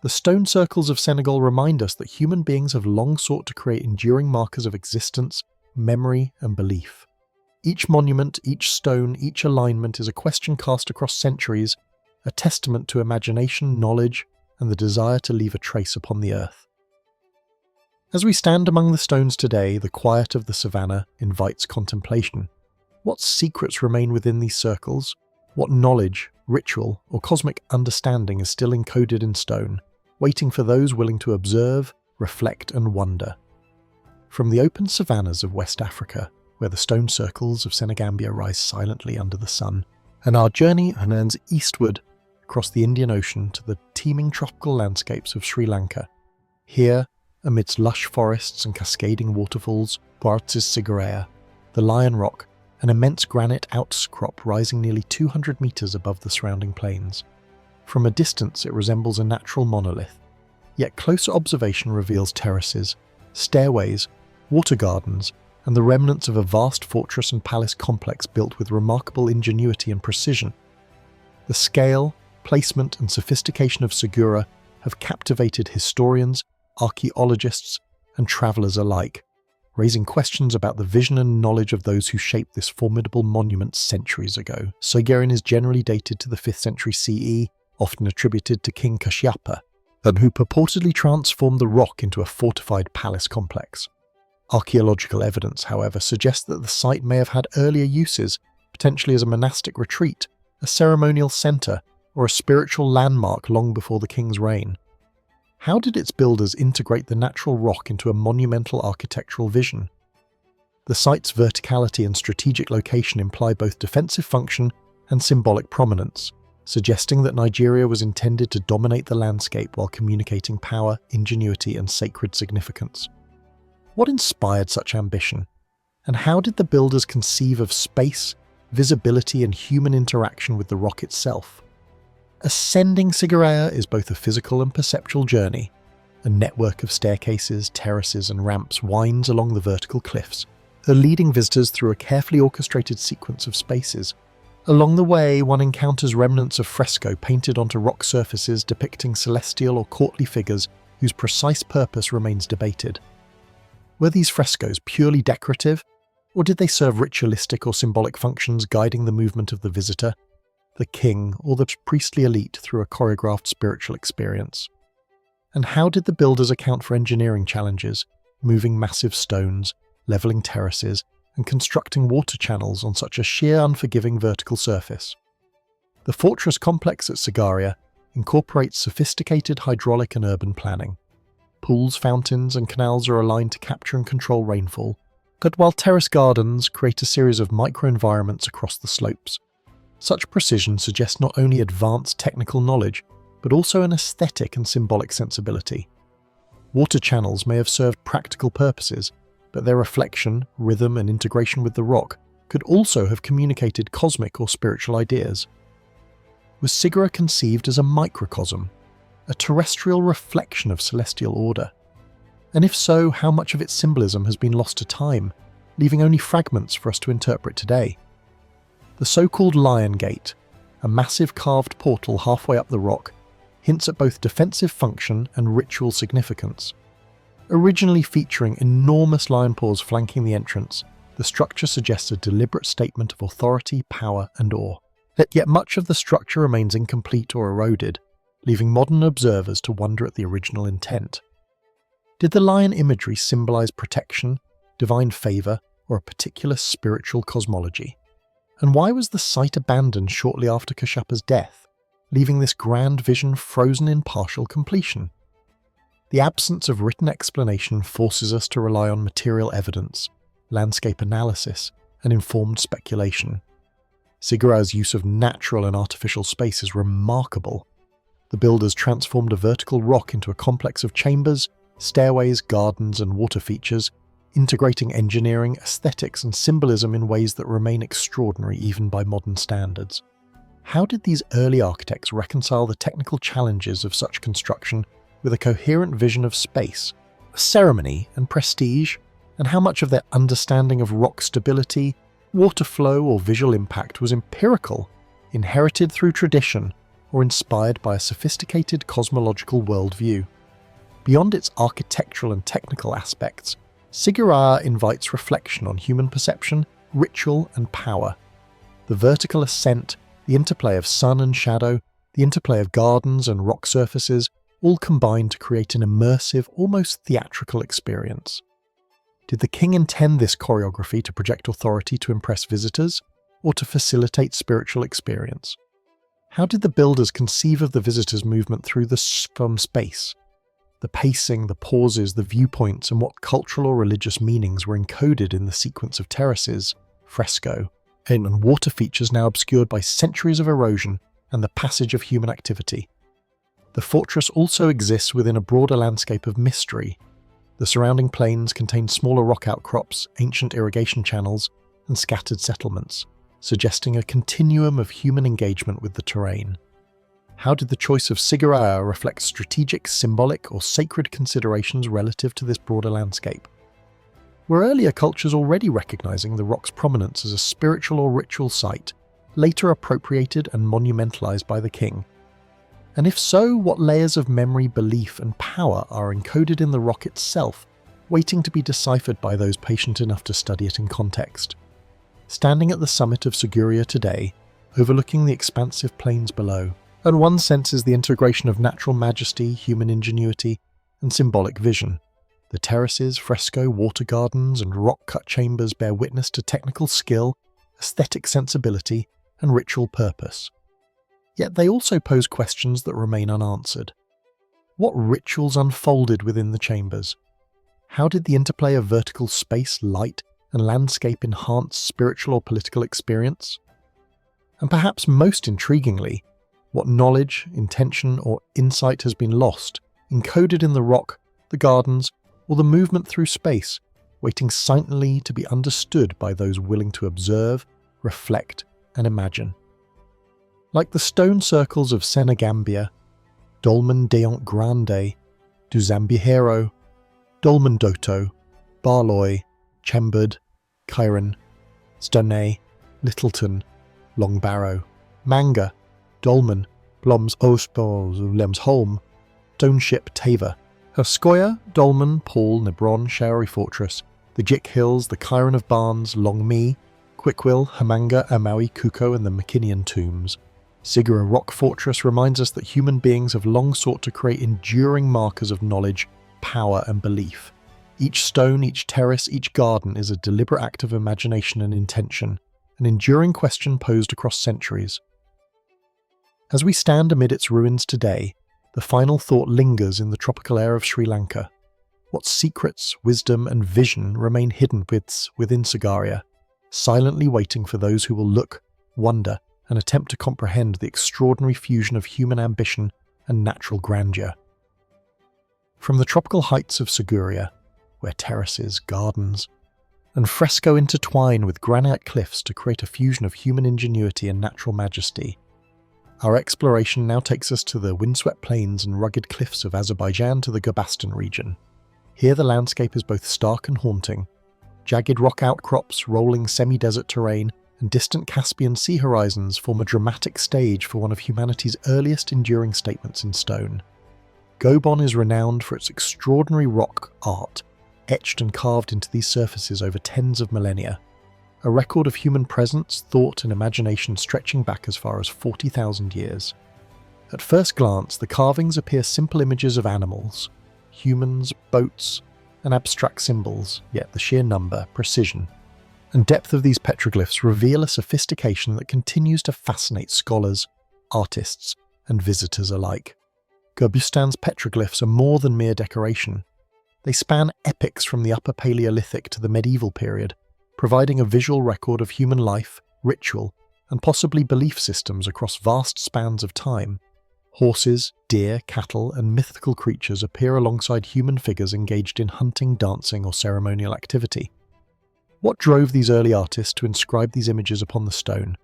The stone circles of Senegal remind us that human beings have long sought to create enduring markers of existence, memory, and belief. Each monument, each stone, each alignment is a question cast across centuries, a testament to imagination, knowledge, and the desire to leave a trace upon the earth. As we stand among the stones today, the quiet of the savannah invites contemplation. What secrets remain within these circles? What knowledge, ritual, or cosmic understanding is still encoded in stone, waiting for those willing to observe, reflect, and wonder? From the open savannas of West Africa, where the stone circles of Senegambia rise silently under the sun, and our journey turns eastward across the Indian Ocean to the teeming tropical landscapes of Sri Lanka. Here, amidst lush forests and cascading waterfalls, Bhartis Siguraya, the Lion Rock, an immense granite outcrop rising nearly 200 metres above the surrounding plains. From a distance it resembles a natural monolith, yet closer observation reveals terraces, stairways, water gardens, and the remnants of a vast fortress and palace complex built with remarkable ingenuity and precision. The scale, placement, and sophistication of Segura have captivated historians, archaeologists, and travellers alike, raising questions about the vision and knowledge of those who shaped this formidable monument centuries ago. Segurin is generally dated to the 5th century CE, often attributed to King Kashyapa, and who purportedly transformed the rock into a fortified palace complex. Archaeological evidence, however, suggests that the site may have had earlier uses, potentially as a monastic retreat, a ceremonial centre, or a spiritual landmark long before the king's reign. How did its builders integrate the natural rock into a monumental architectural vision? The site's verticality and strategic location imply both defensive function and symbolic prominence, suggesting that Nigeria was intended to dominate the landscape while communicating power, ingenuity, and sacred significance. What inspired such ambition? And how did the builders conceive of space, visibility, and human interaction with the rock itself? Ascending Siguraya is both a physical and perceptual journey. A network of staircases, terraces, and ramps winds along the vertical cliffs, leading visitors through a carefully orchestrated sequence of spaces. Along the way, one encounters remnants of fresco painted onto rock surfaces depicting celestial or courtly figures whose precise purpose remains debated. Were these frescoes purely decorative, or did they serve ritualistic or symbolic functions guiding the movement of the visitor, the king, or the priestly elite through a choreographed spiritual experience? And how did the builders account for engineering challenges, moving massive stones, levelling terraces, and constructing water channels on such a sheer, unforgiving vertical surface? The fortress complex at Sagaria incorporates sophisticated hydraulic and urban planning. Pools, fountains, and canals are aligned to capture and control rainfall, but while terrace gardens create a series of microenvironments across the slopes. Such precision suggests not only advanced technical knowledge, but also an aesthetic and symbolic sensibility. Water channels may have served practical purposes, but their reflection, rhythm, and integration with the rock could also have communicated cosmic or spiritual ideas. Was Sigura conceived as a microcosm, a terrestrial reflection of celestial order? And if so, how much of its symbolism has been lost to time, leaving only fragments for us to interpret today? The so-called Lion Gate, a massive carved portal halfway up the rock, hints at both defensive function and ritual significance. Originally featuring enormous lion paws flanking the entrance, the structure suggests a deliberate statement of authority, power, and awe. Yet much of the structure remains incomplete or eroded, leaving modern observers to wonder at the original intent. Did the lion imagery symbolize protection, divine favor, or a particular spiritual cosmology? And why was the site abandoned shortly after Kashapa's death, leaving this grand vision frozen in partial completion? The absence of written explanation forces us to rely on material evidence, landscape analysis, and informed speculation. Sigurar's use of natural and artificial space is remarkable. The builders transformed a vertical rock into a complex of chambers, stairways, gardens, and water features, integrating engineering, aesthetics, and symbolism in ways that remain extraordinary even by modern standards. How did these early architects reconcile the technical challenges of such construction with a coherent vision of space, ceremony, and prestige, and how much of their understanding of rock stability, water flow, or visual impact was empirical, inherited through tradition, or inspired by a sophisticated cosmological worldview? Beyond its architectural and technical aspects, Sigurara invites reflection on human perception, ritual, and power. The vertical ascent, the interplay of sun and shadow, the interplay of gardens and rock surfaces, all combine to create an immersive, almost theatrical experience. Did the king intend this choreography to project authority to impress visitors, or to facilitate spiritual experience? How did the builders conceive of the visitors' movement through from space? The pacing, the pauses, the viewpoints, and what cultural or religious meanings were encoded in the sequence of terraces, fresco, and water features now obscured by centuries of erosion and the passage of human activity. The fortress also exists within a broader landscape of mystery. The surrounding plains contain smaller rock outcrops, ancient irrigation channels, and scattered settlements, suggesting a continuum of human engagement with the terrain. How did the choice of Sigurara reflect strategic, symbolic, or sacred considerations relative to this broader landscape? Were earlier cultures already recognizing the rock's prominence as a spiritual or ritual site, later appropriated and monumentalized by the king? And if so, what layers of memory, belief, and power are encoded in the rock itself, waiting to be deciphered by those patient enough to study it in context? Standing at the summit of Siguriya today, overlooking the expansive plains below, and one senses the integration of natural majesty, human ingenuity, and symbolic vision. The terraces, fresco, water gardens, and rock-cut chambers bear witness to technical skill, aesthetic sensibility, and ritual purpose. Yet they also pose questions that remain unanswered. What rituals unfolded within the chambers? How did the interplay of vertical space, light, and landscape enhance spiritual or political experience? And perhaps most intriguingly, what knowledge, intention, or insight has been lost, encoded in the rock, the gardens, or the movement through space, waiting silently to be understood by those willing to observe, reflect, and imagine. Like the stone circles of Senegambia, Dolmen Deont Grande, du Zambihero, Dolmen Doto, Barloy, Chemberd, Chiron, Stoney, Littleton, Long Barrow, Manga, Dolmen, Bloms Ospos Lemsholm, Stoneship Tava, Herskoya, Dolmen, Paul, Nebron, Showery Fortress, the Jik Hills, the Chiron of Barnes, Longme, Quickwill, Hamanga, Amaui, Kuko, and the McKinnian Tombs. Sigura Rock Fortress reminds us that human beings have long sought to create enduring markers of knowledge, power, and belief. Each stone, each terrace, each garden is a deliberate act of imagination and intention, an enduring question posed across centuries. As we stand amid its ruins today, the final thought lingers in the tropical air of Sri Lanka. What secrets, wisdom, and vision remain hidden within Siguriya, silently waiting for those who will look, wonder, and attempt to comprehend the extraordinary fusion of human ambition and natural grandeur. From the tropical heights of Siguriya, where terraces, gardens, and fresco intertwine with granite cliffs to create a fusion of human ingenuity and natural majesty, our exploration now takes us to the windswept plains and rugged cliffs of Azerbaijan to the Gobastan region. Here the landscape is both stark and haunting. Jagged rock outcrops, rolling semi-desert terrain, and distant Caspian sea horizons form a dramatic stage for one of humanity's earliest enduring statements in stone. Gobon is renowned for its extraordinary rock art, etched and carved into these surfaces over tens of millennia. A record of human presence, thought, and imagination stretching back as far as 40,000 years. At first glance, the carvings appear simple images of animals, humans, boats, and abstract symbols, yet the sheer number, precision, and depth of these petroglyphs reveal a sophistication that continues to fascinate scholars, artists, and visitors alike. Gobustan's petroglyphs are more than mere decoration. They span epochs from the Upper Paleolithic to the medieval period, providing a visual record of human life, ritual, and possibly belief systems across vast spans of time. Horses, deer, cattle, and mythical creatures appear alongside human figures engaged in hunting, dancing, or ceremonial activity. What drove these early artists to inscribe these images upon the stone?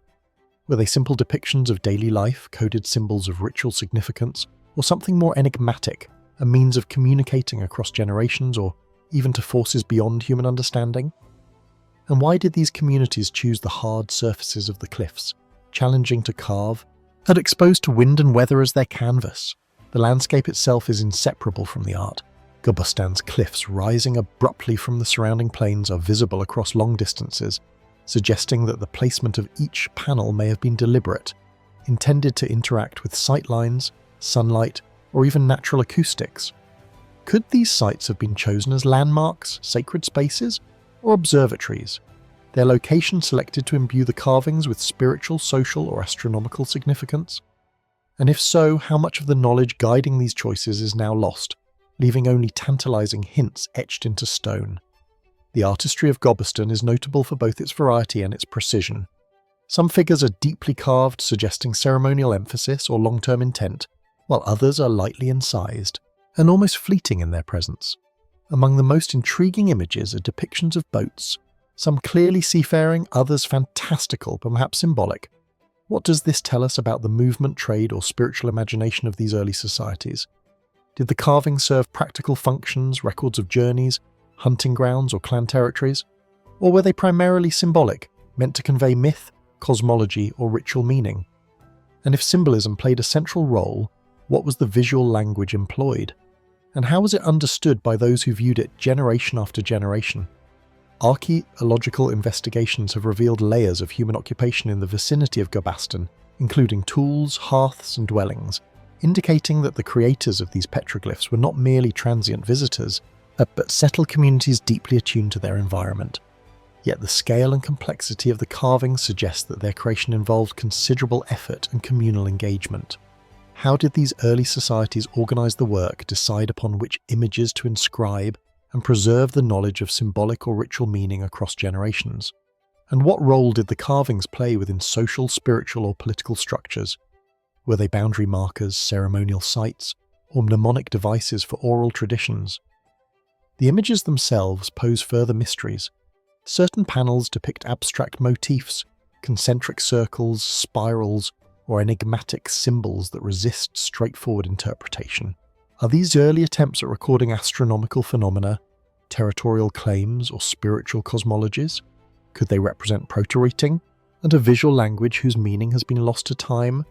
Were they simple depictions of daily life, coded symbols of ritual significance, or something more enigmatic, a means of communicating across generations or even to forces beyond human understanding? And why did these communities choose the hard surfaces of the cliffs, challenging to carve, and exposed to wind and weather as their canvas? The landscape itself is inseparable from the art. Gobostan's cliffs, rising abruptly from the surrounding plains, are visible across long distances, suggesting that the placement of each panel may have been deliberate, intended to interact with sightlines, sunlight, or even natural acoustics. Could these sites have been chosen as landmarks, sacred spaces, or observatories, their location selected to imbue the carvings with spiritual, social, or astronomical significance? And if so, how much of the knowledge guiding these choices is now lost, leaving only tantalizing hints etched into stone? The artistry of Gobostan is notable for both its variety and its precision. Some figures are deeply carved, suggesting ceremonial emphasis or long-term intent, while others are lightly incised and almost fleeting in their presence. Among the most intriguing images are depictions of boats, some clearly seafaring, others fantastical but perhaps symbolic. What does this tell us about the movement, trade, or spiritual imagination of these early societies? Did the carvings serve practical functions, records of journeys, hunting grounds, or clan territories? Or were they primarily symbolic, meant to convey myth, cosmology, or ritual meaning? And if symbolism played a central role, what was the visual language employed? And how was it understood by those who viewed it generation after generation? Archaeological investigations have revealed layers of human occupation in the vicinity of Gobastan, including tools, hearths, and dwellings, indicating that the creators of these petroglyphs were not merely transient visitors, but settled communities deeply attuned to their environment. Yet the scale and complexity of the carvings suggest that their creation involved considerable effort and communal engagement. How did these early societies organize the work, decide upon which images to inscribe, and preserve the knowledge of symbolic or ritual meaning across generations? And what role did the carvings play within social, spiritual, or political structures? Were they boundary markers, ceremonial sites, or mnemonic devices for oral traditions? The images themselves pose further mysteries. Certain panels depict abstract motifs, concentric circles, spirals, or enigmatic symbols that resist straightforward interpretation. Are these early attempts at recording astronomical phenomena, territorial claims, or spiritual cosmologies? Could they represent proto-writing and a visual language whose meaning has been lost to time?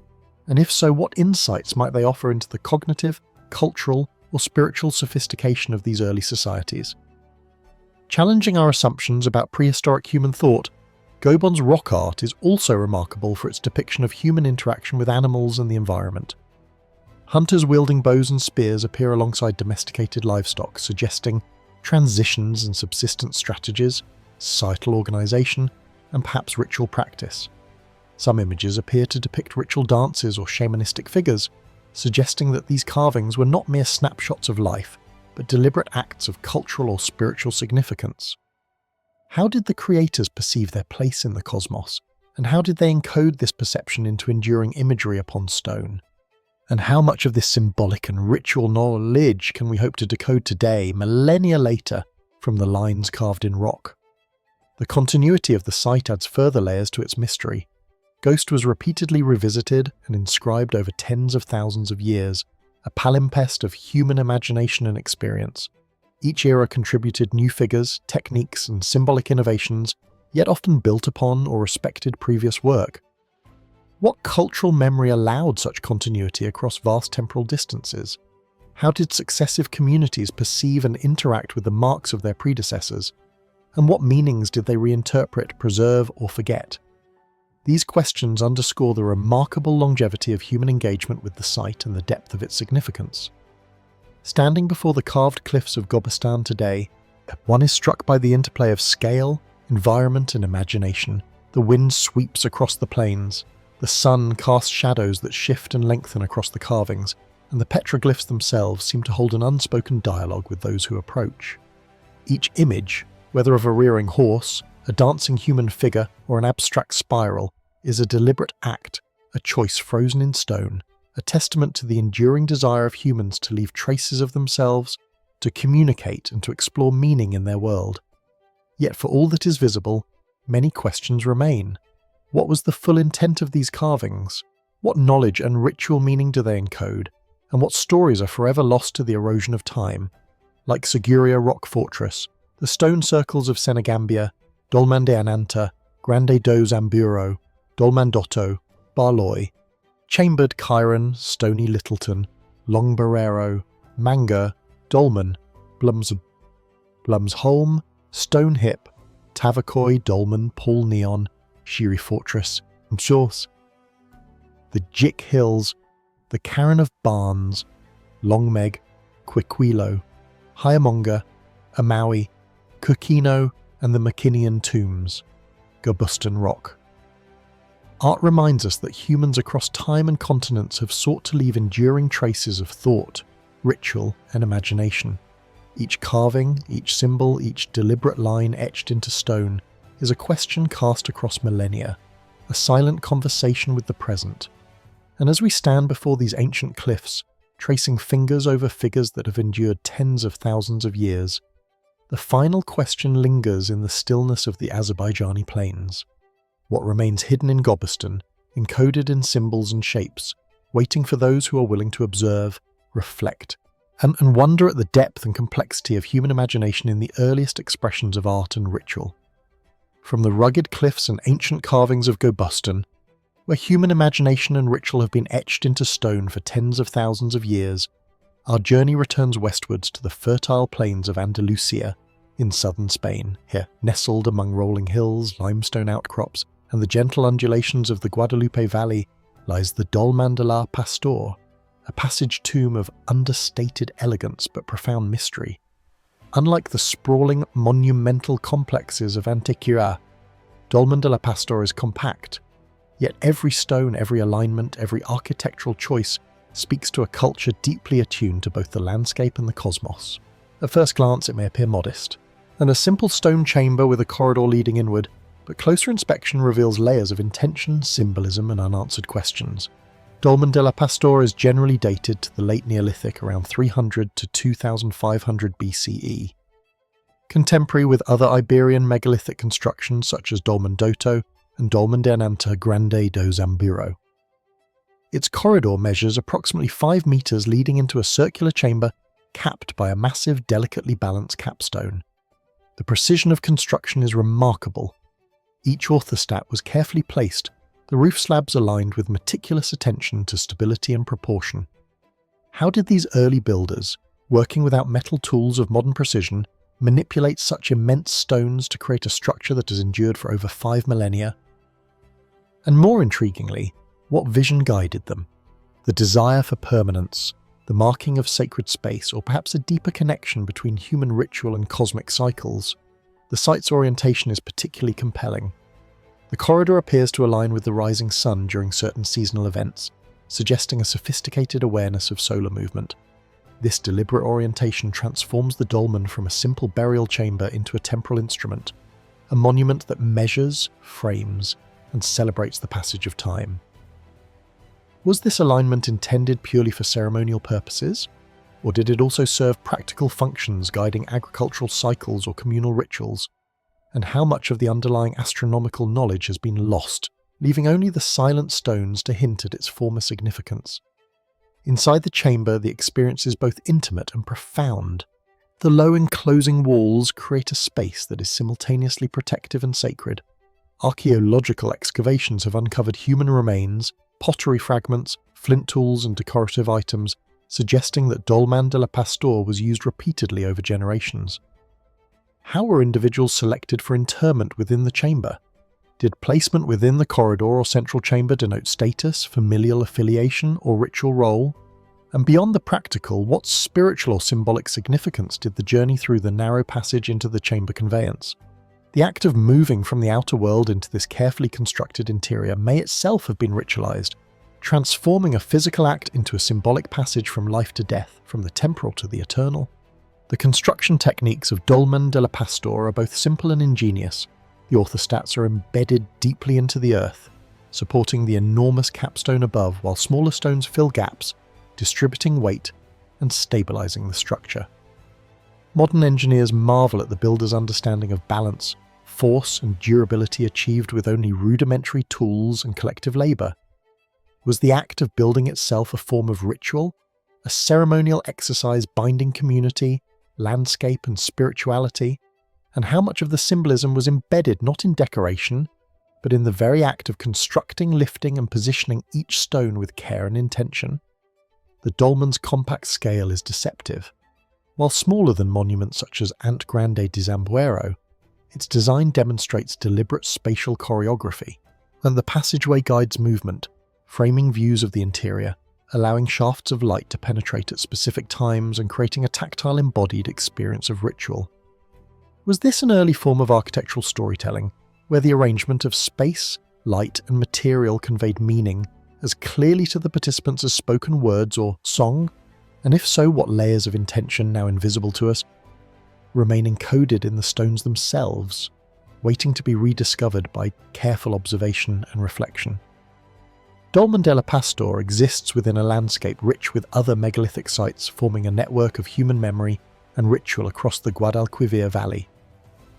And if so, what insights might they offer into the cognitive, cultural, or spiritual sophistication of these early societies? Challenging our assumptions about prehistoric human thought, Gobon's rock art is also remarkable for its depiction of human interaction with animals and the environment. Hunters wielding bows and spears appear alongside domesticated livestock, suggesting transitions in subsistence strategies, societal organization, and perhaps ritual practice. Some images appear to depict ritual dances or shamanistic figures, suggesting that these carvings were not mere snapshots of life, but deliberate acts of cultural or spiritual significance. How did the creators perceive their place in the cosmos, and how did they encode this perception into enduring imagery upon stone? And how much of this symbolic and ritual knowledge can we hope to decode today, millennia later, from the lines carved in rock? The continuity of the site adds further layers to its mystery. Ghost was repeatedly revisited and inscribed over tens of thousands of years, a palimpsest of human imagination and experience. Each era contributed new figures, techniques, and symbolic innovations, yet often built upon or respected previous work. What cultural memory allowed such continuity across vast temporal distances? How did successive communities perceive and interact with the marks of their predecessors? And what meanings did they reinterpret, preserve, or forget? These questions underscore the remarkable longevity of human engagement with the site and the depth of its significance. Standing before the carved cliffs of Gobostan today, one is struck by the interplay of scale, environment, and imagination. The wind sweeps across the plains, the sun casts shadows that shift and lengthen across the carvings, and the petroglyphs themselves seem to hold an unspoken dialogue with those who approach. Each image, whether of a rearing horse, a dancing human figure, or an abstract spiral, is a deliberate act, a choice frozen in stone, a testament to the enduring desire of humans to leave traces of themselves, to communicate and to explore meaning in their world. Yet for all that is visible, many questions remain. What was the full intent of these carvings? What knowledge and ritual meaning do they encode? And what stories are forever lost to the erosion of time? Like Seguria Rock Fortress, the stone circles of Senegambia, Dolmen de Ananta, Grande do Zamburo, Dolmandotto, Barloi, Chambered Chiron, Stony Littleton, Long Barrero, Manga, Dolmen, Blumsholm, Stone Hip, Tavakoi, Dolmen, Paul Neon, Shiri Fortress, and Shores. The Jik Hills, the Cairn of Barnes, Longmeg, Quiquilo, Hyamonga, Amaui, Kukino, and the McKinnian Tombs, Gobustan Rock. Art reminds us that humans across time and continents have sought to leave enduring traces of thought, ritual, and imagination. Each carving, each symbol, each deliberate line etched into stone is a question cast across millennia, a silent conversation with the present. And as we stand before these ancient cliffs, tracing fingers over figures that have endured tens of thousands of years, the final question lingers in the stillness of the Azerbaijani plains. What remains hidden in Gobustan, encoded in symbols and shapes, waiting for those who are willing to observe, reflect, and wonder at the depth and complexity of human imagination in the earliest expressions of art and ritual. From the rugged cliffs and ancient carvings of Gobustan, where human imagination and ritual have been etched into stone for tens of thousands of years, our journey returns westwards to the fertile plains of Andalusia in southern Spain. Here, nestled among rolling hills, limestone outcrops, and the gentle undulations of the Guadalupe Valley, lies the Dolmen de la Pastor, a passage tomb of understated elegance but profound mystery. Unlike the sprawling, monumental complexes of Antequera, Dolmen de la Pastor is compact, yet every stone, every alignment, every architectural choice speaks to a culture deeply attuned to both the landscape and the cosmos. At first glance, it may appear modest, and a simple stone chamber with a corridor leading inward, but closer inspection reveals layers of intention, symbolism, and unanswered questions. Dolmen de la Pastor is generally dated to the late Neolithic around 300 to 2500 BCE. Contemporary with other Iberian megalithic constructions such as Dolmen Doto and Dolmen de Ananta Grande do Zamburo. Its corridor measures approximately 5 meters leading into a circular chamber capped by a massive, delicately balanced capstone. The precision of construction is remarkable. Each orthostat was carefully placed, the roof slabs aligned with meticulous attention to stability and proportion. How did these early builders, working without metal tools of modern precision, manipulate such immense stones to create a structure that has endured for over 5 millennia? And more intriguingly, what vision guided them? The desire for permanence, the marking of sacred space, or perhaps a deeper connection between human ritual and cosmic cycles? The site's orientation is particularly compelling. The corridor appears to align with the rising sun during certain seasonal events, suggesting a sophisticated awareness of solar movement. This deliberate orientation transforms the dolmen from a simple burial chamber into a temporal instrument, a monument that measures, frames, and celebrates the passage of time. Was this alignment intended purely for ceremonial purposes, or did it also serve practical functions guiding agricultural cycles or communal rituals? And how much of the underlying astronomical knowledge has been lost, leaving only the silent stones to hint at its former significance? Inside the chamber, the experience is both intimate and profound. The low enclosing walls create a space that is simultaneously protective and sacred. Archaeological excavations have uncovered human remains, pottery fragments, flint tools, and decorative items, suggesting that Dolmen de la Pastor was used repeatedly over generations. How were individuals selected for interment within the chamber? Did placement within the corridor or central chamber denote status, familial affiliation, or ritual role? And beyond the practical, what spiritual or symbolic significance did the journey through the narrow passage into the chamber conveyance? The act of moving from the outer world into this carefully constructed interior may itself have been ritualized, transforming a physical act into a symbolic passage from life to death, from the temporal to the eternal. The construction techniques of Dolmen de la Pastor are both simple and ingenious. The orthostats are embedded deeply into the earth, supporting the enormous capstone above while smaller stones fill gaps, distributing weight and stabilizing the structure. Modern engineers marvel at the builder's understanding of balance, force and durability achieved with only rudimentary tools and collective labor. Was the act of building itself a form of ritual, a ceremonial exercise binding community, landscape and spirituality? And how much of the symbolism was embedded not in decoration, but in the very act of constructing, lifting and positioning each stone with care and intention? The dolmen's compact scale is deceptive. While smaller than monuments such as Ant Grande di Zambuero, its design demonstrates deliberate spatial choreography, and the passageway guides movement, framing views of the interior, allowing shafts of light to penetrate at specific times and creating a tactile embodied experience of ritual. Was this an early form of architectural storytelling, where the arrangement of space, light and material conveyed meaning as clearly to the participants as spoken words or song? And if so, what layers of intention, now invisible to us, remain encoded in the stones themselves, waiting to be rediscovered by careful observation and reflection? Dolmen della Pastor exists within a landscape rich with other megalithic sites, forming a network of human memory and ritual across the Guadalquivir Valley.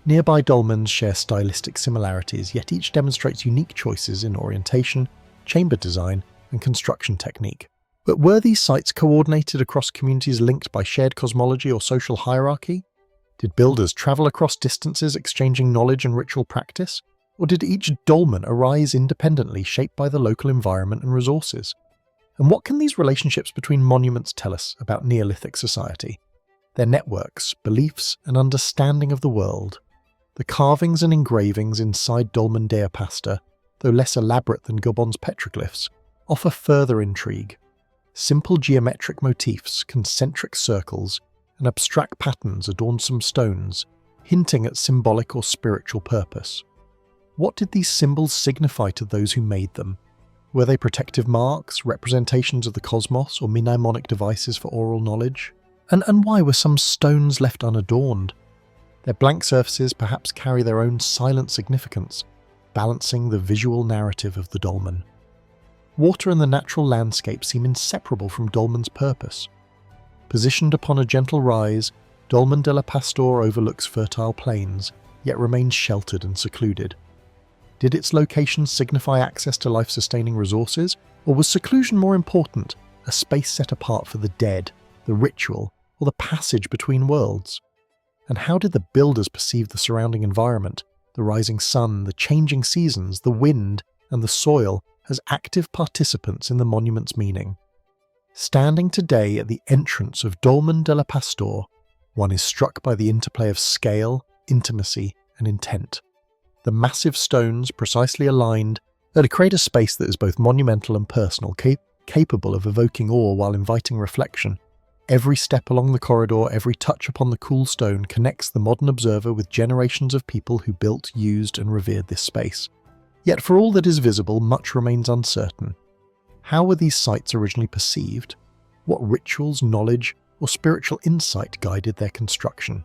Nearby dolmens share stylistic similarities, yet each demonstrates unique choices in orientation, chamber design, and construction technique. But were these sites coordinated across communities linked by shared cosmology or social hierarchy? Did builders travel across distances exchanging knowledge and ritual practice? Or did each dolmen arise independently, shaped by the local environment and resources? And what can these relationships between monuments tell us about Neolithic society? Their networks, beliefs, and understanding of the world. The carvings and engravings inside Dolmen della Pastor, though less elaborate than Gabon's petroglyphs, offer further intrigue. Simple geometric motifs, concentric circles, and abstract patterns adorn some stones, hinting at symbolic or spiritual purpose. What did these symbols signify to those who made them? Were they protective marks, representations of the cosmos, or mnemonic devices for oral knowledge? And why were some stones left unadorned? Their blank surfaces perhaps carry their own silent significance, balancing the visual narrative of the dolmen. Water and the natural landscape seem inseparable from dolmen's purpose. Positioned upon a gentle rise, Dolmen della Pastor overlooks fertile plains, yet remains sheltered and secluded. Did its location signify access to life-sustaining resources, or was seclusion more important, a space set apart for the dead, the ritual, or the passage between worlds? And how did the builders perceive the surrounding environment, the rising sun, the changing seasons, the wind, and the soil, as active participants in the monument's meaning? Standing today at the entrance of Dolmen della Pastor, one is struck by the interplay of scale, intimacy, and intent. The massive stones, precisely aligned, create a space that is both monumental and personal, capable of evoking awe while inviting reflection. Every step along the corridor, every touch upon the cool stone connects the modern observer with generations of people who built, used, and revered this space. Yet for all that is visible, much remains uncertain. How were these sites originally perceived? What rituals, knowledge, or spiritual insight guided their construction?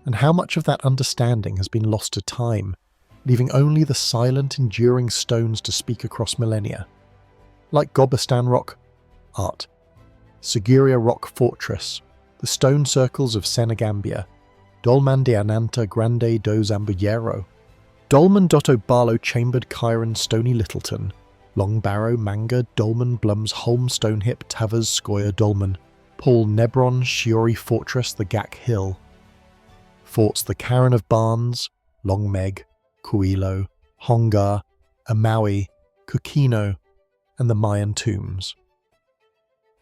And how much of that understanding has been lost to time, leaving only the silent, enduring stones to speak across millennia? Like Gobestan Rock, art. Seguria Rock Fortress, the stone circles of Senegambia, Dolmen de Ananta Grande do Zambujeiro, Dolmen Dotto Barlow Chambered Chiron Stony Littleton, Long Barrow Manga Dolmen Blums Holm Stonehip Tavers Scoia Dolmen, Paul Nebron Shiori Fortress the Gak Hill, forts the Cairn of Barnes, Long Meg, Cuilo, Hongar, Amaui, Kukino, and the Mayan tombs.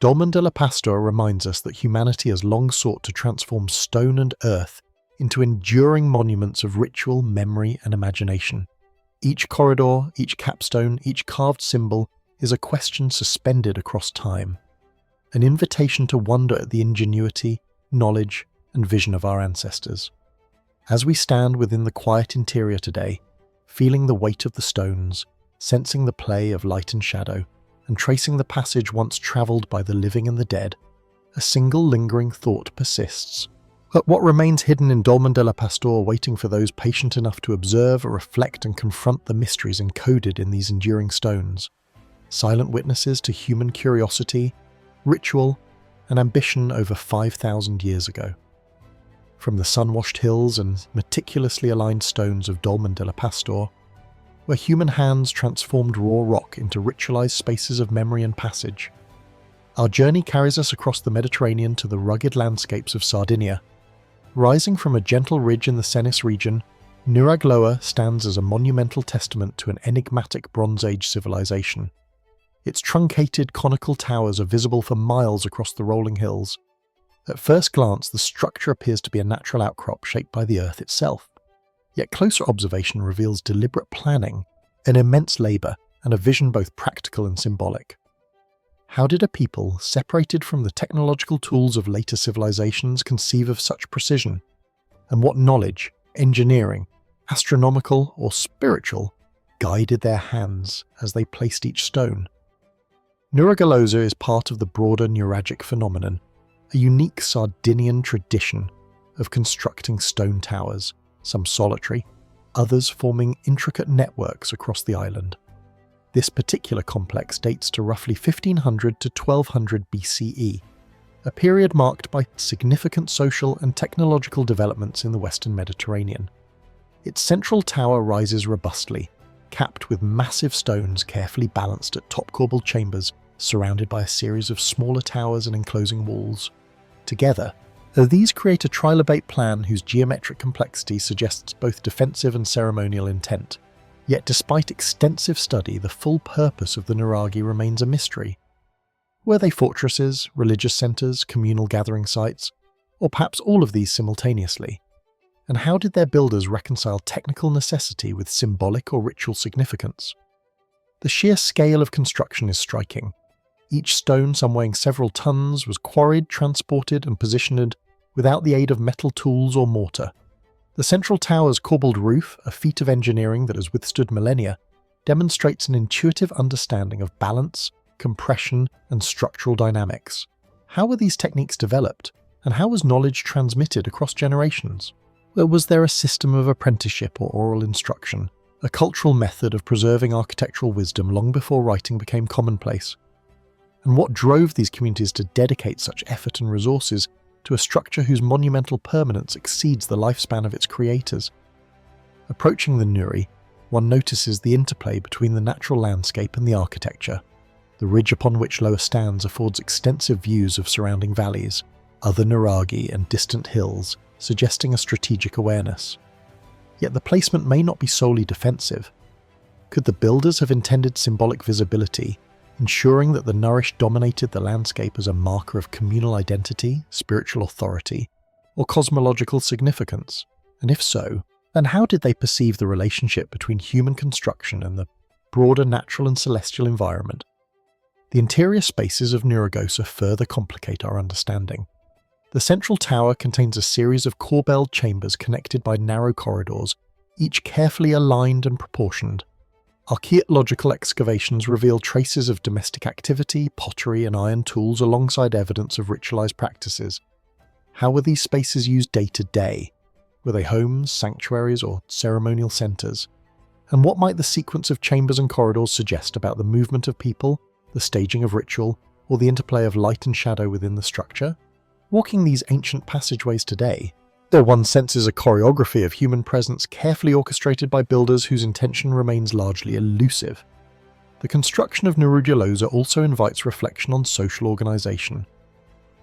Dolmen della Pastor reminds us that humanity has long sought to transform stone and earth into enduring monuments of ritual, memory, and imagination. Each corridor, each capstone, each carved symbol is a question suspended across time, an invitation to wonder at the ingenuity, knowledge, and vision of our ancestors. As we stand within the quiet interior today, feeling the weight of the stones, sensing the play of light and shadow, and tracing the passage once travelled by the living and the dead, a single lingering thought persists. But what remains hidden in Dolmen de la Pastor, waiting for those patient enough to observe, reflect and confront the mysteries encoded in these enduring stones? Silent witnesses to human curiosity, ritual, and ambition over 5,000 years ago. From the sun-washed hills and meticulously aligned stones of Dolmen de la Pastor, where human hands transformed raw rock into ritualized spaces of memory and passage, our journey carries us across the Mediterranean to the rugged landscapes of Sardinia. Rising from a gentle ridge in the Cenis region, Nuragloa stands as a monumental testament to an enigmatic Bronze Age civilization. Its truncated conical towers are visible for miles across the rolling hills. At first glance, the structure appears to be a natural outcrop shaped by the earth itself. Yet closer observation reveals deliberate planning, an immense labour, and a vision both practical and symbolic. How did a people, separated from the technological tools of later civilizations, conceive of such precision? And what knowledge, engineering, astronomical or spiritual, guided their hands as they placed each stone? Nuragloa is part of the broader Nuragic phenomenon, a unique Sardinian tradition of constructing stone towers, some solitary, others forming intricate networks across the island. This particular complex dates to roughly 1500 to 1200 BCE, a period marked by significant social and technological developments in the Western Mediterranean. Its central tower rises robustly, capped with massive stones carefully balanced at top corbelled chambers, surrounded by a series of smaller towers and enclosing walls. Together, these create a trilobate plan whose geometric complexity suggests both defensive and ceremonial intent. Yet despite extensive study, the full purpose of the Nuragi remains a mystery. Were they fortresses, religious centres, communal gathering sites, or perhaps all of these simultaneously? And how did their builders reconcile technical necessity with symbolic or ritual significance? The sheer scale of construction is striking. Each stone, some weighing several tons, was quarried, transported and positioned without the aid of metal tools or mortar. The central tower's corbelled roof, a feat of engineering that has withstood millennia, demonstrates an intuitive understanding of balance, compression and structural dynamics. How were these techniques developed, and how was knowledge transmitted across generations? Was there a system of apprenticeship or oral instruction, a cultural method of preserving architectural wisdom long before writing became commonplace? And what drove these communities to dedicate such effort and resources to a structure whose monumental permanence exceeds the lifespan of its creators? Approaching the Nuri, one notices the interplay between the natural landscape and the architecture. The ridge upon which Loa stands affords extensive views of surrounding valleys, other Nuragi and distant hills, suggesting a strategic awareness. Yet the placement may not be solely defensive. Could the builders have intended symbolic visibility, ensuring that the Nourish dominated the landscape as a marker of communal identity, spiritual authority, or cosmological significance? And if so, then how did they perceive the relationship between human construction and the broader natural and celestial environment? The interior spaces of Nuragosa further complicate our understanding. The central tower contains a series of corbelled chambers connected by narrow corridors, each carefully aligned and proportioned. Archaeological excavations reveal traces of domestic activity, pottery and iron tools alongside evidence of ritualized practices. How were these spaces used day to day? Were they homes, sanctuaries or ceremonial centers? And what might the sequence of chambers and corridors suggest about the movement of people, the staging of ritual, or the interplay of light and shadow within the structure? Walking these ancient passageways today, one senses a choreography of human presence carefully orchestrated by builders whose intention remains largely elusive. The construction of Nuragloa also invites reflection on social organization.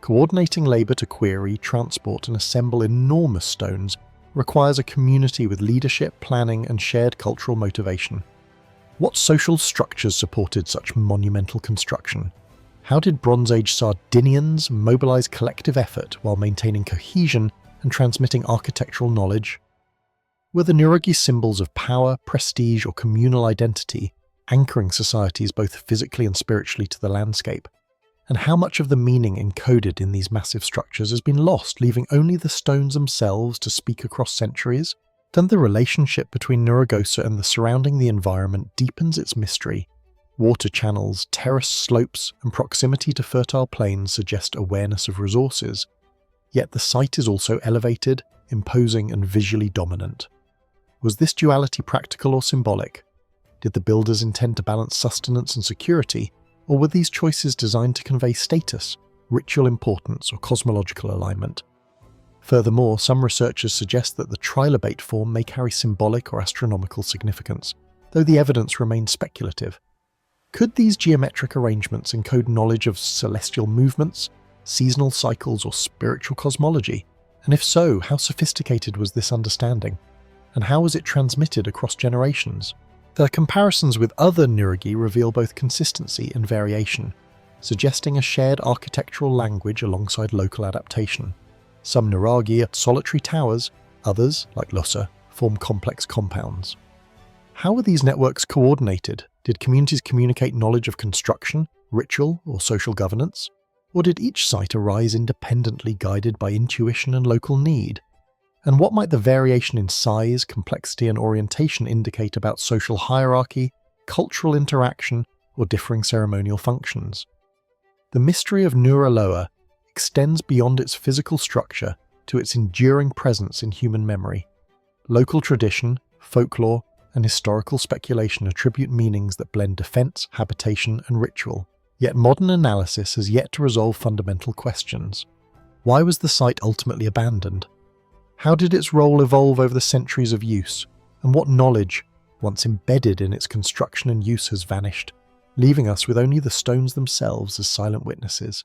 Coordinating labor to query, transport and assemble enormous stones requires a community with leadership, planning and shared cultural motivation. What social structures supported such monumental construction? How did Bronze Age Sardinians mobilize collective effort while maintaining cohesion and transmitting architectural knowledge? Were the Nuragi symbols of power, prestige or communal identity, anchoring societies both physically and spiritually to the landscape? And how much of the meaning encoded in these massive structures has been lost, leaving only the stones themselves to speak across centuries? Then the relationship between Nuragosa and the surrounding environment deepens its mystery. Water channels, terrace slopes, and proximity to fertile plains suggest awareness of resources. Yet the site is also elevated, imposing, and visually dominant. Was this duality practical or symbolic? Did the builders intend to balance sustenance and security, or were these choices designed to convey status, ritual importance, or cosmological alignment? Furthermore, some researchers suggest that the trilobate form may carry symbolic or astronomical significance, though the evidence remains speculative. Could these geometric arrangements encode knowledge of celestial movements, seasonal cycles, or spiritual cosmology? And if so, how sophisticated was this understanding? And how was it transmitted across generations? The comparisons with other nuragi reveal both consistency and variation, suggesting a shared architectural language alongside local adaptation. Some nuragi are solitary towers, others, like Lhasa, form complex compounds. How were these networks coordinated? Did communities communicate knowledge of construction, ritual, or social governance? Or did each site arise independently, guided by intuition and local need? And what might the variation in size, complexity, and orientation indicate about social hierarchy, cultural interaction, or differing ceremonial functions? The mystery of Nura Loa extends beyond its physical structure to its enduring presence in human memory. Local tradition, folklore, and historical speculation attribute meanings that blend defense, habitation, and ritual. Yet modern analysis has yet to resolve fundamental questions. Why was the site ultimately abandoned? How did its role evolve over the centuries of use? And what knowledge, once embedded in its construction and use, has vanished, leaving us with only the stones themselves as silent witnesses?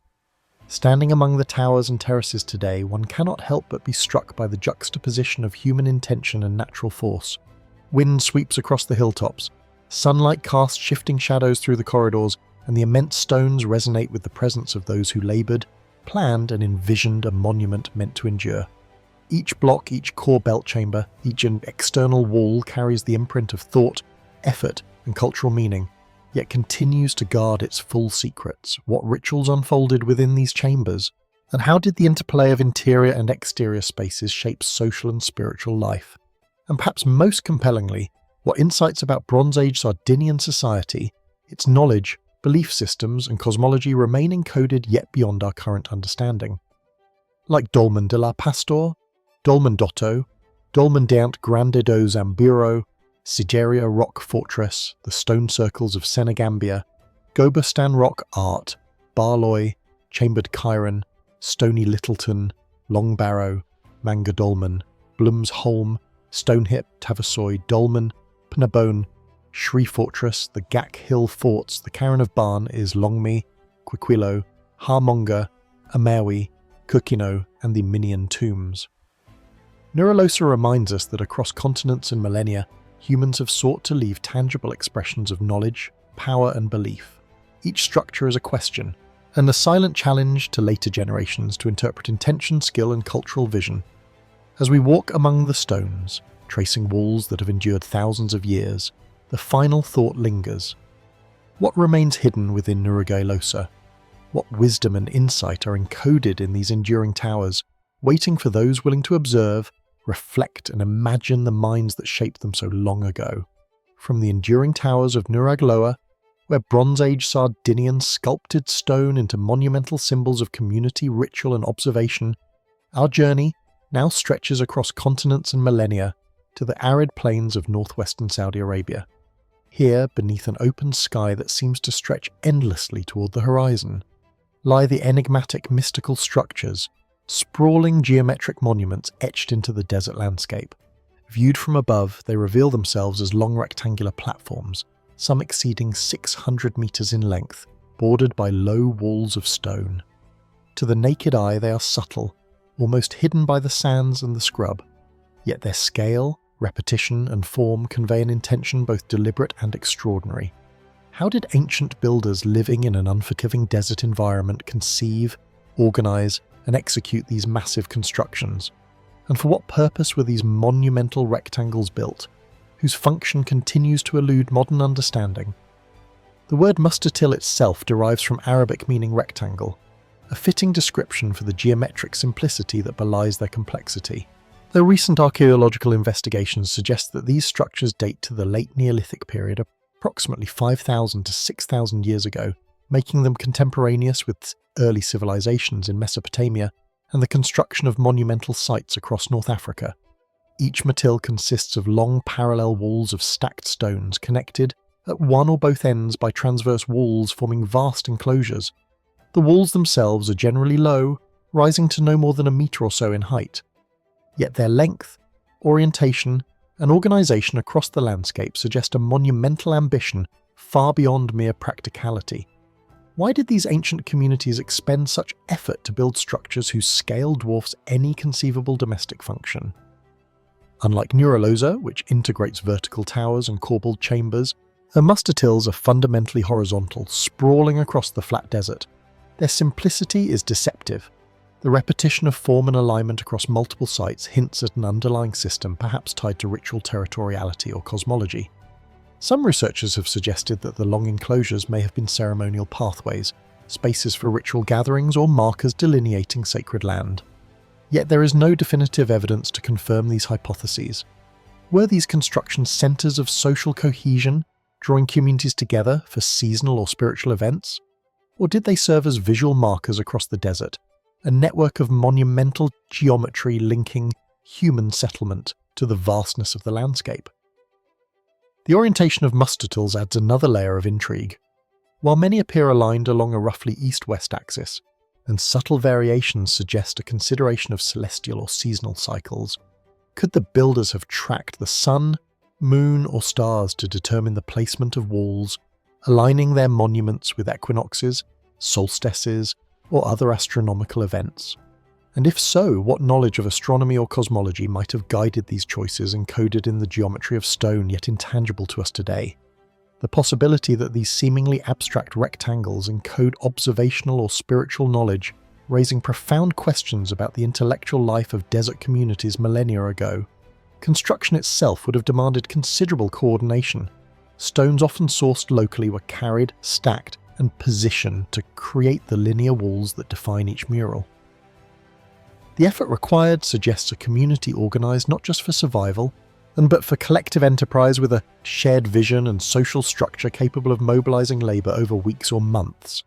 Standing among the towers and terraces today, one cannot help but be struck by the juxtaposition of human intention and natural force. Wind sweeps across the hilltops, sunlight casts shifting shadows through the corridors, and the immense stones resonate with the presence of those who laboured, planned, and envisioned a monument meant to endure. Each block, each core belt chamber, each external wall carries the imprint of thought, effort, and cultural meaning, yet continues to guard its full secrets. What rituals unfolded within these chambers? And how did the interplay of interior and exterior spaces shape social and spiritual life? And perhaps most compellingly, what insights about Bronze Age Sardinian society, its knowledge, belief systems, and cosmology remain encoded yet beyond our current understanding? Like Dolmen de la Pastor, Dolmen Dotto, Dolmen deant Grande do Zambiro, Sigeria Rock Fortress, the stone circles of Senegambia, Gobustan Rock Art, Barloy, Chambered Chiron, Stony Littleton, Long Barrow, Manga Dolmen, Blum's Holm, Stonehip, Tavassoy, Dolmen, Pnabone, Shri Fortress, the Gak Hill Forts, the Cairn of Barn is Longmi, Quiquilo, Harmonga, Amawi, Kukino, and the Minion Tombs. Nura Losa reminds us that across continents and millennia, humans have sought to leave tangible expressions of knowledge, power, and belief. Each structure is a question, and a silent challenge to later generations to interpret intention, skill, and cultural vision. As we walk among the stones, tracing walls that have endured thousands of years, the final thought lingers. What remains hidden within Nuragi Losa? What wisdom and insight are encoded in these enduring towers, waiting for those willing to observe, reflect, and imagine the minds that shaped them so long ago? From the enduring towers of Nurag Loa, where Bronze Age Sardinians sculpted stone into monumental symbols of community, ritual, and observation, our journey now stretches across continents and millennia to the arid plains of northwestern Saudi Arabia. Here, beneath an open sky that seems to stretch endlessly toward the horizon, lie the enigmatic mystical structures, sprawling geometric monuments etched into the desert landscape. Viewed from above, they reveal themselves as long rectangular platforms, some exceeding 600 meters in length, bordered by low walls of stone. To the naked eye, they are subtle, almost hidden by the sands and the scrub, yet their scale, repetition, and form convey an intention both deliberate and extraordinary. How did ancient builders living in an unforgiving desert environment conceive, organize, and execute these massive constructions? And for what purpose were these monumental rectangles built, whose function continues to elude modern understanding? The word mustatil itself derives from Arabic meaning rectangle, a fitting description for the geometric simplicity that belies their complexity. Though recent archaeological investigations suggest that these structures date to the late Neolithic period, approximately 5,000 to 6,000 years ago, making them contemporaneous with early civilizations in Mesopotamia and the construction of monumental sites across North Africa. Each motil consists of long parallel walls of stacked stones connected at one or both ends by transverse walls forming vast enclosures. The walls themselves are generally low, rising to no more than a metre or so in height. Yet their length, orientation, and organisation across the landscape suggest a monumental ambition far beyond mere practicality. Why did these ancient communities expend such effort to build structures whose scale dwarfs any conceivable domestic function? Unlike Neuralosa, which integrates vertical towers and corbelled chambers, her mustotils are fundamentally horizontal, sprawling across the flat desert. Their simplicity is deceptive. The repetition of form and alignment across multiple sites hints at an underlying system perhaps tied to ritual territoriality or cosmology. Some researchers have suggested that the long enclosures may have been ceremonial pathways, spaces for ritual gatherings or markers delineating sacred land. Yet there is no definitive evidence to confirm these hypotheses. Were these constructions centres of social cohesion, drawing communities together for seasonal or spiritual events? Or did they serve as visual markers across the desert, a network of monumental geometry linking human settlement to the vastness of the landscape? The orientation of mustotils adds another layer of intrigue. While many appear aligned along a roughly east-west axis, and subtle variations suggest a consideration of celestial or seasonal cycles, could the builders have tracked the sun, moon, or stars to determine the placement of walls, aligning their monuments with equinoxes, solstices, or other astronomical events? And if so, what knowledge of astronomy or cosmology might have guided these choices encoded in the geometry of stone yet intangible to us today? The possibility that these seemingly abstract rectangles encode observational or spiritual knowledge, raising profound questions about the intellectual life of desert communities millennia ago. Construction itself would have demanded considerable coordination. Stones often sourced locally were carried, stacked, and positioned to create the linear walls that define each mural. The effort required suggests a community organised not just for survival, but for collective enterprise with a shared vision and social structure capable of mobilising labour over weeks or months.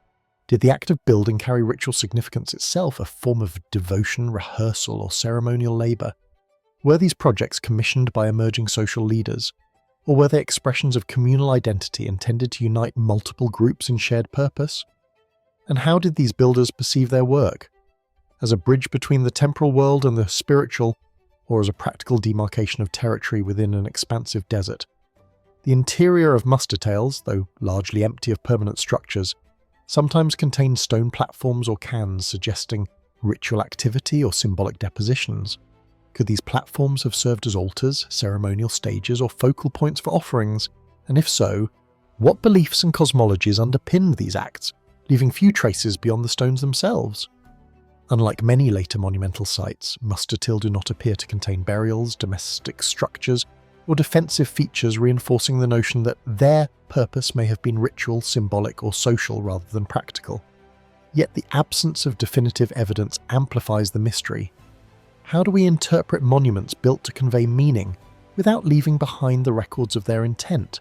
Did the act of building carry ritual significance itself, a form of devotion, rehearsal, or ceremonial labour? Were these projects commissioned by emerging social leaders, or were they expressions of communal identity intended to unite multiple groups in shared purpose? And how did these builders perceive their work? As a bridge between the temporal world and the spiritual, or as a practical demarcation of territory within an expansive desert? The interior of mustotils, though largely empty of permanent structures, sometimes contained stone platforms or cans suggesting ritual activity or symbolic depositions. Could these platforms have served as altars, ceremonial stages, or focal points for offerings? And if so, what beliefs and cosmologies underpinned these acts, leaving few traces beyond the stones themselves? Unlike many later monumental sites, mustotil do not appear to contain burials, domestic structures, or defensive features reinforcing the notion that their purpose may have been ritual, symbolic, or social rather than practical. Yet the absence of definitive evidence amplifies the mystery. How do we interpret monuments built to convey meaning without leaving behind the records of their intent?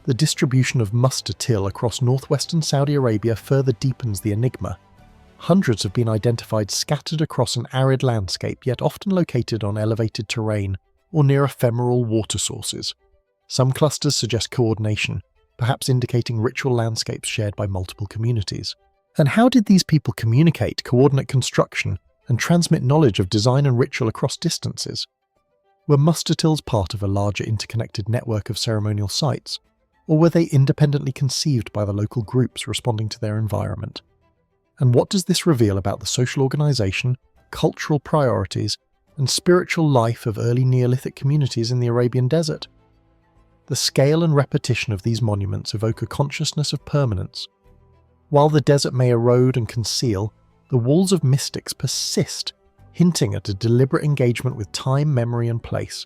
The distribution of mustotil across northwestern Saudi Arabia further deepens the enigma. Hundreds have been identified scattered across an arid landscape, yet often located on elevated terrain or near ephemeral water sources. Some clusters suggest coordination, perhaps indicating ritual landscapes shared by multiple communities. And how did these people communicate, coordinate construction, and transmit knowledge of design and ritual across distances? Were mustotils part of a larger interconnected network of ceremonial sites, or were they independently conceived by the local groups responding to their environment? And what does this reveal about the social organisation, cultural priorities, and spiritual life of early Neolithic communities in the Arabian desert? The scale and repetition of these monuments evoke a consciousness of permanence. While the desert may erode and conceal, the walls of mystics persist, hinting at a deliberate engagement with time, memory, and place.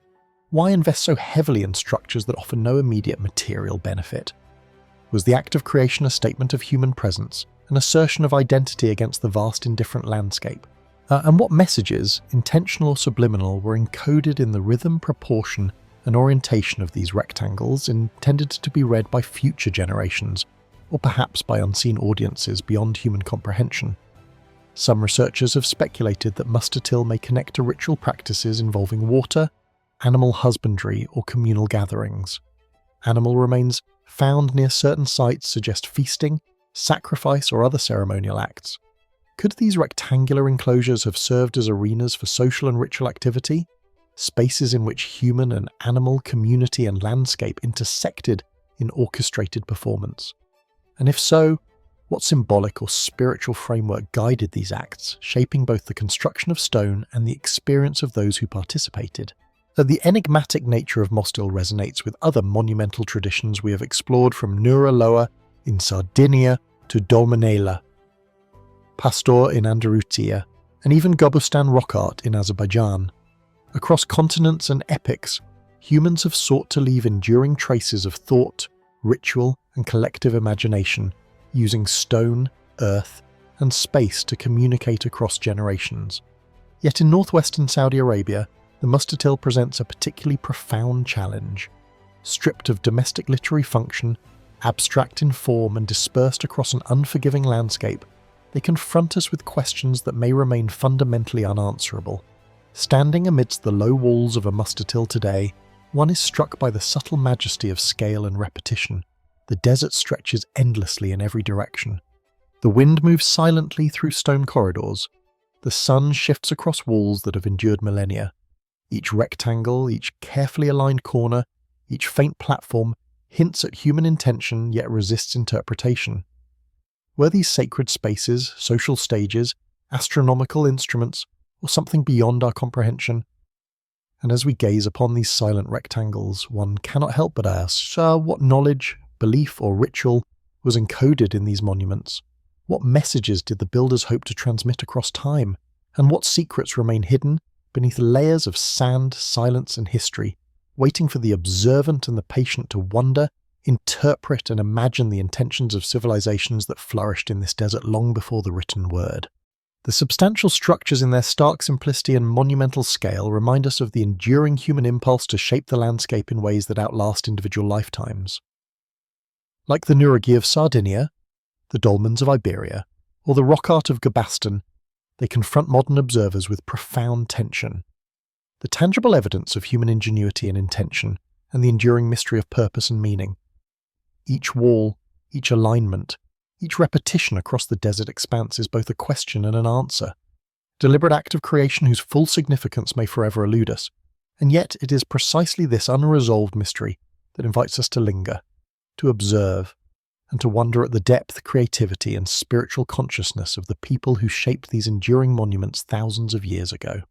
Why invest so heavily in structures that offer no immediate material benefit? Was the act of creation a statement of human presence, an assertion of identity against the vast indifferent landscape? And what messages, intentional or subliminal, were encoded in the rhythm, proportion, and orientation of these rectangles intended to be read by future generations, or perhaps by unseen audiences beyond human comprehension? Some researchers have speculated that Mustiltil may connect to ritual practices involving water, animal husbandry, or communal gatherings. Animal remains found near certain sites suggest feasting, sacrifice, or other ceremonial acts. Could these rectangular enclosures have served as arenas for social and ritual activity? Spaces in which human and animal, community, and landscape intersected in orchestrated performance? And if so, what symbolic or spiritual framework guided these acts, shaping both the construction of stone and the experience of those who participated? The enigmatic nature of Mostil resonates with other monumental traditions we have explored, from Nura Loa in Sardinia to Dolmenela, Pastor in Andalusia, and even Gobustan rock art in Azerbaijan. Across continents and epochs, humans have sought to leave enduring traces of thought, ritual, and collective imagination, using stone, earth, and space to communicate across generations. Yet in northwestern Saudi Arabia, the Mustiltil presents a particularly profound challenge. Stripped of domestic literary function, abstract in form, and dispersed across an unforgiving landscape, they confront us with questions that may remain fundamentally unanswerable. Standing amidst the low walls of a Mustiltil today, one is struck by the subtle majesty of scale and repetition. The desert stretches endlessly in every direction. The wind moves silently through stone corridors. The sun shifts across walls that have endured millennia. Each rectangle, each carefully aligned corner, each faint platform hints at human intention yet resists interpretation. Were these sacred spaces, social stages, astronomical instruments, or something beyond our comprehension? And as we gaze upon these silent rectangles, one cannot help but ask, what knowledge, belief, or ritual was encoded in these monuments? What messages did the builders hope to transmit across time? And what secrets remain hidden beneath layers of sand, silence, and history, waiting for the observant and the patient to wonder, interpret, and imagine the intentions of civilizations that flourished in this desert long before the written word? The substantial structures in their stark simplicity and monumental scale remind us of the enduring human impulse to shape the landscape in ways that outlast individual lifetimes. Like the Nuragi of Sardinia, the dolmens of Iberia, or the rock art of Gobustan, they confront modern observers with profound tension. The tangible evidence of human ingenuity and intention, and the enduring mystery of purpose and meaning. Each wall, each alignment, each repetition across the desert expanse is both a question and an answer. Deliberate act of creation whose full significance may forever elude us. And yet it is precisely this unresolved mystery that invites us to linger, to observe, and to wonder at the depth, creativity, and spiritual consciousness of the people who shaped these enduring monuments thousands of years ago.